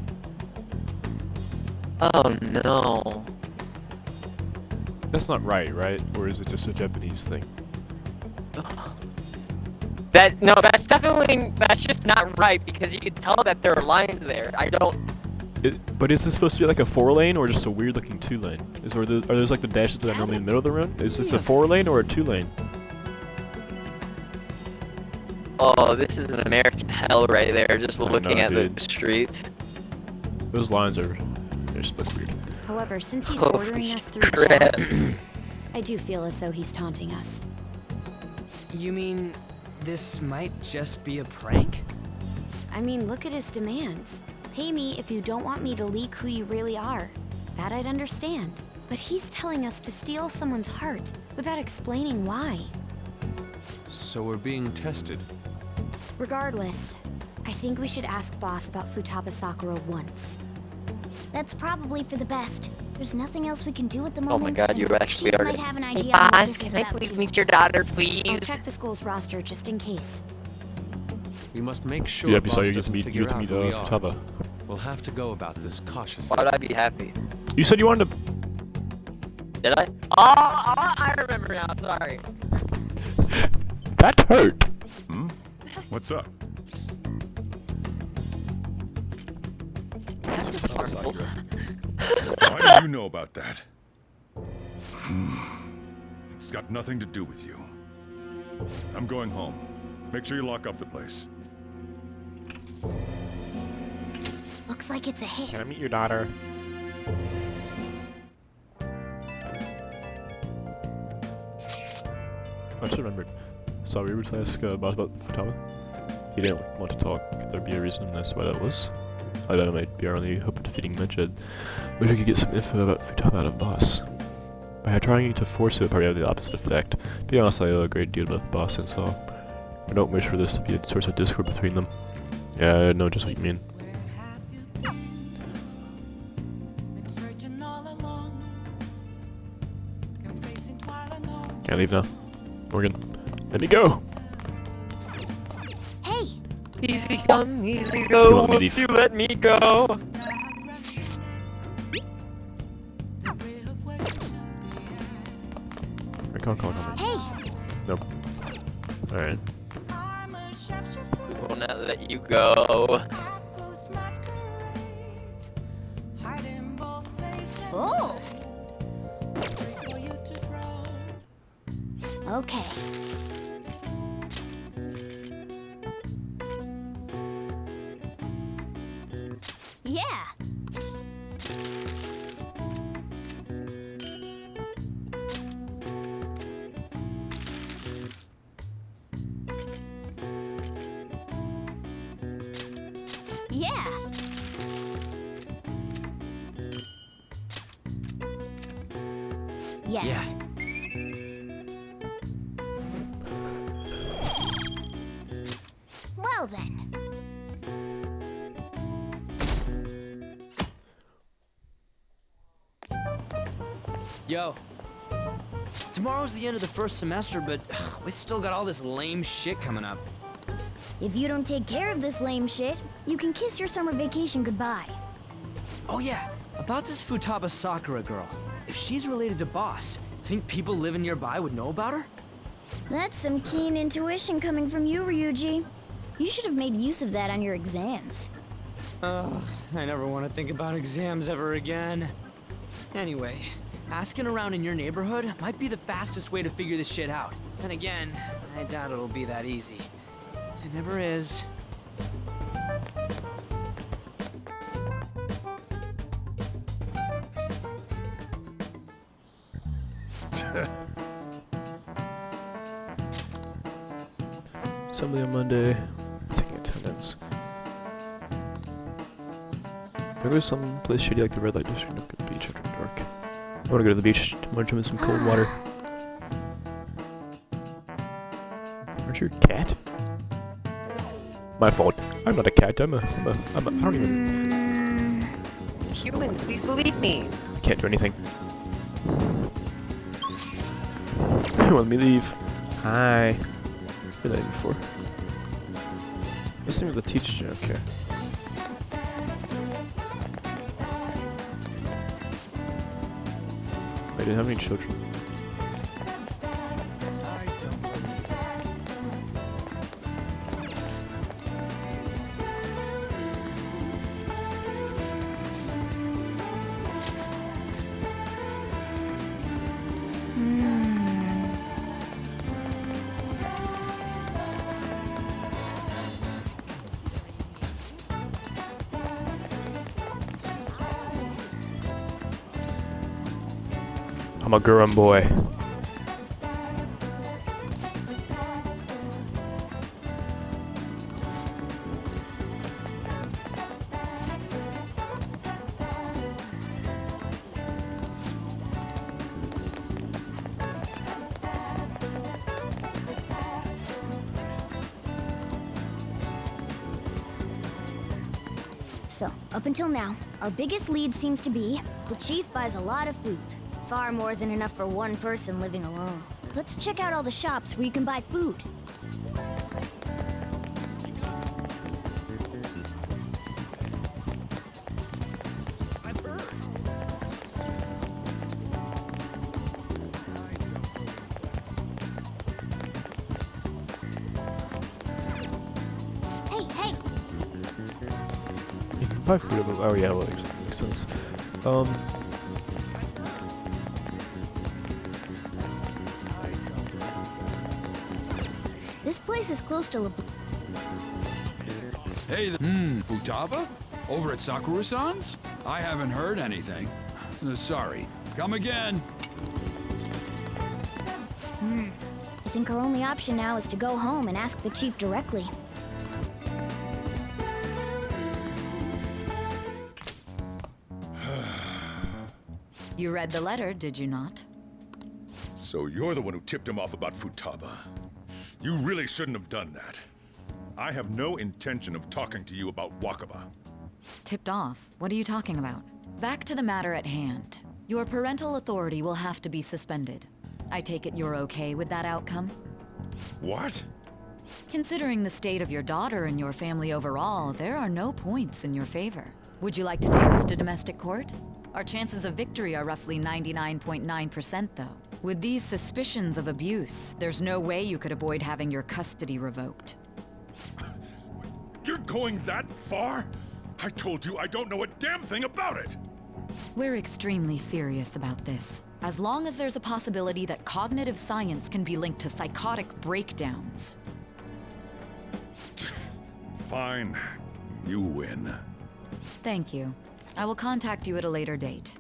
S2: Oh no.
S1: That's not right? Or is it just a Japanese thing?
S2: That's just not right because you can tell that there are lines there. I don't.
S1: But is this supposed to be like a 4-lane or just a weird looking 2-lane? Are those like the dashes that are normally in the middle of the road? Is this a 4-lane or a 2-lane?
S2: Oh, this is an American hell right there. Just
S1: I
S2: looking
S1: know,
S2: at
S1: dude.
S2: the streets.
S1: Those lines they just look weird.
S17: However, since he's
S2: Holy
S17: ordering us through
S2: crap.
S17: chat, I do feel as though he's taunting us.
S10: You mean this might just be a prank?
S17: I mean, look at his demands. Pay me if you don't want me to leak who you really are. That I'd understand. But he's telling us to steal someone's heart without explaining why.
S18: So we're being tested.
S17: Regardless, I think we should ask Boss about Futaba Sakura once.
S7: That's probably for the best. There's nothing else we can do at the
S2: Oh
S7: moment.
S2: my god, you
S7: and
S2: actually
S7: Chief
S2: are.
S7: might have an
S2: Hey
S7: idea on what
S2: boss,
S7: this is
S2: can I
S7: about,
S2: please
S7: too.
S2: meet your daughter,
S17: I'll
S2: please?
S17: check the school's roster just in case.
S18: We must make sure
S1: Yeah,
S18: Boss
S1: so you get to
S18: doesn't
S1: meet
S18: figure out who we are.
S1: Futaba.
S18: We'll have to go about this cautiously.
S2: Why would I be happy?
S1: You said you wanted to...
S2: Did I? Oh, I remember now. Sorry.
S1: That hurt!
S6: Hmm? What's up? Why did you know about that? It's got nothing to do with you. I'm going home. Make sure you lock up the place.
S7: Looks like it's a hit.
S1: Can I meet your daughter? I just remembered. Saw Reaver ask boss about Futaba. He didn't want to talk. Could there be a reason as to why that was? I bet it might be our only hope of defeating Medjed. Wish I could get some info about Futaba out of boss. By trying to force it would probably have the opposite effect. To be honest, I owe a great deal with boss and so I don't wish for this to be a source of discord between them. Yeah, I know just what you mean. Can I leave now? Morgan, let me go!
S20: Hey!
S2: Easy come, easy go, won't you let me go?
S1: Come on.
S20: Hey!
S1: Nope. Alright.
S2: Will not let you go.
S7: Oh! Okay.
S20: Yeah! Yeah! Yes.
S10: Yeah.
S7: Well then.
S10: Yo. Tomorrow's the end of the first semester, but we still got all this lame shit coming up.
S7: If you don't take care of this lame shit, you can kiss your summer vacation goodbye.
S10: Oh yeah, about this Futaba Sakura girl. If she's related to Boss, think people living nearby would know about her?
S7: That's some keen intuition coming from you, Ryuji. You should have made use of that on your exams.
S10: Ugh, I never want to think about exams ever again. Anyway, asking around in your neighborhood might be the fastest way to figure this shit out. And again, I doubt it'll be that easy. It never is.
S1: Assembly on Monday. Taking attendance. Can I go to some place shady like the red light district? Look at the beach after dark. I want to go to the beach. I want to jump in some cold water. Aren't you a cat? My fault. I'm not a cat. I don't even.
S2: Human, please believe me.
S1: I can't do anything. Let me leave. Hi. Been there before. Listening to the teacher. Okay. I didn't have any children. I'm a Gurren boy.
S7: So, up until now, our biggest lead seems to be the chief buys a lot of food. Far more than enough for one person living alone. Let's check out all the shops where you can buy food.
S20: Hey!
S1: You can buy food. Oh yeah, well, that makes sense.
S7: This place is close to
S8: Hey, Futaba? Over at Sakura-san's? I haven't heard anything. Sorry. Come again.
S7: think our only option now is to go home and ask the chief directly.
S3: You read the letter, did you not?
S6: So you're the one who tipped him off about Futaba. You really shouldn't have done that. I have no intention of talking to you about Wakaba.
S3: Tipped off? What are you talking about? Back to the matter at hand. Your parental authority will have to be suspended. I take it you're okay with that outcome?
S6: What?
S3: Considering the state of your daughter and your family overall, there are no points in your favor. Would you like to take this to domestic court? Our chances of victory are roughly 99.9% though. With these suspicions of abuse, there's no way you could avoid having your custody revoked.
S6: You're going that far? I told you I don't know a damn thing about it!
S3: We're extremely serious about this. As long as there's a possibility that cognitive science can be linked to psychotic breakdowns.
S6: Fine. You win.
S3: Thank you. I will contact you at a later date.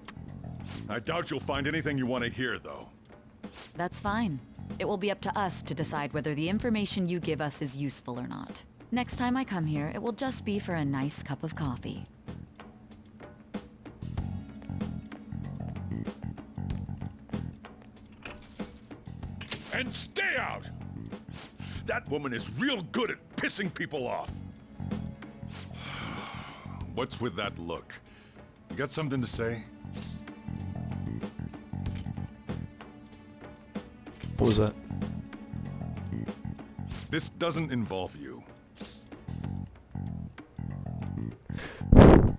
S6: I doubt you'll find anything you want to hear, though.
S3: That's fine. It will be up to us to decide whether the information you give us is useful or not. Next time I come here, it will just be for a nice cup of coffee.
S6: And stay out! That woman is real good at pissing people off. What's with that look? You got something to say?
S1: What was that?
S6: This doesn't involve you.
S1: Can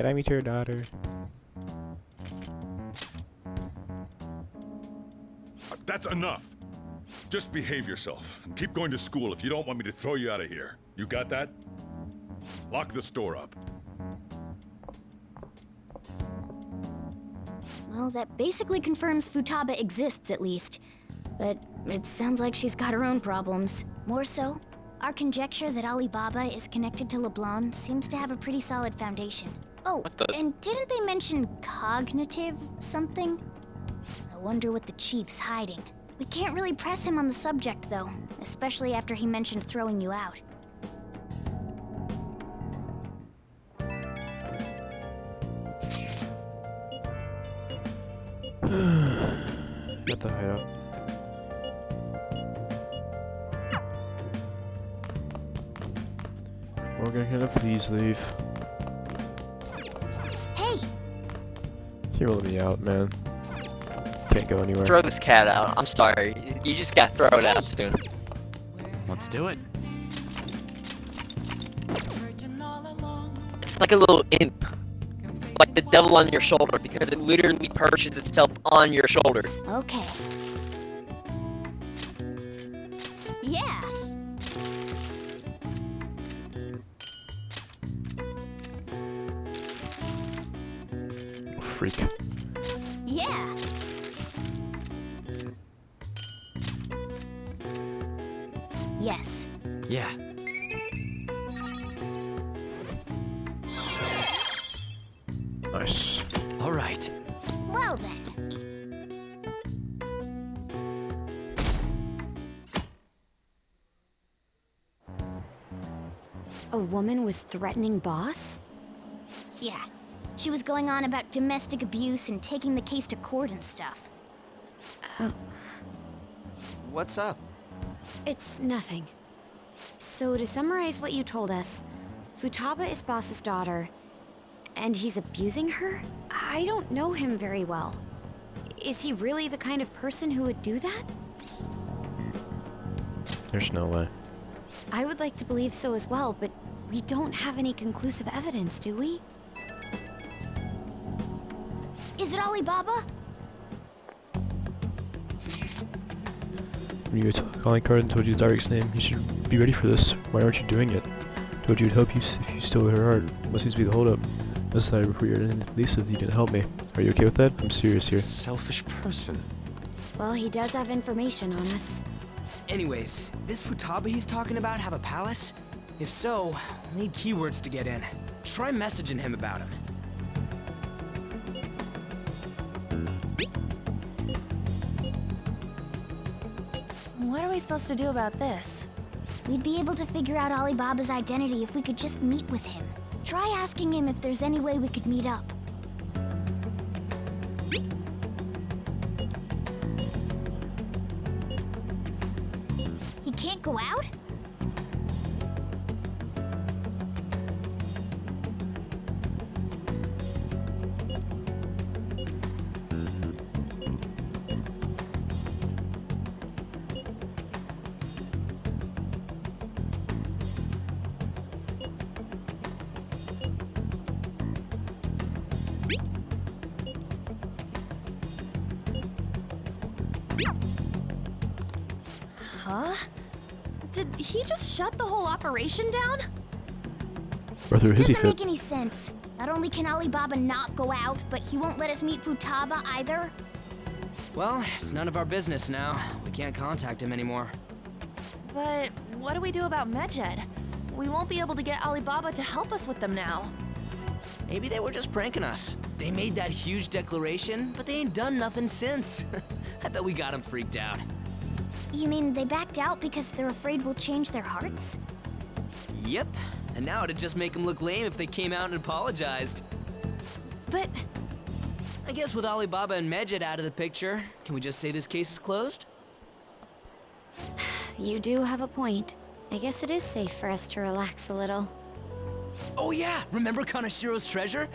S1: I meet your daughter?
S6: That's enough. Just behave yourself and keep going to school if you don't want me to throw you out of here. You got that? Lock the store up.
S7: Well, that basically confirms Futaba exists, at least. But it sounds like she's got her own problems. More so, our conjecture that Alibaba is connected to LeBlanc seems to have a pretty solid foundation. Oh, and didn't they mention cognitive something? I wonder what the chief's hiding. We can't really press him on the subject, though, especially after he mentioned throwing you out.
S1: Get the hideout. Morgan, can I please leave?
S7: Hey!
S1: You let me out, man. Can't go anywhere.
S2: Throw this cat out. I'm sorry. You just got thrown out soon.
S16: Let's do it.
S2: It's like a little imp. Like the devil on your shoulder, because it literally perches itself on your shoulder.
S7: Okay. Yeah!
S1: Freak.
S7: Yeah! Yes.
S16: Yeah.
S1: Nice.
S16: All right.
S7: Well then.
S17: A woman was threatening Boss?
S7: Yeah. She was going on about domestic abuse and taking the case to court and stuff.
S10: What's up?
S17: It's nothing. So to summarize what you told us, Futaba is Boss's daughter, and he's abusing her? I don't know him very well. Is he really the kind of person who would do that?
S1: There's no way.
S17: I would like to believe so as well, but we don't have any conclusive evidence, do we?
S7: Is it Alibaba?
S1: When you got a calling card and told you Derek's name, you should be ready for this. Why aren't you doing it? Told you it'd help you if you stole her heart. What seems to be the holdup? Unless I reported in the police if you didn't help me. Are you okay with that? I'm serious here.
S18: Selfish person.
S17: Well, he does have information on us.
S10: Anyways, this Futaba he's talking about have a palace? If so, we'll need keywords to get in. Try messaging him about him.
S11: supposed to do about this?
S7: We'd be able to figure out Alibaba's identity if we could just meet with him. Try asking him if there's any way we could meet up. He can't go out?
S11: Huh? Did he just shut the whole operation down?
S1: Or through a hissy
S7: Doesn't
S1: fit.
S7: make any sense. Not only can Alibaba not go out, but he won't let us meet Futaba either.
S10: Well, it's none of our business now. We can't contact him anymore.
S11: But what do we do about Medjed? We won't be able to get Alibaba to help us with them now.
S10: Maybe they were just pranking us. They made that huge declaration, but they ain't done nothing since. I bet we got them freaked out.
S7: You mean they backed out because they're afraid we'll change their hearts?
S10: Yep. And now it'd just make them look lame if they came out and apologized.
S11: But
S10: I guess with Alibaba and Medjed out of the picture, can we just say this case is closed?
S17: You do have a point. I guess it is safe for us to relax a little.
S10: Oh yeah, remember Kanashiro's treasure?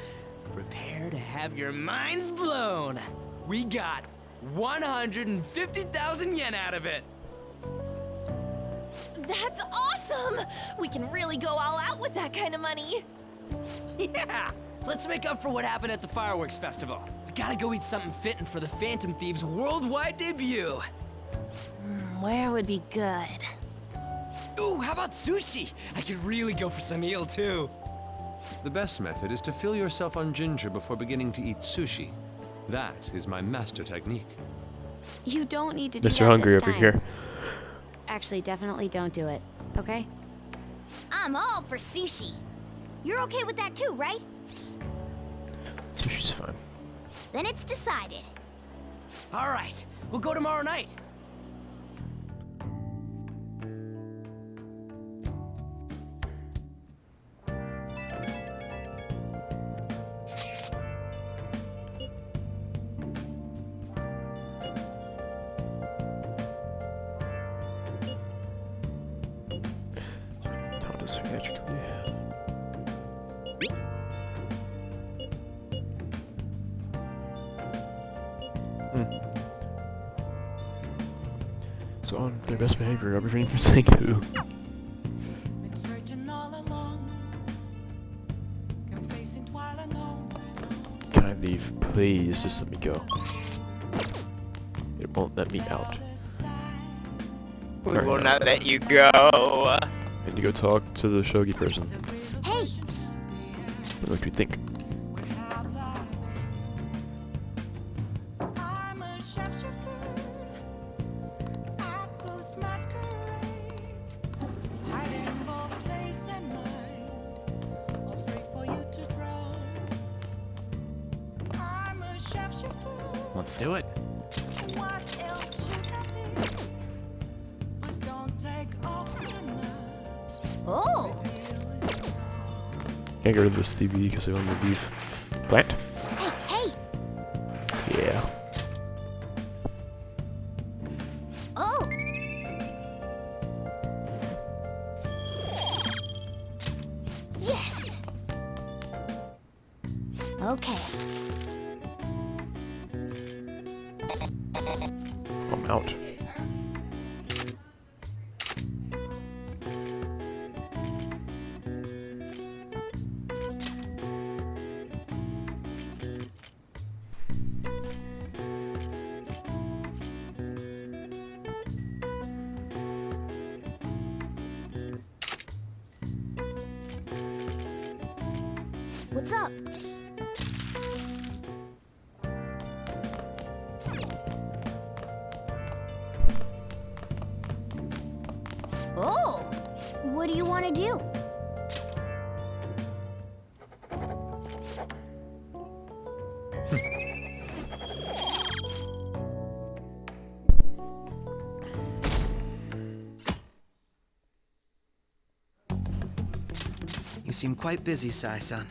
S10: Prepare to have your minds blown. We got 150,000 yen out of it.
S11: that's awesome! We can really go all out with that kind of money.
S10: Yeah, let's make up for what happened at the fireworks festival. We gotta go eat something fitting for the Phantom Thieves' worldwide debut.
S11: Where would be good?
S10: Ooh, how about sushi? I could really go for some eel too.
S18: The best method is to fill yourself on ginger before beginning to eat sushi. That is my master technique.
S17: You don't need to do
S1: Mr.
S17: that
S1: Hungry
S17: this
S1: over
S17: time.
S1: here.
S17: Actually, definitely don't do it, okay?
S7: I'm all for sushi. You're okay with that too, right?
S1: Sushi's fine.
S7: Then it's decided.
S10: All right, we'll go tomorrow night.
S1: How does magically? So on their best behavior, I'm refraining from saying who. Can I leave? Please, just let me go. It won't let me out.
S2: We
S1: Alright,
S2: will
S1: now.
S2: not let you go.
S1: I need to go talk to the shogi person.
S7: Hey!
S1: What do you think?
S16: Let's do it.
S7: Oh!
S1: Can't get rid of this TV because I own the beef plant.
S7: Hey!
S1: Yeah.
S7: Oh! Yes! Okay.
S1: I'm out.
S7: What's up?
S13: seem quite busy, Sai-san.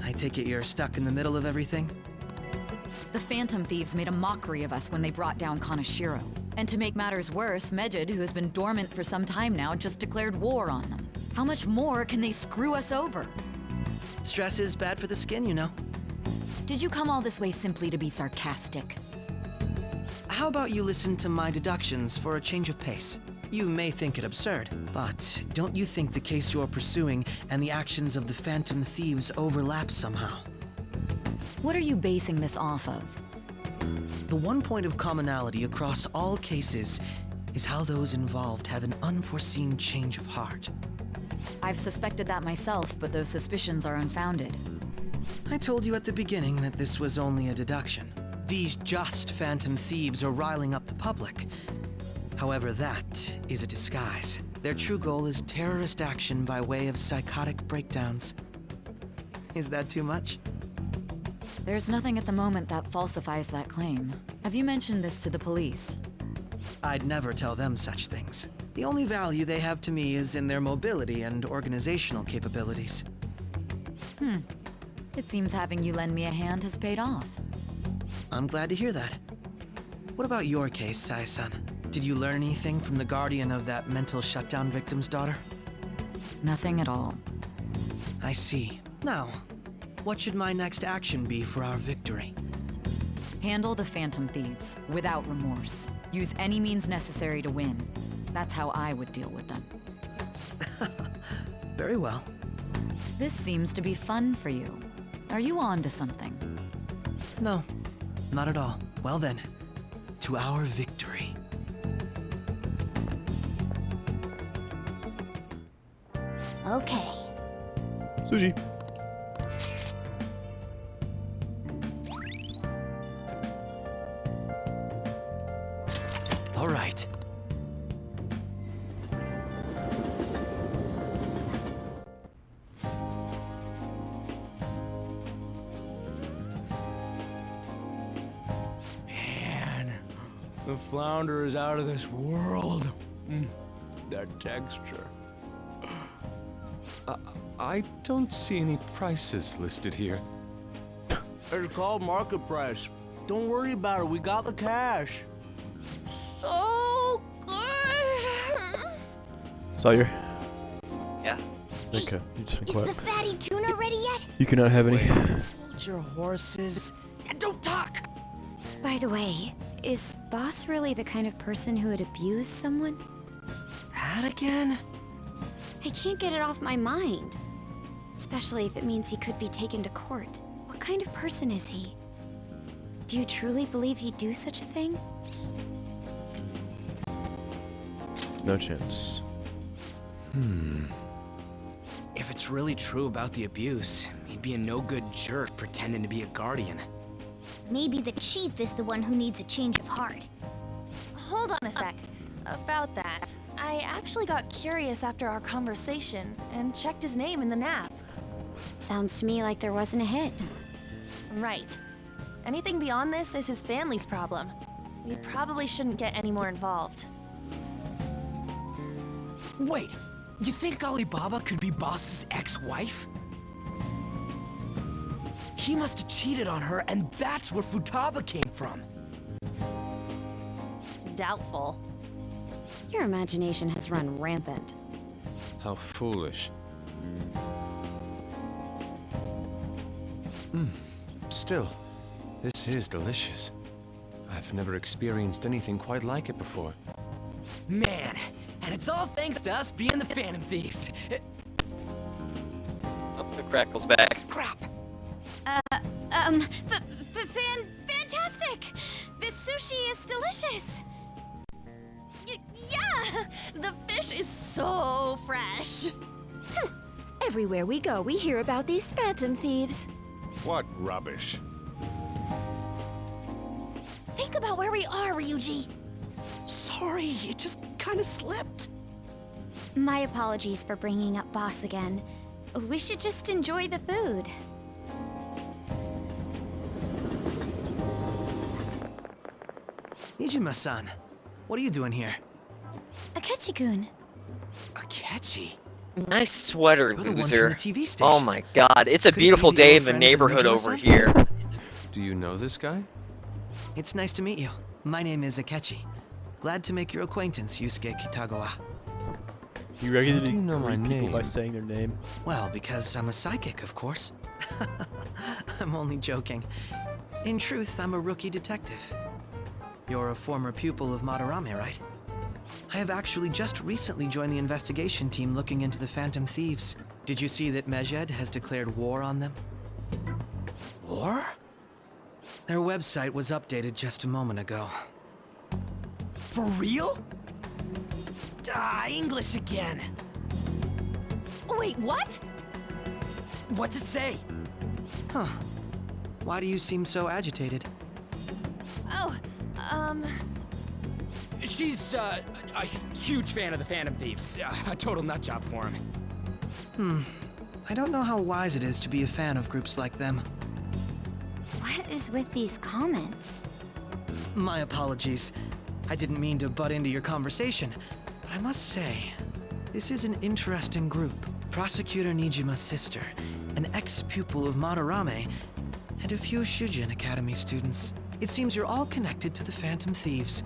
S13: I take it you're stuck in the middle of everything?
S3: The Phantom Thieves made a mockery of us when they brought down Kaneshiro. And to make matters worse, Medjed, who has been dormant for some time now, just declared war on them. How much more can they screw us over?
S13: Stress is bad for the skin, you know.
S3: Did you come all this way simply to be sarcastic?
S13: How about you listen to my deductions for a change of pace? You may think it absurd, but don't you think the case you're pursuing and the actions of the Phantom Thieves overlap somehow?
S3: What are you basing this off of?
S13: The one point of commonality across all cases is how those involved have an unforeseen change of heart.
S3: I've suspected that myself, but those suspicions are unfounded.
S13: I told you at the beginning that this was only a deduction. These just Phantom Thieves are riling up the public. However, that is a disguise. Their true goal is terrorist action by way of psychotic breakdowns. Is that too much?
S3: There's nothing at the moment that falsifies that claim. Have you mentioned this to the police?
S13: I'd never tell them such things. The only value they have to me is in their mobility and organizational capabilities.
S3: It seems having you lend me a hand has paid off.
S13: I'm glad to hear that. What about your case, Sai-san? Did you learn anything from the guardian of that mental shutdown victim's daughter?
S3: Nothing at all.
S13: I see. Now, what should my next action be for our victory?
S3: Handle the Phantom Thieves, without remorse. Use any means necessary to win. That's how I would deal with them.
S13: Very well.
S3: This seems to be fun for you. Are you on to something?
S13: No, not at all. Well then, to our victory.
S12: Okay.
S1: Sushi.
S10: All right.
S14: Man, the flounder is out of this world. That texture.
S18: I don't see any prices listed here.
S14: It's called market price. Don't worry about it, we got the cash.
S11: So good.
S1: Sawyer.
S2: Yeah.
S1: Okay, you just been
S7: Is
S1: quiet.
S7: the fatty tuna ready yet?
S1: You cannot have any.
S13: Hold your horses and don't talk!
S17: By the way, is Boss really the kind of person who would abuse someone?
S13: That again?
S17: I can't get it off my mind. Especially if it means he could be taken to court. What kind of person is he? Do you truly believe he'd do such a thing?
S1: No chance.
S10: If it's really true about the abuse, he'd be a no-good jerk pretending to be a guardian.
S7: Maybe the chief is the one who needs a change of heart.
S11: Hold on a sec. About that, I actually got curious after our conversation and checked his name in the nav.
S17: Sounds to me like there wasn't a hit.
S11: Right. Anything beyond this is his family's problem. We probably shouldn't get any more involved.
S10: Wait, you think Alibaba could be Boss's ex-wife? He must have cheated on her, and that's where Futaba came from.
S11: Doubtful.
S17: Your imagination has run rampant.
S18: How foolish. Still, this is delicious. I've never experienced anything quite like it before.
S10: Man, and it's all thanks to us being the Phantom Thieves.
S2: Oh, the crackle's back.
S10: Crap!
S11: Fantastic! This sushi is delicious! Yeah! The fish is so fresh!
S20: Everywhere we go, we hear about these Phantom Thieves.
S6: What rubbish?
S11: Think about where we are, Ryuji!
S10: Sorry, it just kind of slipped.
S20: My apologies for bringing up Boss again. We should just enjoy the food.
S13: Ijima-san, what are you doing here?
S20: Akechi-kun.
S10: Akechi?
S2: Nice sweater,
S13: You're the one from
S2: loser.
S13: the TV station.
S2: Oh my god, it's a
S13: Could it be
S2: beautiful
S13: the
S2: day
S13: old
S2: in the
S13: friends of
S2: neighborhood over
S13: Nijiima-san?
S2: here.
S18: Do you know this guy?
S13: It's nice to meet you. My name is Akechi. Glad to make your acquaintance, Yusuke Kitagawa.
S1: You regularly
S18: How do you know my
S1: greet people by
S18: name?
S1: saying their name.
S13: Well, because I'm a psychic, of course. I'm only joking. In truth, I'm a rookie detective. You're a former pupil of Madarame, right? I have actually just recently joined the investigation team looking into the Phantom Thieves. Did you see that Medjed has declared war on them?
S10: War?
S13: Their website was updated just a moment ago.
S10: For real? English again.
S11: Wait, what?
S10: What's it say?
S13: Huh. Why do you seem so agitated?
S11: Oh,
S10: She's, a huge fan of the Phantom Thieves. A total nutjob for him.
S13: I don't know how wise it is to be a fan of groups like them.
S17: What is with these comments?
S13: My apologies. I didn't mean to butt into your conversation, but I must say, this is an interesting group. Prosecutor Nijima's sister, an ex-pupil of Madarame, and a few Shujin Academy students. It seems you're all connected to the Phantom Thieves.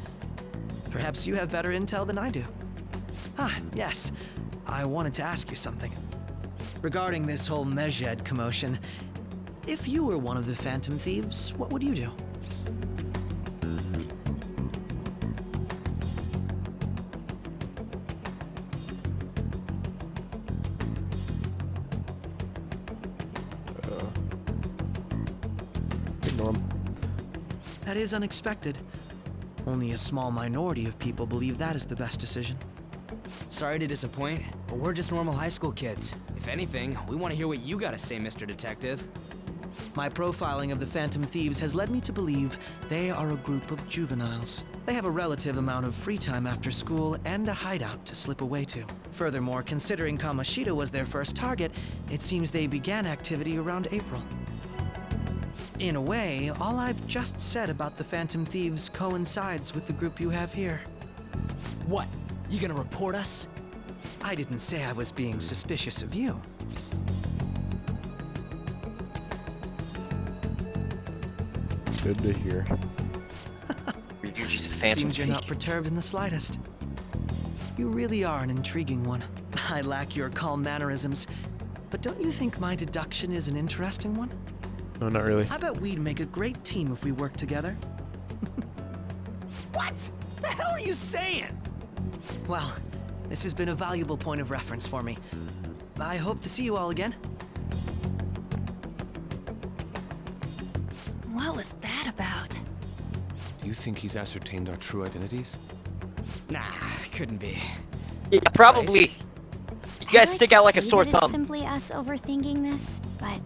S13: Perhaps you have better intel than I do. Ah, yes. I wanted to ask you something. Regarding this whole Medjed commotion, if you were one of the Phantom Thieves, what would you do?
S1: Ignore him.
S13: That is unexpected. Only a small minority of people believe that is the best decision.
S10: Sorry to disappoint, but we're just normal high school kids. If anything, we want to hear what you gotta say, Mr. Detective.
S13: My profiling of the Phantom Thieves has led me to believe they are a group of juveniles. They have a relative amount of free time after school and a hideout to slip away to. Furthermore, considering Kamoshida was their first target, it seems they began activity around April. In a way, all I've just said about the Phantom Thieves coincides with the group you have here.
S10: What? You gonna report us?
S13: I didn't say I was being suspicious of you.
S1: Good to hear.
S2: You're just a phantom
S13: Seems you're not
S2: thief.
S13: perturbed in the slightest. You really are an intriguing one. I lack your calm mannerisms, but don't you think my deduction is an interesting one?
S1: No, not really.
S13: I bet we'd make a great team if we worked together.
S10: What? The hell are you saying?
S13: Well, this has been a valuable point of reference for me. I hope to see you all again.
S11: What was that about?
S18: Do you think he's ascertained our true identities?
S10: Nah, couldn't be.
S2: Yeah, probably. You guys
S17: I'd
S2: stick
S17: to
S2: out like a
S17: say
S2: sore
S17: that it's
S2: thumb.
S17: simply us overthinking this, but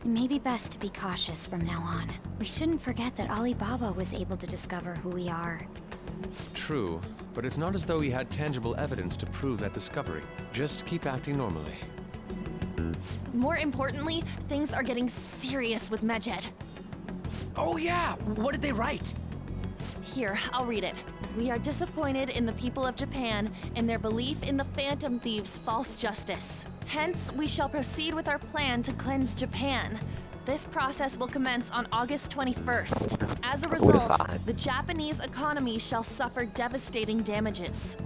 S17: it may be best to be cautious from now on. We shouldn't forget that Alibaba was able to discover who we are.
S18: True, but it's not as though he had tangible evidence to prove that discovery. Just keep acting normally.
S11: More importantly, things are getting serious with Medjed.
S10: Oh yeah, what did they write?
S11: Here, I'll read it. We are disappointed in the people of Japan and their belief in the Phantom Thieves' false justice. Hence, we shall proceed with our plan to cleanse Japan. This process will commence on August 21st. As a result, the Japanese economy shall suffer devastating damages.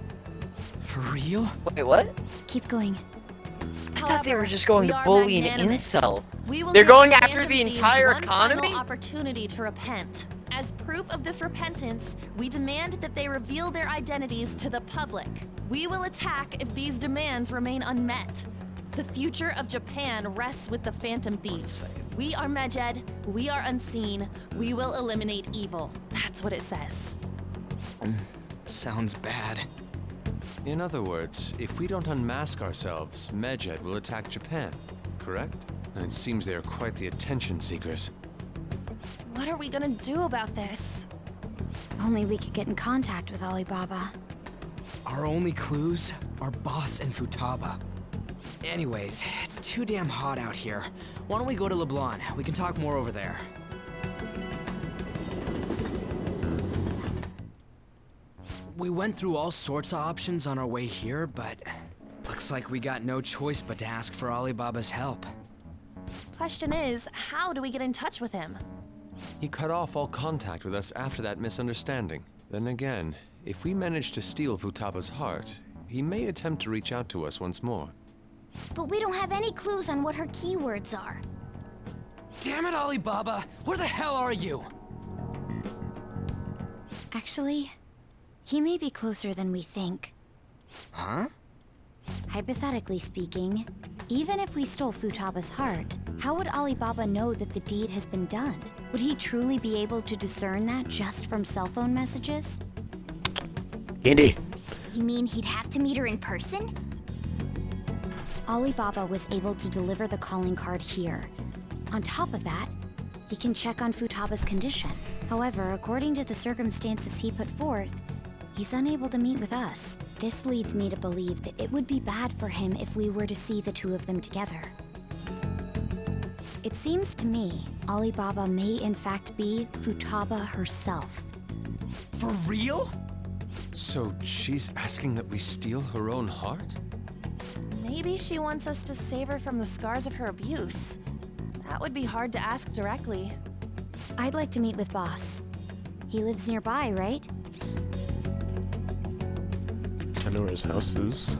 S10: For real?
S2: Wait, what?
S17: Keep going.
S2: I thought they were
S11: However,
S2: just going
S11: we
S2: to
S11: are
S2: bully an
S11: magnanimous.
S2: incel.
S11: We will
S2: They're
S11: give
S2: going
S11: the
S2: after
S11: Phantom
S2: the
S11: Thieves
S2: entire
S11: one
S2: economy?
S11: final opportunity to repent. As proof of this repentance, we demand that they reveal their identities to the public. We will attack if these demands remain unmet. The future of Japan rests with the Phantom Thieves. We are Medjed, we are unseen, we will eliminate evil. That's what it says.
S10: Sounds bad.
S18: In other words, if we don't unmask ourselves, Medjed will attack Japan, correct? And it seems they are quite the attention seekers.
S11: What are we gonna do about this?
S17: Only we could get in contact with Alibaba.
S10: Our only clues are Boss and Futaba. Anyways, it's too damn hot out here. Why don't we go to Leblon? We can talk more over there. We went through all sorts of options on our way here, but looks like we got no choice but to ask for Alibaba's help.
S11: Question is, how do we get in touch with him?
S18: He cut off all contact with us after that misunderstanding. Then again, if we manage to steal Futaba's heart, he may attempt to reach out to us once more.
S7: But we don't have any clues on what her keywords are.
S10: Damn it, Alibaba! Where the hell are you?
S17: Actually, he may be closer than we think.
S10: Huh?
S17: Hypothetically speaking, even if we stole Futaba's heart, how would Alibaba know that the deed has been done? Would he truly be able to discern that just from cell phone messages?
S1: Candy.
S7: You mean he'd have to meet her in person?
S17: Alibaba was able to deliver the calling card here. On top of that, he can check on Futaba's condition. However, according to the circumstances he put forth, he's unable to meet with us. This leads me to believe that it would be bad for him if we were to see the two of them together. It seems to me Alibaba may in fact be Futaba herself.
S10: For real?
S18: So she's asking that we steal her own heart?
S11: Maybe she wants us to save her from the scars of her abuse. That would be hard to ask directly.
S17: I'd like to meet with Boss. He lives nearby, right?
S1: I know where his house is.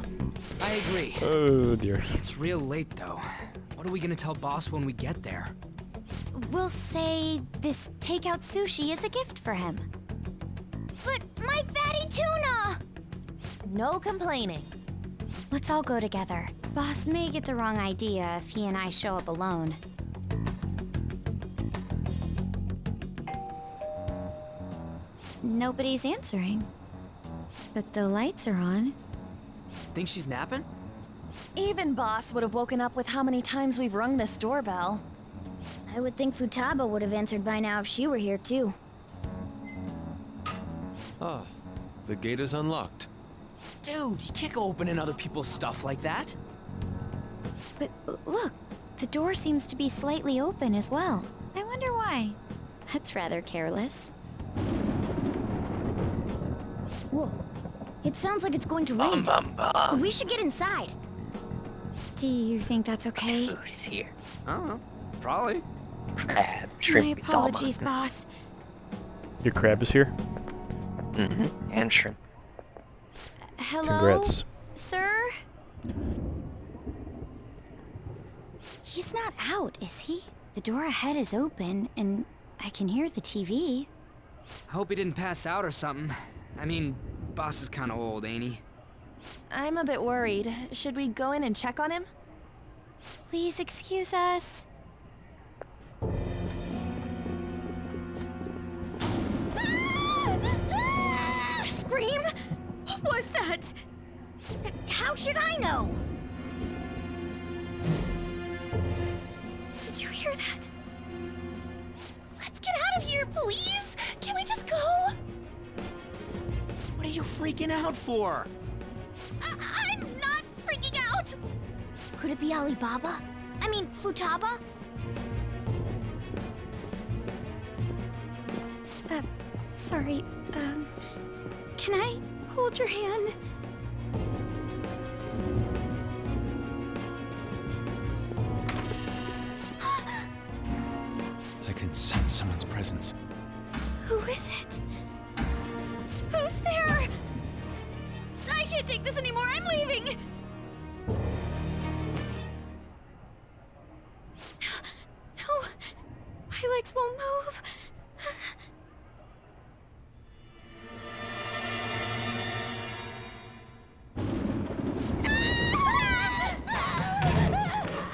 S10: I agree.
S1: Oh dear.
S10: It's real late though. What are we gonna tell Boss when we get there?
S17: We'll say this takeout sushi is a gift for him.
S7: But my fatty tuna!
S11: No complaining.
S17: Let's all go together. Boss may get the wrong idea if he and I show up alone. Nobody's answering. But the lights are on.
S10: Think she's napping?
S11: Even Boss would have woken up with how many times we've rung this doorbell.
S7: I would think Futaba would have answered by now if she were here too.
S18: Ah, the gate is unlocked.
S10: Dude, you can't go opening other people's stuff like that.
S17: But look, the door seems to be slightly open as well. I wonder why. That's rather careless.
S7: Whoa. It sounds like it's going to rain. We should get inside.
S17: Do you think that's okay?
S2: Food is here.
S10: I don't know. Probably.
S2: Crab,
S17: My
S2: shrimp,
S17: apologies, Boss.
S1: Your crab is here?
S2: Mm-hmm. And shrimp.
S17: Hello?
S1: Congrats.
S17: Sir? He's not out, is he? The door ahead is open, and I can hear the TV.
S10: I hope he didn't pass out or something. I mean, Boss is kinda old, ain't he?
S11: I'm a bit worried. Should we go in and check on him?
S17: Please excuse us.
S7: Scream? What was that? How should I know?
S11: Did you hear that? Let's get out of here, please! Can we just go?
S10: What are you freaking out for?
S11: I'm not freaking out!
S7: Could it be Alibaba? I mean, Futaba?
S17: Sorry, can I hold your hand?
S18: I can sense someone's presence.
S17: Who is it?
S11: Who's there? I can't take this anymore, I'm leaving! No, my legs won't move.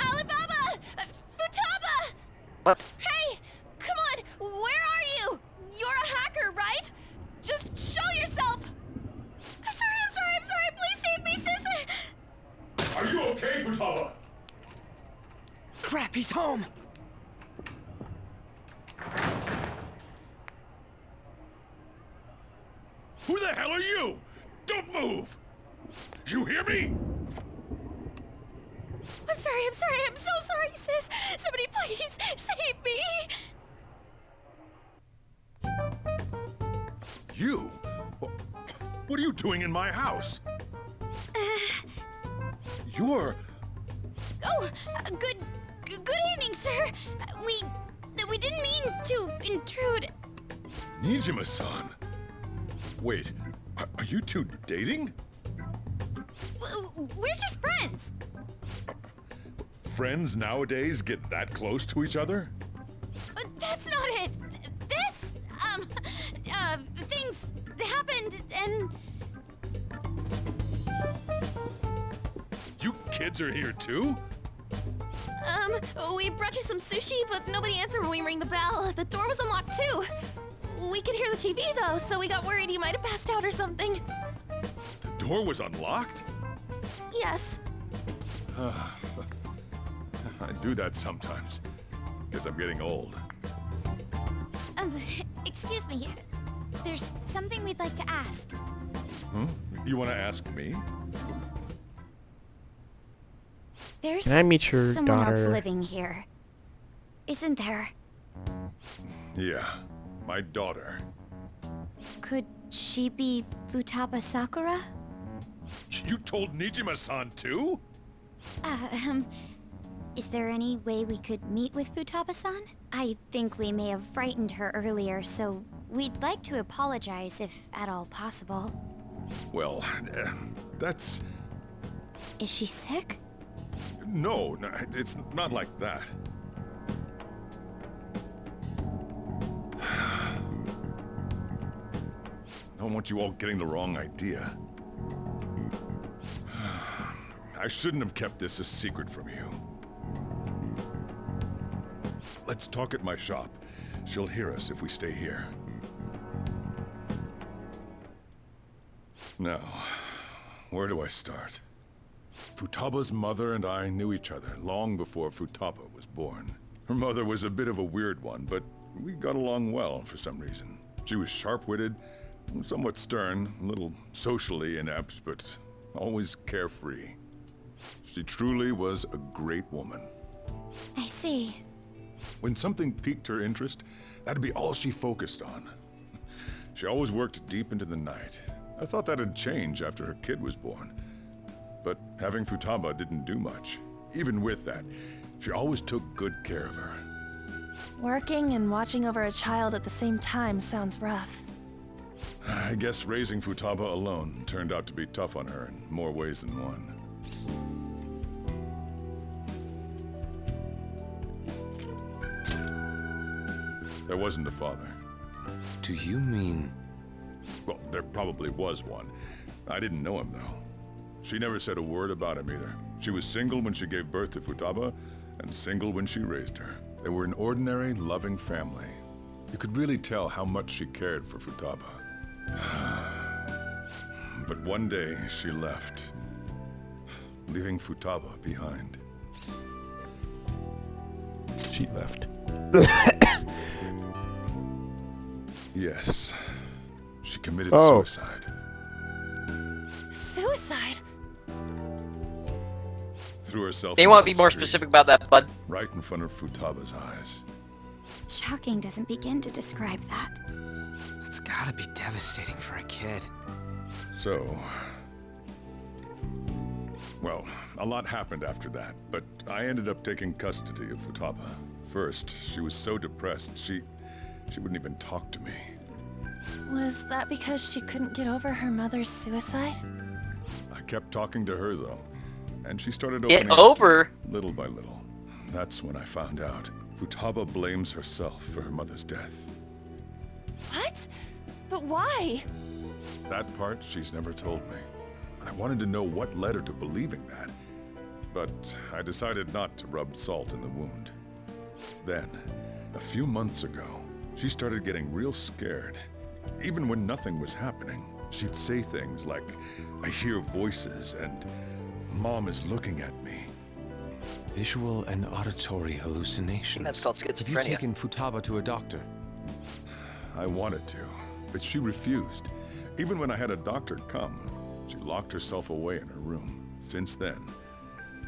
S11: Alibaba! Futaba!
S2: What?
S11: Hey! Come on! Where are you? You're a hacker, right? Just show yourself! I'm sorry! Please save me, sis!
S6: Are you okay, Futaba?
S10: Crap, he's home!
S6: Who the hell are you? Don't move! You hear me?
S11: I'm sorry, I'm so sorry, sis! Somebody please save me!
S6: You? What are you doing in my house? You're...
S20: Oh, good evening, sir. We didn't mean to intrude.
S6: Nijima-san. Wait, are you two dating?
S20: We're just friends.
S6: Friends nowadays get that close to each other?
S20: That's not it. This, things happened and...
S6: You kids are here too?
S11: We brought you some sushi, but nobody answered when we rang the bell. The door was unlocked too. We could hear the TV though, so we got worried you might have passed out or something.
S6: The door was unlocked?
S11: Yes.
S6: I do that sometimes. Guess I'm getting old.
S17: Excuse me. There's something we'd like to ask.
S6: Huh? You want to ask me?
S17: There's
S1: Can I meet your
S17: someone else
S1: daughter?
S17: living here, isn't there?
S6: Yeah, my daughter.
S17: Could she be Futaba Sakura?
S6: You told Nijima-san too?
S17: Is there any way we could meet with Futaba-san? I think we may have frightened her earlier, so we'd like to apologize if at all possible.
S6: Well, that's...
S17: Is she sick?
S6: No, it's not like that. I don't want you all getting the wrong idea. I shouldn't have kept this a secret from you. Let's talk at my shop. She'll hear us if we stay here. Now, where do I start? Futaba's mother and I knew each other long before Futaba was born. Her mother was a bit of a weird one, but we got along well for some reason. She was sharp-witted, somewhat stern, a little socially inept, but always carefree. She truly was a great woman.
S17: I see.
S6: When something piqued her interest, that'd be all she focused on. She always worked deep into the night. I thought that'd change after her kid was born. But having Futaba didn't do much. Even with that, she always took good care of her.
S11: Working and watching over a child at the same time sounds rough.
S6: I guess raising Futaba alone turned out to be tough on her in more ways than one. There wasn't a father.
S14: Do you mean...
S6: Well, there probably was one. I didn't know him, though. She never said a word about him either. She was single when she gave birth to Futaba, and single when she raised her. They were an ordinary, loving family. You could really tell how much she cared for Futaba. But one day, she left, leaving Futaba behind.
S1: She left.
S6: Yes. She committed
S1: Oh.
S6: suicide.
S11: Suicide?
S6: Threw herself
S2: You
S6: into
S2: want to
S6: the
S2: be more
S6: street,
S2: specific about that, bud?
S6: right in front of Futaba's eyes.
S17: Shocking doesn't begin to describe that.
S16: It's gotta be devastating for a kid.
S6: So... Well, a lot happened after that, but I ended up taking custody of Futaba. First, she was so depressed, she wouldn't even talk to me.
S11: Was that because she couldn't get over her mother's suicide?
S6: I kept talking to her, though, and she started
S2: Get
S6: opening
S2: over?
S6: up little by little. That's when I found out. Futaba blames herself for her mother's death.
S11: What? But why?
S6: That part she's never told me. I wanted to know what led her to believing that, but I decided not to rub salt in the wound. Then, a few months ago, she started getting real scared. Even when nothing was happening, she'd say things like, "I hear voices," and "Mom is looking at me."
S14: Visual and auditory hallucinations.
S2: That's called
S14: Have you
S2: schizophrenia.
S14: taken Futaba to a doctor?
S6: I wanted to, but she refused. Even when I had a doctor come, she locked herself away in her room. Since then,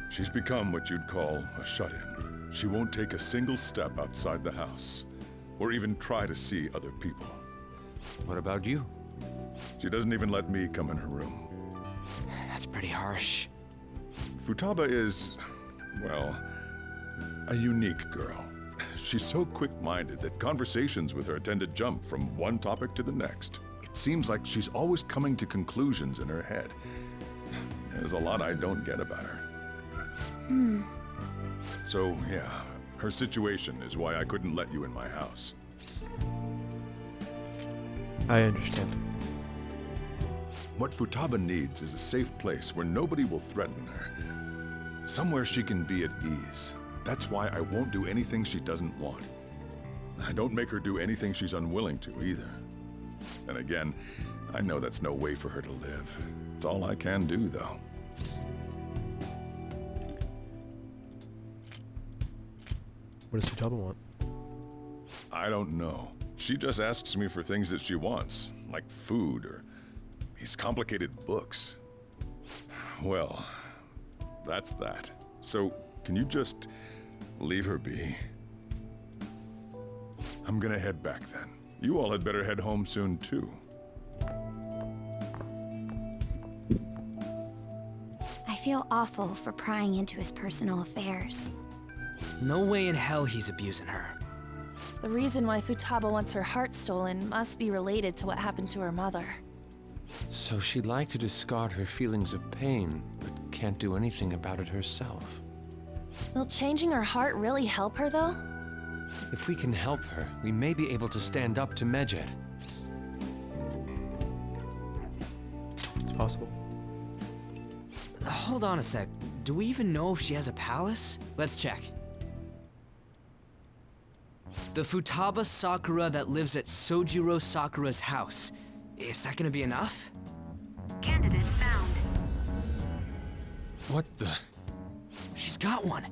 S6: she's become what you'd call a shut-in. She won't take a single step outside the house, or even try to see other people.
S14: What about you?
S6: She doesn't even let me come in her room.
S16: That's pretty harsh.
S6: Futaba is, well, a unique girl. She's so quick-minded that conversations with her tend to jump from one topic to the next. It seems like she's always coming to conclusions in her head. There's a lot I don't get about her. So, yeah, her situation is why I couldn't let you in my house.
S1: I understand.
S6: What Futaba needs is a safe place where nobody will threaten her. Somewhere she can be at ease. That's why I won't do anything she doesn't want. I don't make her do anything she's unwilling to either. And again, I know that's no way for her to live. It's all I can do, though.
S1: What does Futaba want?
S6: I don't know. She just asks me for things that she wants, like food or these complicated books. Well, that's that. So, can you just leave her be? I'm gonna head back then. You all had better head home soon, too.
S17: I feel awful for prying into his personal affairs.
S10: No way in hell he's abusing her.
S11: The reason why Futaba wants her heart stolen must be related to what happened to her mother.
S18: So she'd like to discard her feelings of pain, but can't do anything about it herself.
S11: Will changing her heart really help her, though?
S18: If we can help her, we may be able to stand up to Medjed.
S1: It's possible.
S10: Hold on a sec. Do we even know if she has a palace? Let's check. The Futaba Sakura that lives at Sojiro Sakura's house. Is that gonna be enough?
S17: Candidate found.
S18: What the?
S10: She's got one.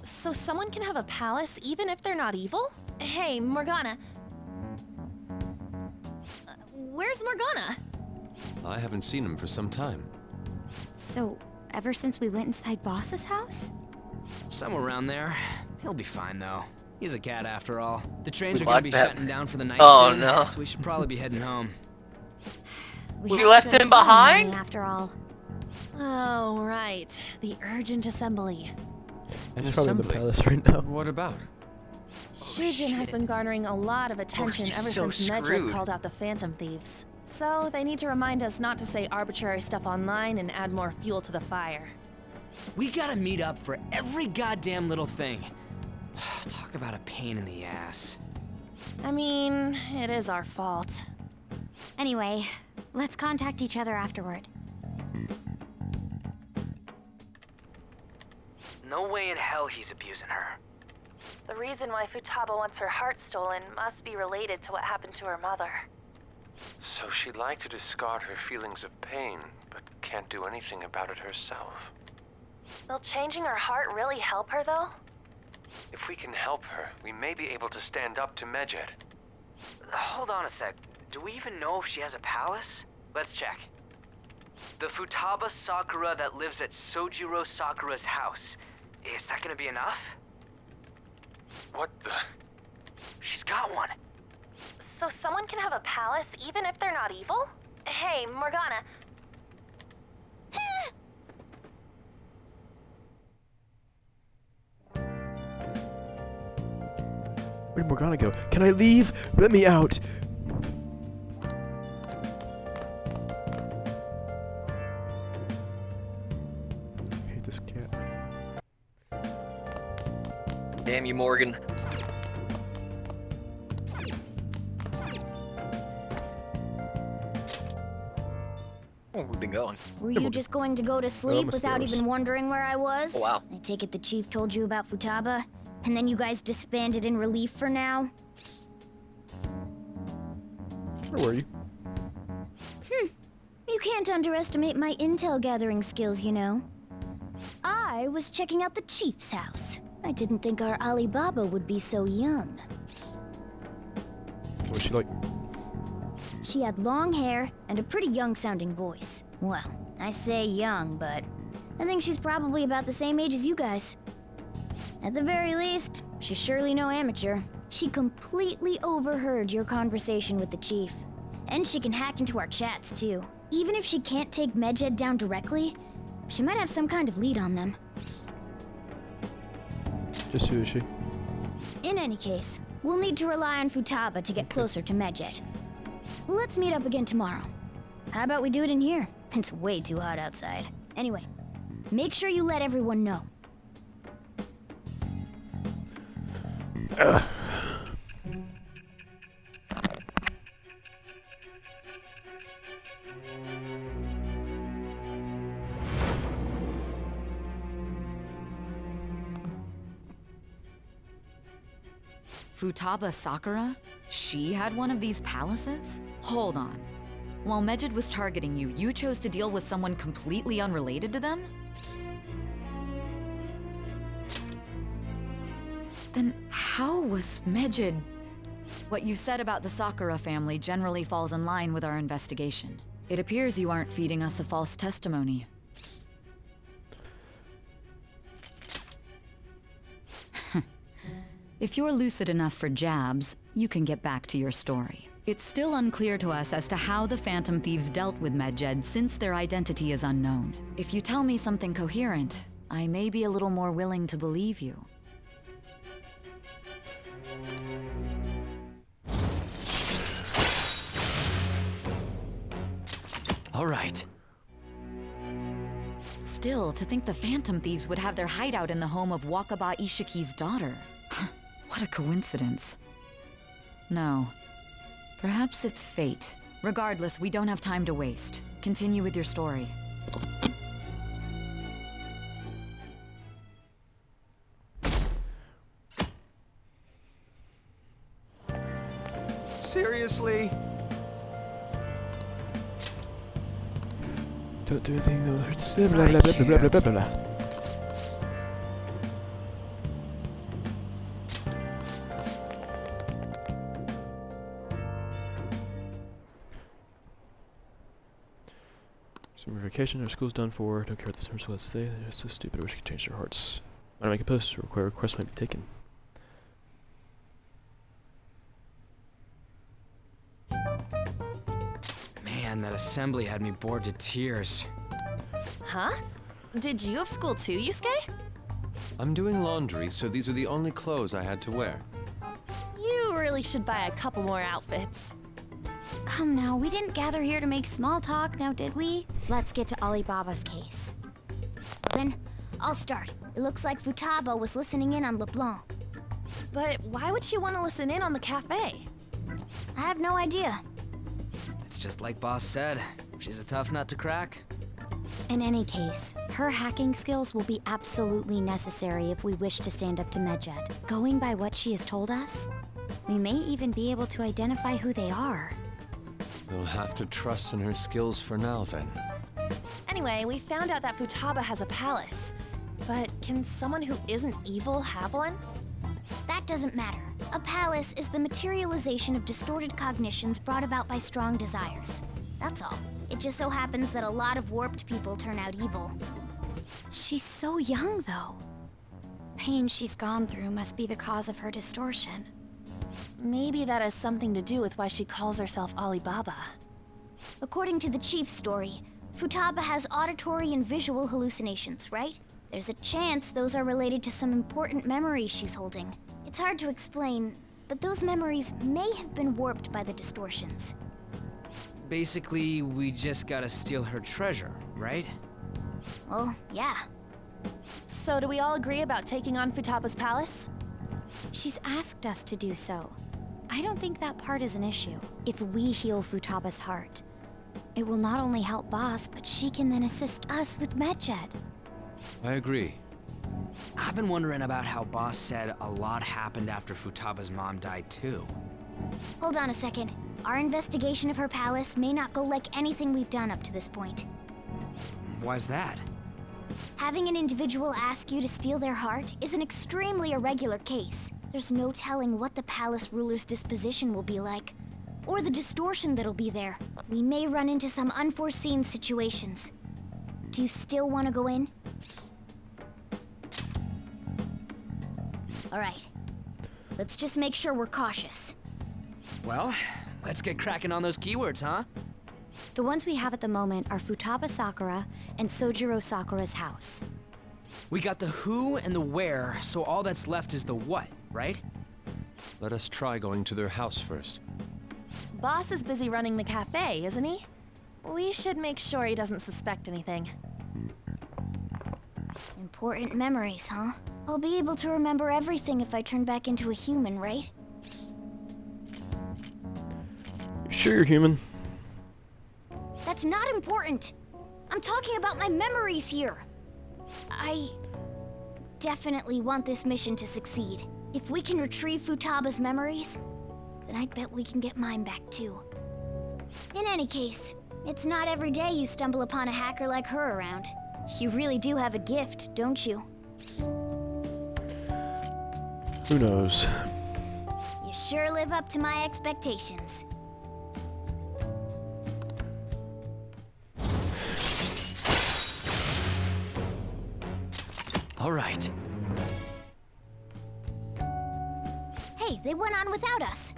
S11: So someone can have a palace even if they're not evil? Hey, Morgana. Where's Morgana?
S18: I haven't seen him for some time.
S17: So, ever since we went inside Boss's house?
S10: Somewhere around there. He'll be fine, though. He's a cat after all. The trains
S2: We
S10: are gonna
S2: like
S10: be
S2: that.
S10: shutting down for the night
S2: Oh,
S10: soon,
S2: no.
S10: so we should probably be heading home.
S2: We
S17: have
S2: left
S17: to go
S2: him
S17: to school
S2: behind?
S17: After all.
S11: Oh, right. The urgent assembly.
S18: An
S1: He's probably in the
S18: assembly.
S1: palace right now.
S18: What about?
S11: Shujin has been garnering a lot of attention
S2: he's
S11: ever
S2: so
S11: since Medjed
S2: screwed.
S11: called out the Phantom Thieves. So they need to remind us not to say arbitrary stuff online and add more fuel to the fire.
S10: We gotta meet up for every goddamn little thing. Talk about a pain in the ass.
S11: I mean, it is our fault.
S17: Anyway, let's contact each other afterward.
S10: No way in hell he's abusing her.
S11: The reason why Futaba wants her heart stolen must be related to what happened to her mother.
S18: So she'd like to discard her feelings of pain, but can't do anything about it herself.
S11: Will changing her heart really help her, though?
S18: If we can help her, we may be able to stand up to Medjed.
S10: Hold on a sec. Do we even know if she has a palace? Let's check. The Futaba Sakura that lives at Sojiro Sakura's house. Is that gonna be enough?
S18: What the?
S10: She's got one.
S11: So someone can have a palace even if they're not evil? Hey, Morgana.
S1: Where'd Morgana go? Can I leave? Let me out! I hate this cat.
S2: Damn you, Morgan. Oh, we've been going.
S7: Were you just going to go to sleep
S2: almost
S7: without
S2: there.
S7: even wondering where I was?
S2: Oh, wow.
S7: I take it the chief told you about Futaba? And then you guys disbanded in relief for now?
S1: Where were you?
S7: You can't underestimate my intel gathering skills, you know. I was checking out the chief's house. I didn't think our Alibaba would be so young.
S1: Was she like...
S7: She had long hair and a pretty young-sounding voice. Well, I say young, but I think she's probably about the same age as you guys. At the very least, she's surely no amateur. She completely overheard your conversation with the chief. And she can hack into our chats, too. Even if she can't take Medjed down directly, She might have some kind of lead on them.
S1: Just who is she?
S7: In any case, we'll need to rely on Futaba to get closer to Medjed. Let's meet up again tomorrow. How about we do it in here? It's way too hot outside. Anyway, make sure you let everyone know.
S3: Futaba Sakura? She had one of these palaces? Hold on. While Medjed was targeting you, you chose to deal with someone completely unrelated to them? Then how was Medjed... What you said about the Sakura family generally falls in line with our investigation. It appears you aren't feeding us a false testimony. If you're lucid enough for jabs, you can get back to your story. It's still unclear to us as to how the Phantom Thieves dealt with Medjed since their identity is unknown. If you tell me something coherent, I may be a little more willing to believe you.
S10: All right.
S3: Still, to think the Phantom Thieves would have their hideout in the home of Wakaba Ishiki's daughter. What a coincidence. No. Perhaps it's fate. Regardless, we don't have time to waste. Continue with your story.
S10: Seriously?
S1: Don't do anything that will hurt the blah blah blah blah blah blah blah blah. Summer vacation, our school's done for. Don't care what the summer school has to say. They're so stupid. I wish I could change their hearts. When I make a post, request might be taken.
S16: Man, that assembly had me bored to tears.
S11: Huh? Did you have school too, Yusuke?
S18: I'm doing laundry, so these are the only clothes I had to wear.
S11: You really should buy a couple more outfits.
S17: Come now, we didn't gather here to make small talk, now did we? Let's get to Alibaba's case.
S7: Then, I'll start. It looks like Futaba was listening in on LeBlanc.
S11: But why would she want to listen in on the cafe?
S7: I have no idea.
S16: It's just like Boss said. She's a tough nut to crack.
S17: In any case, her hacking skills will be absolutely necessary if we wish to stand up to Medjed. Going by what she has told us, we may even be able to identify who they are.
S18: We'll have to trust in her skills for now, then.
S11: Anyway, we found out that Futaba has a palace. But can someone who isn't evil have one?
S7: That doesn't matter. A palace is the materialization of distorted cognitions brought about by strong desires. That's all. It just so happens that a lot of warped people turn out evil.
S17: She's so young, though. Pain she's gone through must be the cause of her distortion.
S11: Maybe that has something to do with why she calls herself Alibaba.
S7: According to the chief's story, Futaba has auditory and visual hallucinations, right? There's a chance those are related to some important memories she's holding. It's hard to explain, but those memories may have been warped by the distortions.
S16: Basically, we just gotta steal her treasure, right?
S7: Well, yeah.
S11: So do we all agree about taking on Futaba's palace?
S17: She's asked us to do so. I don't think that part is an issue. If we heal Futaba's heart, it will not only help Boss, but she can then assist us with Medjed.
S18: I agree.
S16: I've been wondering about how Boss said a lot happened after Futaba's mom died too.
S7: Hold on a second. Our investigation of her palace may not go like anything we've done up to this point.
S16: Why's that?
S7: Having an individual ask you to steal their heart is an extremely irregular case. There's no telling what the palace ruler's disposition will be like, or the distortion that'll be there. We may run into some unforeseen situations. Do you still want to go in? All right. Let's just make sure we're cautious.
S16: Well, let's get cracking on those keywords, huh?
S17: The ones we have at the moment are Futaba Sakura and Sojiro Sakura's house.
S10: We got the who and the where, so all that's left is the what, right?
S18: Let us try going to their house first.
S11: Boss is busy running the cafe, isn't he? We should make sure he doesn't suspect anything.
S7: Important memories, huh? I'll be able to remember everything if I turn back into a human, right?
S1: You sure you're human?
S7: That's not important. I'm talking about my memories here. I definitely want this mission to succeed. If we can retrieve Futaba's memories, then I'd bet we can get mine back too. In any case, it's not every day you stumble upon a hacker like her around. You really do have a gift, don't you?
S1: Who knows?
S7: You sure live up to my expectations.
S10: All right.
S7: Hey, they went on without us.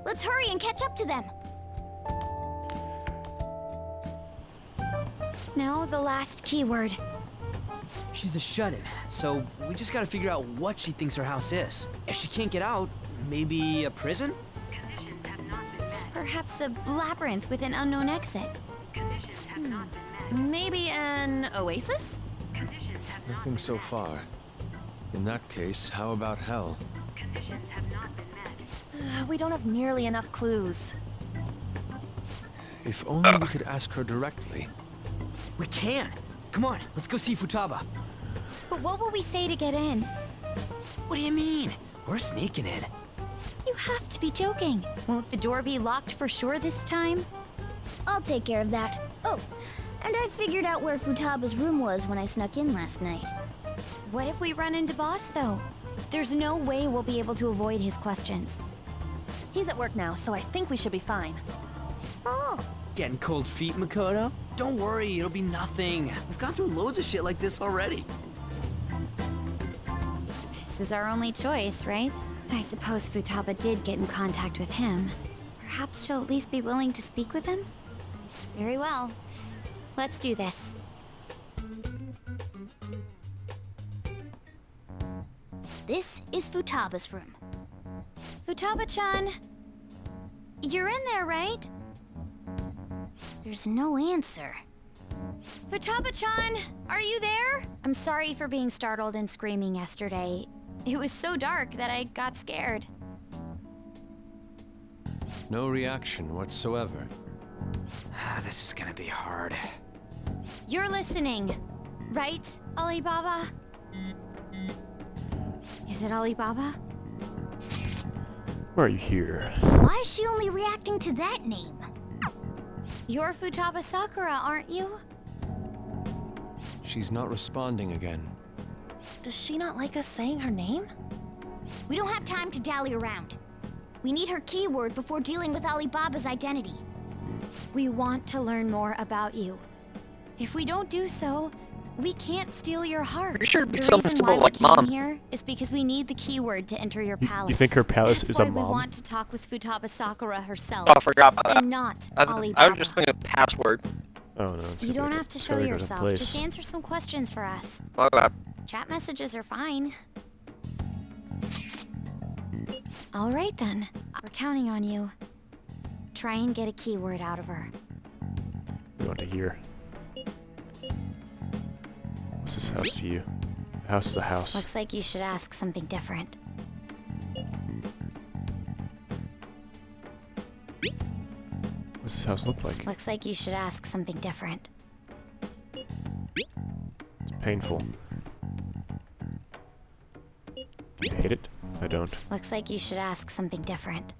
S7: Let's hurry and catch up to them.
S17: Now the last keyword.
S10: She's a shut-in, so we just gotta figure out what she thinks her house is. If she can't get out, maybe a prison?
S17: Perhaps a labyrinth with an unknown exit.
S11: Maybe an oasis?
S18: Nothing so far. In that case, how about hell?
S11: We don't have nearly enough clues.
S18: If only we could ask her directly.
S10: We can! Come on, let's go see Futaba.
S17: But what will we say to get in?
S10: What do you mean? We're sneaking in.
S17: You have to be joking. Won't the door be locked for sure this time?
S7: I'll take care of that. Oh, and I figured out where Futaba's room was when I snuck in last night.
S17: What if we run into Boss, though? There's no way we'll be able to avoid his questions.
S11: He's at work now, so I think we should be fine.
S10: Oh. Getting cold feet, Makoto? Don't worry, it'll be nothing. We've gone through loads of shit like this already.
S17: This is our only choice, right? I suppose Futaba did get in contact with him. Perhaps she'll at least be willing to speak with him? Very well. Let's do this.
S7: This is Futaba's room.
S17: Futaba-chan! You're in there, right?
S7: There's no answer.
S17: Futaba-chan! Are you there? I'm sorry for being startled and screaming yesterday. It was so dark that I got scared.
S18: No reaction whatsoever.
S10: This is gonna be hard.
S17: You're listening, right, Alibaba? Is it Alibaba?
S1: Why are you here?
S7: Why is she only reacting to that name?
S17: You're Futaba Sakura, aren't you?
S18: She's not responding again.
S11: Does she not like us saying her name?
S7: We don't have time to dally around. We need her keyword before dealing with Alibaba's identity.
S17: We want to learn more about you. If we don't do so, we can't steal your heart.
S2: Pretty sure it'd be
S17: The
S2: something
S17: reason
S2: simple
S17: why
S2: like
S17: we came
S2: mom.
S17: here is because we need the keyword to enter your palace.
S1: You think her palace
S17: That's
S1: is
S17: why
S1: a
S17: we
S1: mom?
S17: want to talk with Futaba Sakura herself.
S2: Oh, I forgot about that.
S17: And not
S2: I
S17: Alibaba.
S2: was just thinking of password.
S1: Oh no. It's
S17: You
S1: gonna
S17: don't
S1: be-
S17: have to
S1: it's
S17: show
S1: gotta go to
S17: yourself.
S1: place.
S17: Just answer some questions for us.
S2: Okay.
S17: Chat messages are fine. All right then. We're counting on you. Try and get a keyword out of her.
S1: You want to hear? What's this house to you? A house is a house.
S17: Looks like you should ask something different.
S1: What's this house look like?
S17: Looks like you should ask something different.
S1: It's painful. Do you hate it? I don't.
S17: Looks like you should ask something different.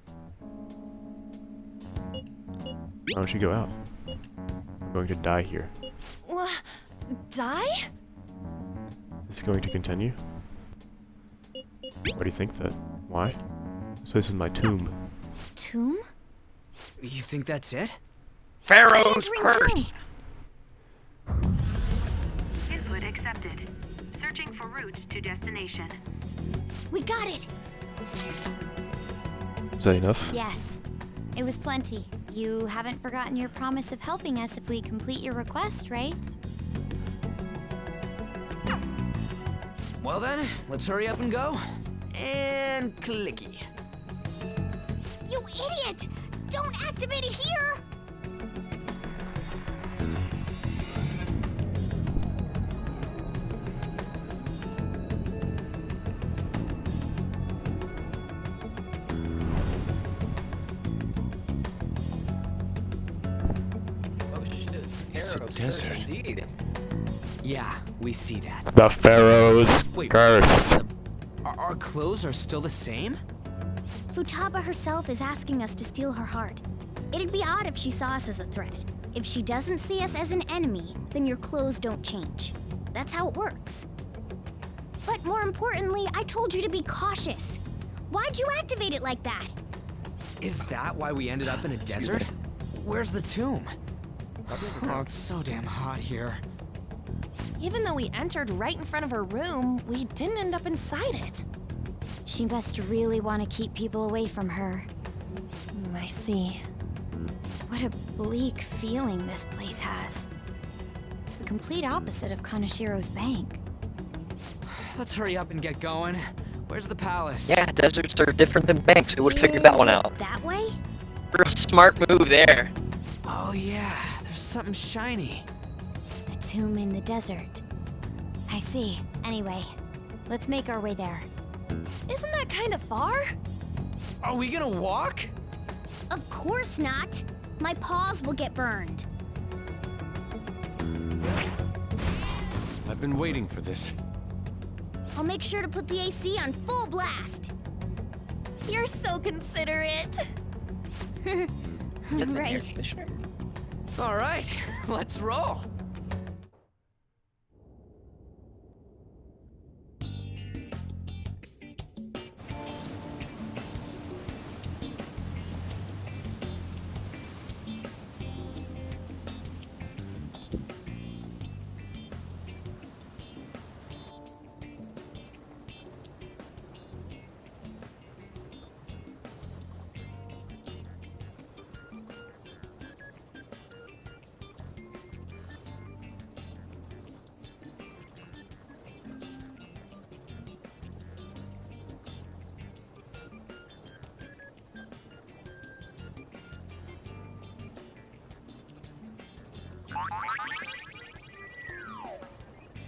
S1: Why don't you go out? I'm going to die here.
S11: Die?
S1: Is it going to continue? Why do you think that? Why? This place is my tomb.
S17: Tomb?
S10: You think that's it?
S2: Pharaoh's curse!
S19: Input accepted. Searching for route to destination.
S7: We got it!
S1: Is that enough?
S17: Yes. It was plenty.
S20: You haven't forgotten your promise of helping us if we complete your request, right?
S16: Well then, let's hurry up and go. And clicky.
S7: You idiot! Don't activate it here!
S18: It's a desert.
S2: Indeed.
S16: Yeah, we see that.
S1: The Pharaoh's
S16: Wait,
S1: curse.
S16: Our clothes are still the same?
S7: Futaba herself is asking us to steal her heart. It'd be odd if she saw us as a threat. If she doesn't see us as an enemy, then your clothes don't change. That's how it works. But more importantly, I told you to be cautious. Why'd you activate it like that?
S16: Is that why we ended up in a desert? Where's the tomb? Oh, it's so damn hot here.
S11: Even though we entered right in front of her room, we didn't end up inside it.
S20: She must really want to keep people away from her.
S11: I see.
S20: What a bleak feeling this place has. It's the complete opposite of Kanashiro's bank.
S16: Let's hurry up and get going. Where's the palace?
S2: Yeah, deserts are different than banks. We would have figured that one out.
S7: That way?
S2: Real smart move there.
S16: Oh yeah, there's something shiny.
S20: The tomb in the desert. I see. Anyway, let's make our way there.
S11: Isn't that kind of far?
S16: Are we gonna walk?
S7: Of course not. My paws will get burned.
S18: I've been waiting for this.
S7: I'll make sure to put the AC on full blast.
S11: You're so considerate.
S7: Right.
S16: All right, let's roll.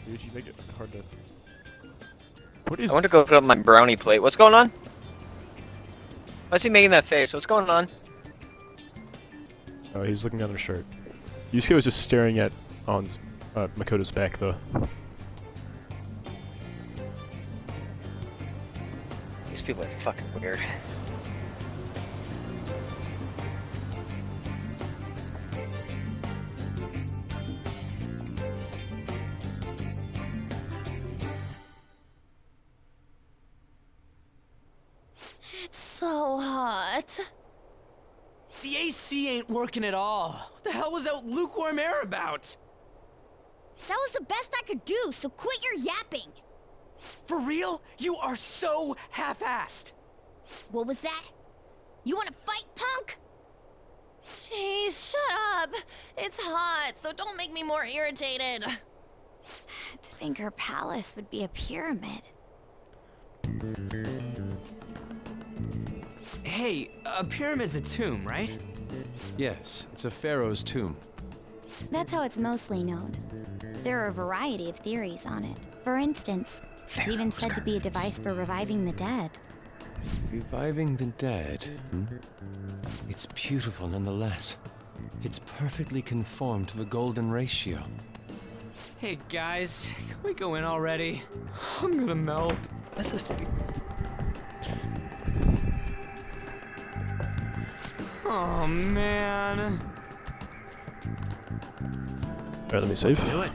S1: Did you make it hard to... What is...
S2: I want to go put up my brownie plate. What's going on? Why is he making that face? What's going on?
S1: Oh, he's looking at her shirt. Yusuke was just staring at Makoto's back, though.
S2: These people are fucking weird.
S11: It's so hot.
S16: The AC ain't working at all. What the hell was that lukewarm air about?
S7: That was the best I could do, so quit your yapping.
S16: For real? You are so half-assed.
S7: What was that? You wanna fight, punk?
S11: Jeez, shut up. It's hot, so don't make me more irritated.
S20: To think her palace would be a pyramid.
S16: Hey, a pyramid's a tomb, right?
S18: Yes, it's a pharaoh's tomb.
S20: That's how it's mostly known. There are a variety of theories on it. For instance, it's even said to be a device for reviving the dead.
S18: Reviving the dead? Hmm? It's beautiful nonetheless. It's perfectly conformed to the golden ratio.
S16: Hey guys, can we go in already? I'm gonna melt.
S2: What's this?
S16: Oh man.
S1: Alright, let me save.
S16: Let's do it.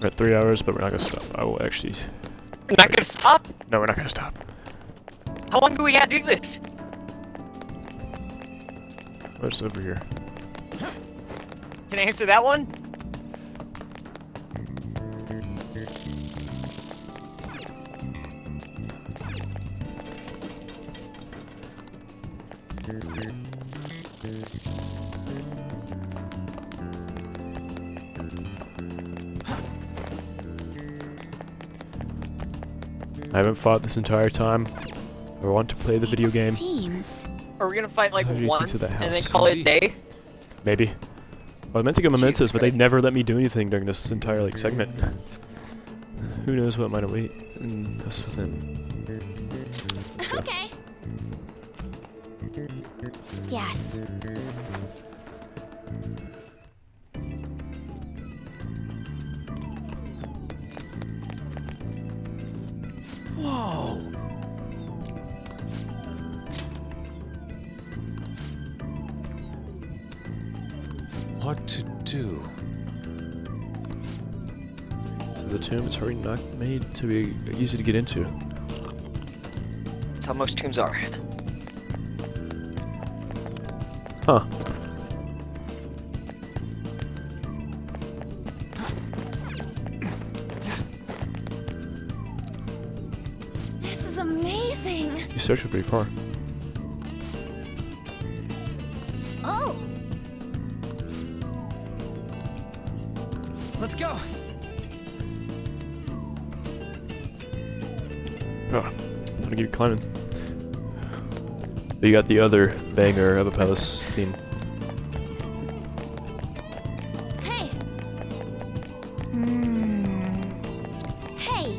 S1: We're at 3 hours, but we're not gonna stop. I will actually...
S2: We're not gonna stop?
S1: No, we're not gonna stop.
S2: How long do we gotta do this?
S1: What's over here?
S2: Can I answer that one?
S1: I haven't fought this entire time. I want to play the video game.
S2: Are we gonna fight like
S1: How do you
S2: once
S1: think to the
S2: and then
S1: house?
S2: call it a day?
S1: Maybe. Well, I meant to go Mementos,
S2: Jesus
S1: but they
S2: Christ.
S1: never let me do anything during this entire like segment. Who knows what might await in us with him.
S20: Okay. Yes.
S10: Whoa!
S18: What to do?
S1: So the tomb is already not made to be easy to get into.
S2: That's how most tombs are.
S1: Huh.
S11: This is amazing.
S1: You searched pretty far.
S11: Oh,
S10: Let's go.
S1: Oh, I'm gonna keep climbing. You got the other banger of a palace theme.
S11: hey.
S20: Hey.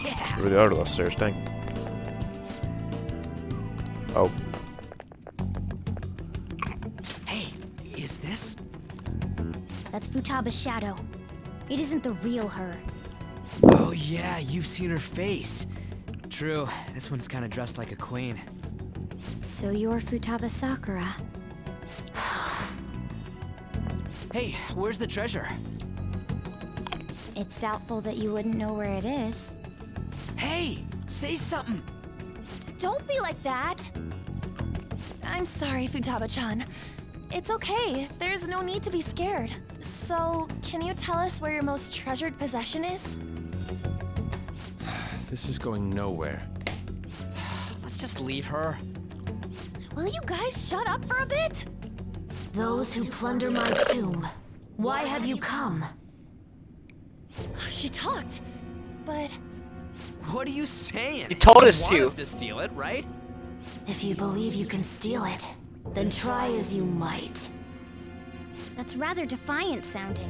S11: Yeah.
S1: Over the other last stairs, dang. Oh.
S10: Hey, is this?
S7: That's Futaba's shadow. It isn't the real her.
S10: Oh yeah, you've seen her face. True, this one's kind of dressed like a queen.
S17: So you're Futaba Sakura.
S10: Hey, where's the treasure?
S17: It's doubtful that you wouldn't know where it is.
S10: Hey, say something.
S11: Don't be like that. I'm sorry, Futaba-chan. It's okay. There's no need to be scared. So, can you tell us where your most treasured possession is?
S18: This is going nowhere.
S10: Let's just leave her.
S11: Will you guys shut up for a bit?
S15: Those who plunder my tomb, why have you come?
S11: She talked, but
S10: What are you saying?
S2: You told us
S10: want
S2: to.
S10: us to steal it, right?
S15: If you believe you can steal it, then try as you might.
S7: That's rather defiant sounding.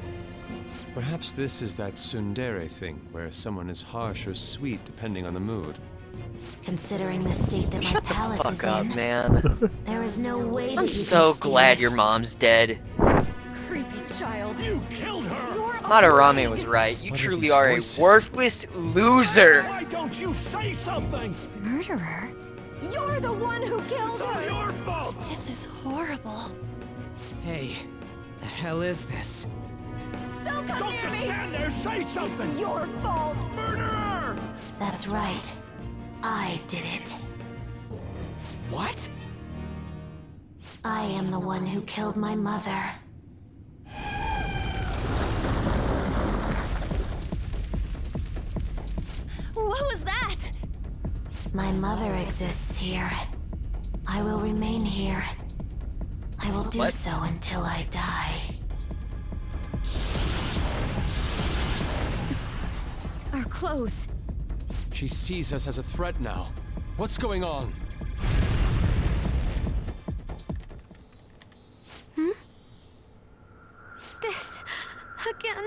S18: Perhaps this is that tsundere thing, where someone is harsh or sweet depending on the mood.
S15: Considering the state that my palace is
S2: Fuck up,
S15: in,
S2: man.
S15: there is no way
S2: I'm
S15: that you
S2: so
S15: can steal
S2: glad
S15: it.
S2: your mom's dead.
S11: creepy child. You killed her. You're
S2: Madarame was right. You
S18: What are
S2: truly
S18: these
S2: are a
S18: voices?
S2: worthless loser.
S22: Why don't you say something?
S17: Murderer?
S11: You're the one who killed
S22: It's all
S11: her.
S22: your fault.
S11: This is horrible.
S10: Hey, the hell is this?
S11: Don't come
S22: Don't
S11: near
S22: just
S11: me.
S22: stand there. Say something.
S11: It's your fault.
S22: Murderer!
S15: That's right. I did it.
S10: What?
S15: I am the one who killed my mother.
S11: What was that?
S15: My mother exists here. I will remain here. I will do
S2: What?
S15: so until I die.
S17: Our clothes.
S18: She sees us as a threat now. What's going on?
S11: This again.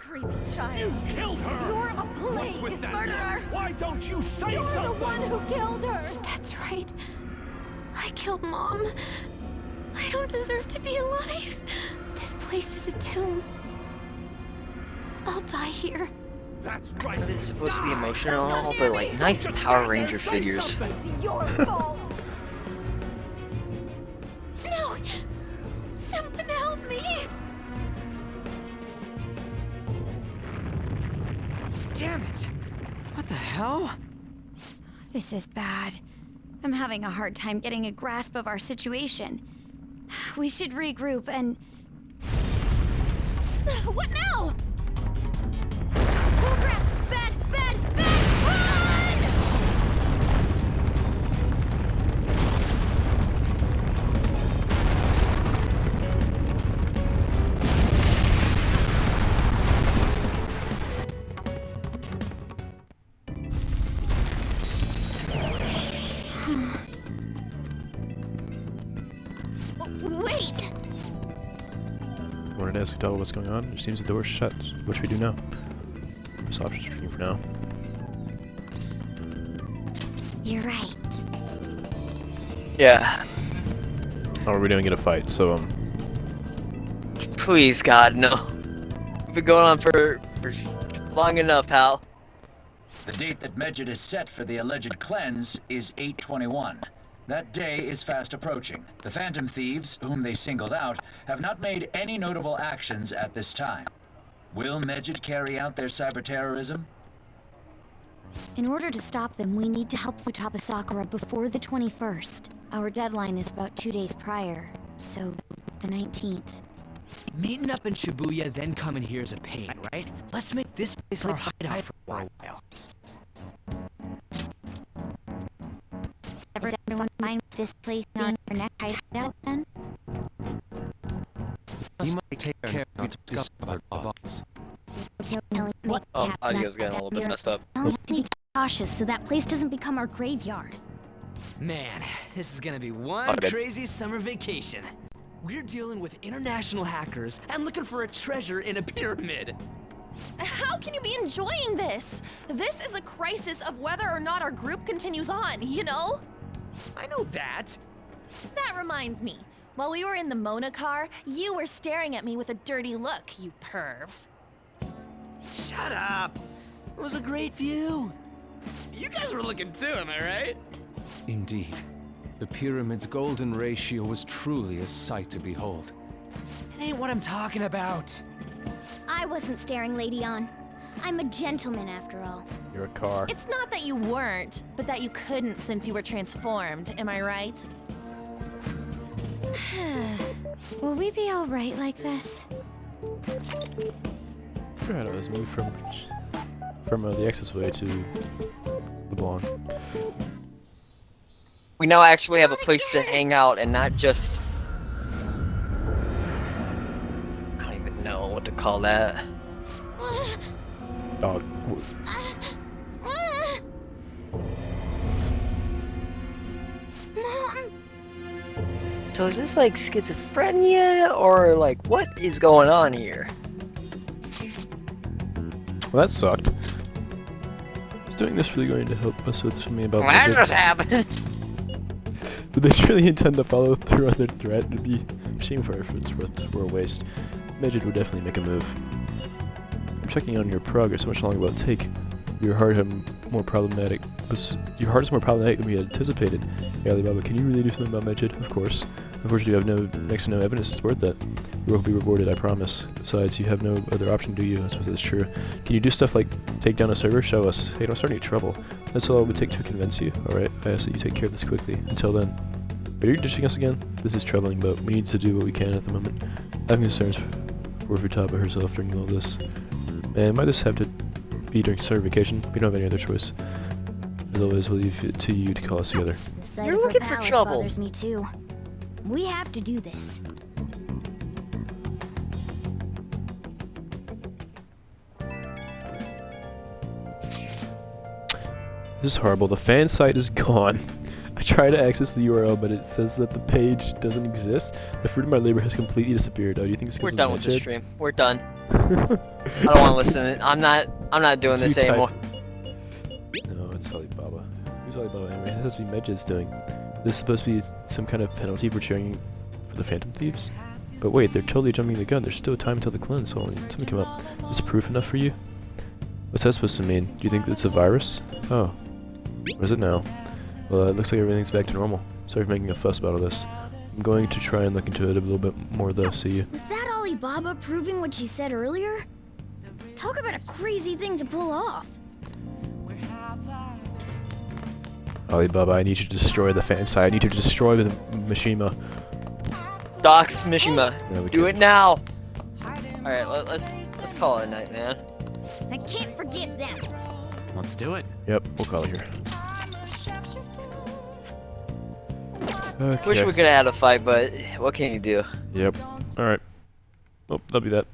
S11: Creepy child.
S22: You killed her.
S11: You're a
S22: What's
S11: plague
S22: with that
S11: murderer.
S22: now? Why don't you say
S11: You're
S22: something?
S11: the one who killed her.
S17: That's right. I killed Mom. I don't deserve to be alive. This place is a tomb. I'll die here.
S22: That's right.
S2: This is supposed to be emotional, but like nice Power Ranger figures.
S11: It's your fault.
S17: No! Someone help me!
S10: Damn it! What the hell?
S17: This is bad. I'm having a hard time getting a grasp of our situation. We should regroup and... What now? Oh crap! Bad! Bad! Bad! Run!
S1: wanted to ask Futaba what's going on. It seems the door's shut. What should we do now? This option's free for now.
S15: You're right.
S2: Yeah.
S1: Oh, we're gonna get a fight, so,
S2: Please, God, no. We've been going on for long enough, Hal.
S9: The date that Medjed is set for the alleged cleanse is 8/21. That day is fast approaching. The Phantom Thieves, whom they singled out, have not made any notable actions at this time. Will Medjed carry out their cyber-terrorism?
S17: In order to stop them, we need to help Futaba Sakura before the 21st. Our deadline is about 2 days prior, so the 19th.
S10: Meeting up in Shibuya, then coming here is a pain, right? Let's make this place our hideout for a while.
S17: Does everyone mind this place being our next hideout then?
S18: We might take care of discover boss.
S2: Oh, audio's getting a little bit messed up.
S7: We have to be cautious so that place doesn't become our graveyard.
S10: Man, this is gonna be one
S2: Okay.
S10: crazy summer vacation. We're dealing with international hackers and looking for a treasure in a pyramid.
S11: How can you be enjoying this? This is a crisis of whether or not our group continues on, you know?
S10: I know that.
S11: That reminds me. While we were in the Mona car, you were staring at me with a dirty look, you perv.
S10: Shut up. It was a great view. You guys were looking too, am I right?
S18: Indeed. The pyramid's golden ratio was truly a sight to behold.
S10: It ain't what I'm talking about.
S7: I wasn't staring Lady On. I'm a gentleman after all.
S1: you're a car.
S11: It's not that you weren't, but that you couldn't since you were transformed, am I right?
S17: Will we be alright like this?
S1: Sure, I was moved from the accessway to the blonde.
S2: We now actually have a place to hang out and not just... I don't even know what to call that.
S1: Dog.
S2: So is this like schizophrenia or like what is going on here?
S1: Well, that sucked. Is doing this really going to help us with something about
S2: That
S1: Medjed?
S2: just happened.
S1: Did they truly intend to follow through on their threat? It'd be a shame for efforts for a waste. Medjed would definitely make a move. I'm checking on your progress. How much longer will it take? Your heart is more problematic than we had anticipated. Hey, Alibaba, can you really do something about Medjed? Of course. Unfortunately, you have next to no evidence to support that. You will be rewarded, I promise. Besides, you have no other option, do you? I suppose that's true. Can you do stuff like take down a server? Show us. Hey, don't start any trouble. That's all it would take to convince you. Alright, I ask that you take care of this quickly. Until then. Are you ditching us again? This is troubling, but we need to do what we can at the moment. I have concerns for Futaba herself during all this. And might this have to be during summer vacation? We don't have any other choice. As always, we'll leave it to you to call us together.
S7: The sight
S2: You're
S7: of her
S2: looking for
S7: palace
S2: trouble.
S7: bothers me too. We have to do this.
S1: This is horrible. The fan site is gone. I try to access the URL, but it says that the page doesn't exist. The fruit of my labor has completely disappeared. Oh, do you think it's
S2: We're
S1: because
S2: done
S1: of
S2: with this
S1: Medjed?
S2: stream. We're done. I don't want to listen. I'm not doing this
S1: You type-
S2: anymore.
S1: No, it's Alibaba. Who's Alibaba anyway? This has to be Medjed's doing. This is supposed to be some kind of penalty for cheering for the Phantom Thieves? But wait, they're totally jumping the gun. There's still time until the cleanse. Hold on, something come up. Is proof enough for you? What's that supposed to mean? Do you think it's a virus? Oh. What is it now? Well, it looks like everything's back to normal. Sorry for making a fuss about all this. I'm going to try and look into it a little bit more though, see you.
S7: Was that Alibaba proving what she said earlier? Talk about a crazy thing to pull off.
S1: Alibaba, I need you to destroy the fan site. I need you to destroy the Mishima.
S2: Docs Mishima.
S1: Yeah, we
S2: Do
S1: can.
S2: it now. Alright, let's call it a night, man.
S7: I can't forget them.
S10: Let's do it.
S1: Yep, we'll call it here. Okay.
S2: Wish we could have had a fight, but what can you do?
S1: Yep. Alright. Oh, that'll be that.